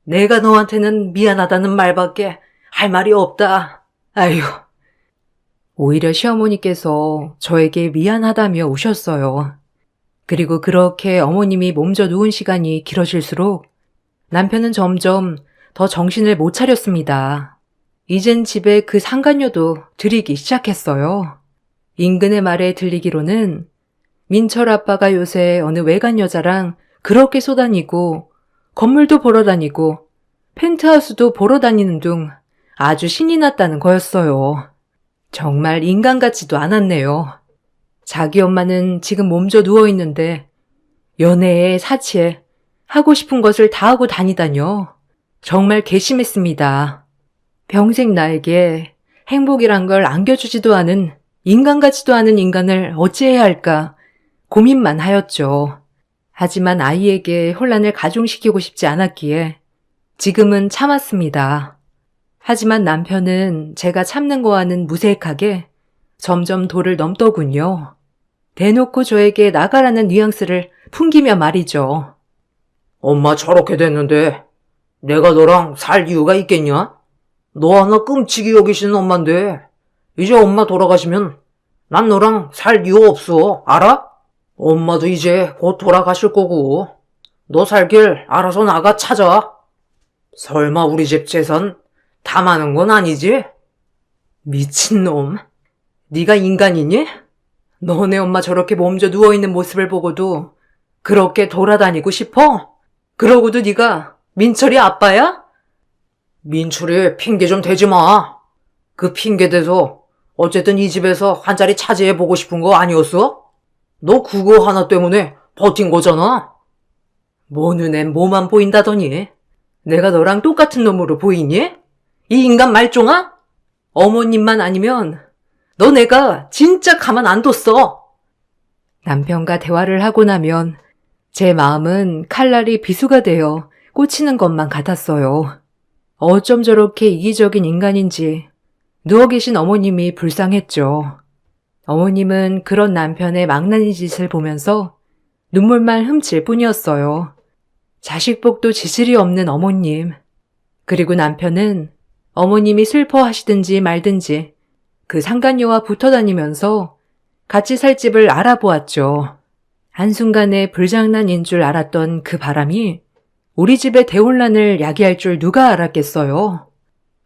내가 너한테는 미안하다는 말밖에 할 말이 없다. 아휴. 오히려 시어머니께서 저에게 미안하다며 우셨어요. 그리고 그렇게 어머님이 몸져 누운 시간이 길어질수록 남편은 점점 더 정신을 못 차렸습니다. 이젠 집에 그 상간녀도 들이기 시작했어요. 인근의 말에 들리기로는 민철 아빠가 요새 어느 외간 여자랑 그렇게 쏘다니고 건물도 보러 다니고 펜트하우스도 보러 다니는 둥 아주 신이 났다는 거였어요. 정말 인간 같지도 않았네요. 자기 엄마는 지금 몸져 누워있는데 연애에 사치에 하고 싶은 것을 다 하고 다니다뇨. 정말 괘씸했습니다. 평생 나에게 행복이란 걸 안겨주지도 않은 인간 같지도 않은 인간을 어찌해야 할까 고민만 하였죠. 하지만 아이에게 혼란을 가중시키고 싶지 않았기에 지금은 참았습니다. 하지만 남편은 제가 참는 거와는 무색하게 점점 도를 넘더군요. 대놓고 저에게 나가라는 뉘앙스를 풍기며 말이죠. 엄마 저렇게 됐는데 내가 너랑 살 이유가 있겠냐? 너 하나 끔찍이 여기시는 엄마인데 이제 엄마 돌아가시면 난 너랑 살 이유 없어. 알아? 엄마도 이제 곧 돌아가실 거고 너 살 길 알아서 나가 찾아. 설마 우리 집 재산 다 많은 건 아니지? 미친놈. 네가 인간이니? 너네 엄마 저렇게 몸져 누워있는 모습을 보고도 그렇게 돌아다니고 싶어? 그러고도 네가 민철이 아빠야? 민철이 핑계 좀 대지 마. 그 핑계 대서 어쨌든 이 집에서 한 자리 차지해보고 싶은 거 아니었어? 너 그거 하나 때문에 버틴 거잖아. 뭐 눈엔 뭐만 보인다더니 내가 너랑 똑같은 놈으로 보이니? 이 인간 말종아? 어머님만 아니면 너 내가 진짜 가만 안 뒀어. 남편과 대화를 하고 나면 제 마음은 칼날이 비수가 되어 꽂히는 것만 같았어요. 어쩜 저렇게 이기적인 인간인지 누워 계신 어머님이 불쌍했죠. 어머님은 그런 남편의 망나니 짓을 보면서 눈물만 훔칠 뿐이었어요. 자식복도 지질이 없는 어머님. 그리고 남편은 어머님이 슬퍼하시든지 말든지 그 상간녀와 붙어 다니면서 같이 살 집을 알아보았죠. 한순간에 불장난인 줄 알았던 그 바람이 우리 집의 대혼란을 야기할 줄 누가 알았겠어요.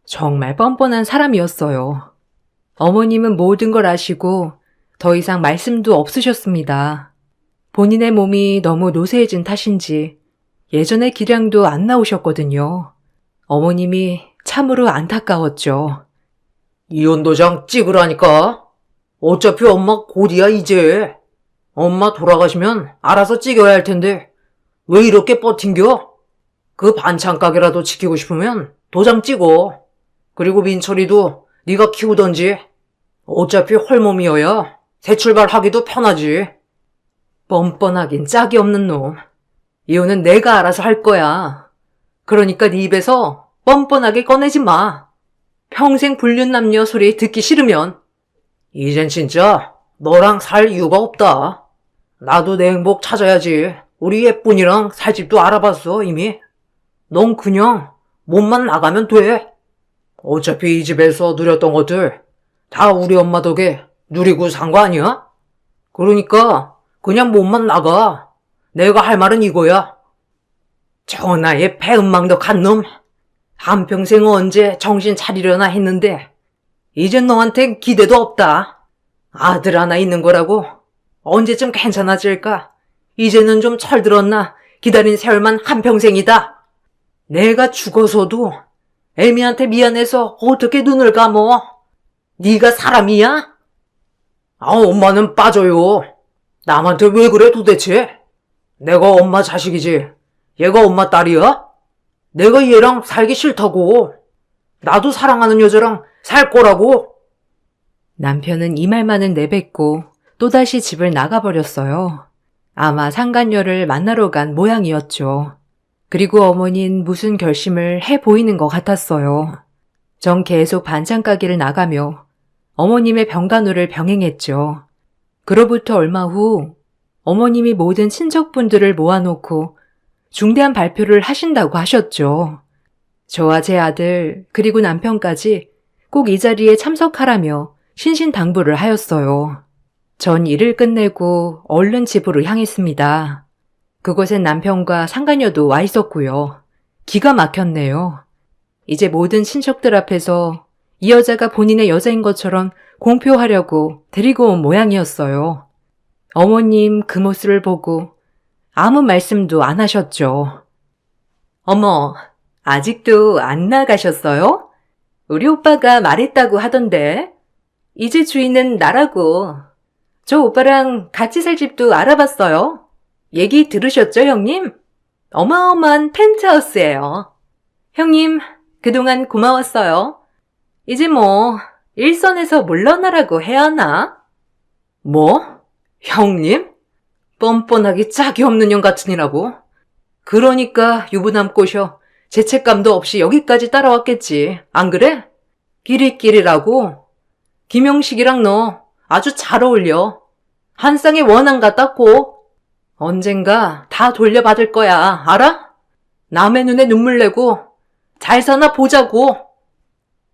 정말 뻔뻔한 사람이었어요. 어머님은 모든 걸 아시고 더 이상 말씀도 없으셨습니다. 본인의 몸이 너무 노쇠해진 탓인지 예전의 기량도 안 나오셨거든요. 어머님이 참으로 안타까웠죠. 이혼도장 찍으라니까. 어차피 엄마 곧이야 이제. 엄마 돌아가시면 알아서 찍어야 할 텐데 왜 이렇게 버틴겨? 그 반찬 가게라도 지키고 싶으면 도장 찍어. 그리고 민철이도 네가 키우던지. 어차피 헐몸이어야 새 출발하기도 편하지. 뻔뻔하긴 짝이 없는 놈. 이혼은 내가 알아서 할 거야. 그러니까 네 입에서 뻔뻔하게 꺼내지 마. 평생 불륜남녀 소리 듣기 싫으면. 이젠 진짜 너랑 살 이유가 없다. 나도 내 행복 찾아야지. 우리 예쁜이랑 살 집도 알아봤어 이미. 넌 그냥 몸만 나가면 돼. 어차피 이 집에서 누렸던 것들 다 우리 엄마 덕에 누리고 산 거 아니야? 그러니까 그냥 몸만 나가. 내가 할 말은 이거야. 전하의 배은망덕한 놈. 한평생 언제 정신 차리려나 했는데 이젠 너한텐 기대도 없다. 아들 하나 있는 거라고 언제쯤 괜찮아질까? 이제는 좀 철들었나 기다린 세월만 한평생이다. 내가 죽어서도 애미한테 미안해서 어떻게 눈을 감어? 네가 사람이야? 아, 엄마는 빠져요. 남한테 왜 그래 도대체? 내가 엄마 자식이지. 얘가 엄마 딸이야? 내가 얘랑 살기 싫다고. 나도 사랑하는 여자랑 살 거라고. 남편은 이 말만을 내뱉고 또다시 집을 나가버렸어요. 아마 상간녀를 만나러 간 모양이었죠. 그리고 어머니는 무슨 결심을 해 보이는 것 같았어요. 전 계속 반찬 가게를 나가며 어머님의 병간호를 병행했죠. 그로부터 얼마 후 어머님이 모든 친척분들을 모아놓고 중대한 발표를 하신다고 하셨죠. 저와 제 아들 그리고 남편까지 꼭 이 자리에 참석하라며 신신당부를 하였어요. 전 일을 끝내고 얼른 집으로 향했습니다. 그곳엔 남편과 상간녀도 와 있었고요. 기가 막혔네요. 이제 모든 친척들 앞에서 이 여자가 본인의 여자인 것처럼 공표하려고 데리고 온 모양이었어요. 어머님 그 모습을 보고 아무 말씀도 안 하셨죠. 어머, 아직도 안 나가셨어요? 우리 오빠가 말했다고 하던데. 이제 주인은 나라고. 저 오빠랑 같이 살 집도 알아봤어요. 얘기 들으셨죠, 형님? 어마어마한 펜트하우스예요. 형님, 그동안 고마웠어요. 이제 뭐 일선에서 물러나라고 해야 하나? 뭐? 형님? 뻔뻔하기 짝이 없는 년 같으니라고. 그러니까 유부남 꼬셔 죄책감도 없이 여기까지 따라왔겠지. 안 그래? 끼리끼리라고. 김영식이랑 너 아주 잘 어울려. 한 쌍의 원앙 같았고. 언젠가 다 돌려받을 거야. 알아? 남의 눈에 눈물 내고 잘 사나 보자고.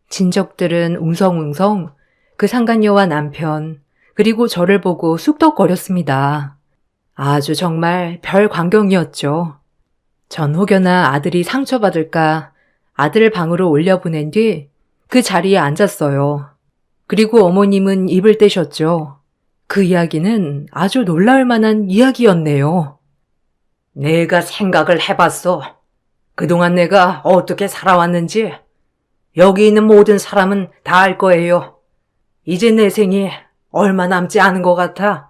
친척들은 웅성웅성 그 상간녀와 남편 그리고 저를 보고 쑥덕거렸습니다. 아주 정말 별 광경이었죠. 전 혹여나 아들이 상처받을까 아들을 방으로 올려보낸 뒤 그 자리에 앉았어요. 그리고 어머님은 입을 떼셨죠. 그 이야기는 아주 놀라울 만한 이야기였네요. 내가 생각을 해봤어. 그동안 내가 어떻게 살아왔는지. 여기 있는 모든 사람은 다 알 거예요. 이제 내 생이 얼마 남지 않은 것 같아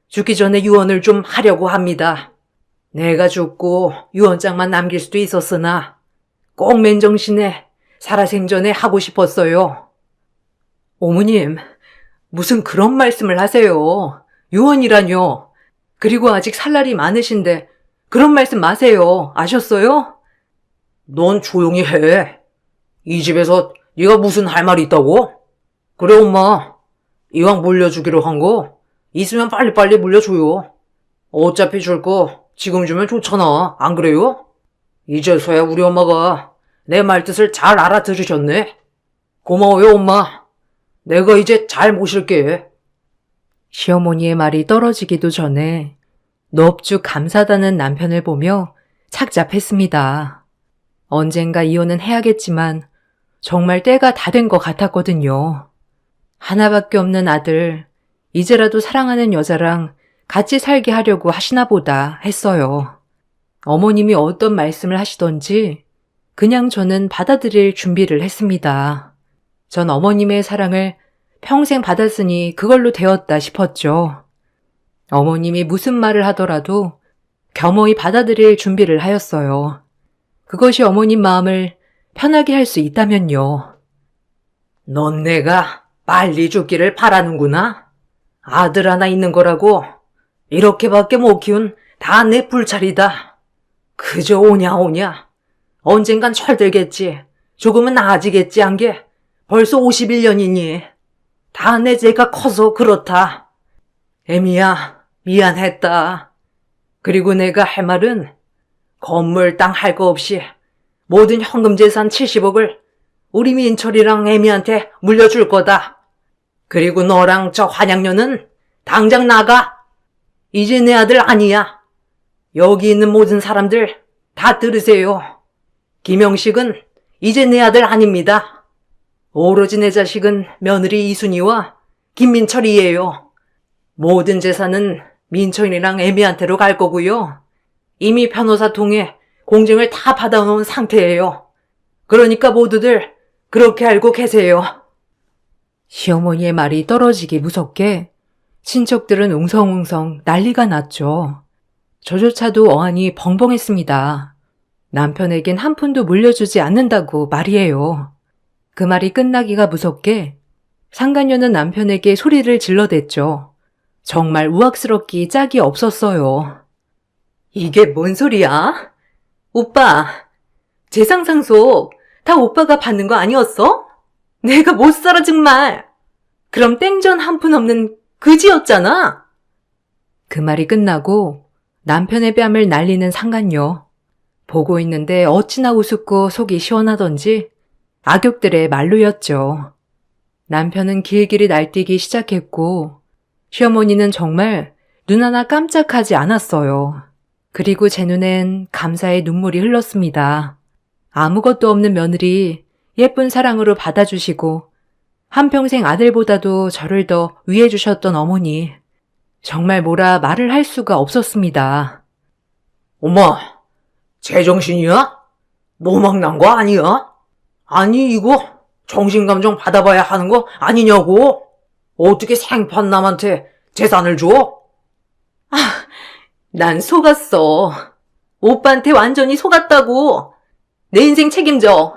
죽기 전에 유언을 좀 하려고 합니다. 내가 죽고 유언장만 남길 수도 있었으나 꼭 맨정신에 살아생전에 하고 싶었어요. 어머님, 무슨 그런 말씀을 하세요. 유언이라뇨. 그리고 아직 살 날이 많으신데 그런 말씀 마세요. 아셨어요? 넌 조용히 해. 이 집에서 네가 무슨 할 말이 있다고? 그래 엄마. 이왕 물려주기로 한 거 있으면 빨리빨리 물려줘요. 어차피 줄 거 지금 주면 좋잖아. 안 그래요? 이제서야 우리 엄마가 내 말뜻을 잘 알아들으셨네. 고마워요 엄마. 내가 이제 잘 모실게. 시어머니의 말이 떨어지기도 전에 넙죽 감사하다는 남편을 보며 착잡했습니다. 언젠가 이혼은 해야겠지만 정말 때가 다 된 것 같았거든요. 하나밖에 없는 아들, 이제라도 사랑하는 여자랑 같이 살게 하려고 하시나 보다 했어요. 어머님이 어떤 말씀을 하시던지 그냥 저는 받아들일 준비를 했습니다. 전 어머님의 사랑을 평생 받았으니 그걸로 되었다 싶었죠. 어머님이 무슨 말을 하더라도 겸허히 받아들일 준비를 하였어요. 그것이 어머님 마음을 편하게 할 수 있다면요. 넌 내가 빨리 죽기를 바라는구나. 아들 하나 있는 거라고 이렇게밖에 못 키운 다 내 불찰이다. 그저 오냐 오냐. 언젠간 철들겠지. 조금은 나아지겠지 한 게 벌써 51년이니. 다 내 죄가 커서 그렇다. 애미야, 미안했다. 그리고 내가 할 말은 건물 땅 할 거 없이 모든 현금 재산 70억을 우리 민철이랑 애미한테 물려줄 거다. 그리고 너랑 저 환양녀는 당장 나가. 이제 내 아들 아니야. 여기 있는 모든 사람들 다 들으세요. 김영식은 이제 내 아들 아닙니다. 오로지 내 자식은 며느리 이순이와 김민철이에요. 모든 재산은 민철이랑 애미한테로 갈 거고요. 이미 변호사 통해 공증을 다 받아놓은 상태예요. 그러니까 모두들 그렇게 알고 계세요. 시어머니의 말이 떨어지기 무섭게 친척들은 웅성웅성 난리가 났죠. 저조차도 어안이 벙벙했습니다. 남편에겐 한 푼도 물려주지 않는다고 말이에요. 그 말이 끝나기가 무섭게 상간녀는 남편에게 소리를 질러댔죠. 정말 우악스럽기 짝이 없었어요. 이게 뭔 소리야? 오빠, 재상 상속 다 오빠가 받는 거 아니었어? 내가 못 살아 정말. 그럼 땡전 한 푼 없는 그지였잖아. 그 말이 끝나고 남편의 뺨을 날리는 상간녀. 보고 있는데 어찌나 우습고 속이 시원하던지 악역들의 말로였죠. 남편은 길길이 날뛰기 시작했고 시어머니는 정말 눈 하나 깜짝하지 않았어요. 그리고 제 눈엔 감사의 눈물이 흘렀습니다. 아무것도 없는 며느리 예쁜 사랑으로 받아주시고 한평생 아들보다도 저를 더 위해주셨던 어머니. 정말 뭐라 말을 할 수가 없었습니다. 엄마, 제정신이야? 노막 난 거 아니야? 아니, 이거 정신감정 받아봐야 하는 거 아니냐고? 어떻게 생판남한테 재산을 줘? 난 속았어. 오빠한테 완전히 속았다고. 내 인생 책임져.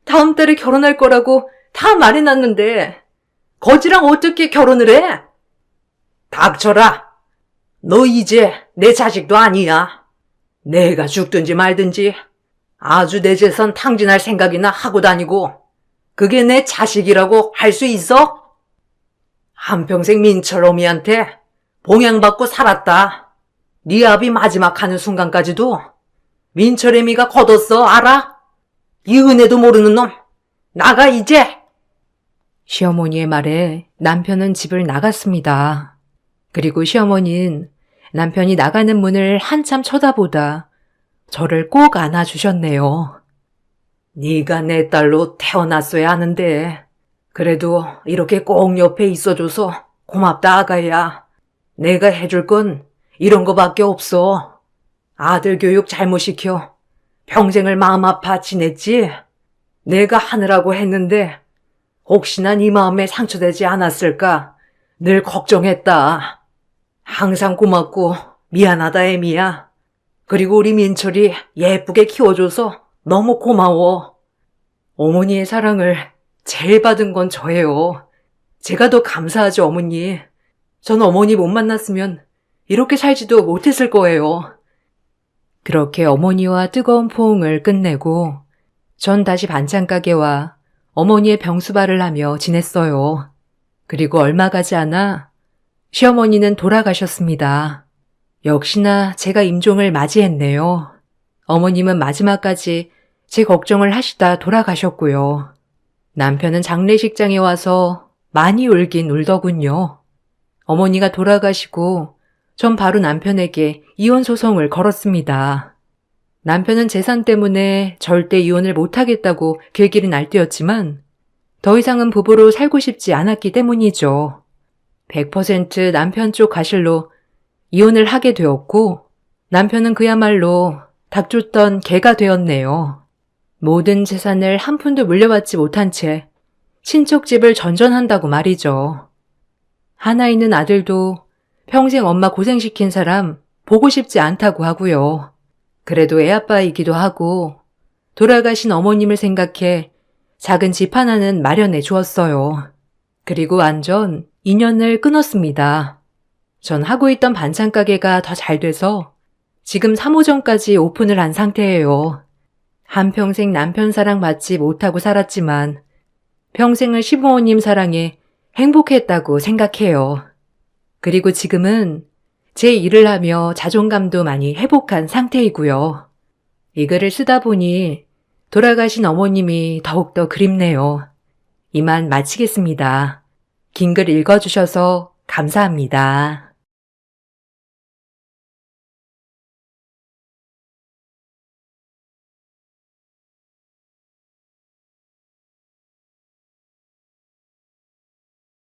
다음 달에 결혼할 거라고 다 말해놨는데 거지랑 어떻게 결혼을 해? 닥쳐라. 너 이제 내 자식도 아니야. 내가 죽든지 말든지 아주 내 재산 탕진할 생각이나 하고 다니고 그게 내 자식이라고 할 수 있어? 한평생 민철어미한테 봉양받고 살았다. 네 아비 마지막 하는 순간까지도 민철애미가 걷었어, 알아? 이 은혜도 모르는 놈, 나가 이제! 시어머니의 말에 남편은 집을 나갔습니다. 그리고 시어머니는 남편이 나가는 문을 한참 쳐다보다 저를 꼭 안아주셨네요. 네가 내 딸로 태어났어야 하는데 그래도 이렇게 꼭 옆에 있어줘서 고맙다, 아가야. 내가 해줄 건 이런 거밖에 없어. 아들 교육 잘못 시켜 평생을 마음 아파 지냈지? 내가 하느라고 했는데 혹시나 네 마음에 상처되지 않았을까 늘 걱정했다. 항상 고맙고 미안하다, 애미야. 그리고 우리 민철이 예쁘게 키워줘서 너무 고마워. 어머니의 사랑을 제일 받은 건 저예요. 제가 더 감사하죠, 어머니. 전 어머니 못 만났으면 이렇게 살지도 못했을 거예요. 그렇게 어머니와 뜨거운 포옹을 끝내고 전 다시 반찬 가게와 어머니의 병수발을 하며 지냈어요. 그리고 얼마 가지 않아 시어머니는 돌아가셨습니다. 역시나 제가 임종을 맞이했네요. 어머님은 마지막까지 제 걱정을 하시다 돌아가셨고요. 남편은 장례식장에 와서 많이 울긴 울더군요. 어머니가 돌아가시고 전 바로 남편에게 이혼 소송을 걸었습니다. 남편은 재산 때문에 절대 이혼을 못하겠다고 길길이 날뛰었지만 더 이상은 부부로 살고 싶지 않았기 때문이죠. 100% 남편 쪽 가실로 이혼을 하게 되었고 남편은 그야말로 닥쳤던 개가 되었네요. 모든 재산을 한 푼도 물려받지 못한 채 친척집을 전전한다고 말이죠. 하나 있는 아들도 평생 엄마 고생시킨 사람 보고 싶지 않다고 하고요. 그래도 애아빠이기도 하고 돌아가신 어머님을 생각해 작은 집 하나는 마련해 주었어요. 그리고 완전 인연을 끊었습니다. 전 하고 있던 반찬 가게가 더 잘 돼서 지금 3호점까지 오픈을 한 상태예요. 한평생 남편 사랑 받지 못하고 살았지만 평생을 시부모님 사랑에 행복했다고 생각해요. 그리고 지금은 제 일을 하며 자존감도 많이 회복한 상태이고요. 이 글을 쓰다 보니 돌아가신 어머님이 더욱더 그립네요. 이만 마치겠습니다. 긴 글 읽어주셔서 감사합니다.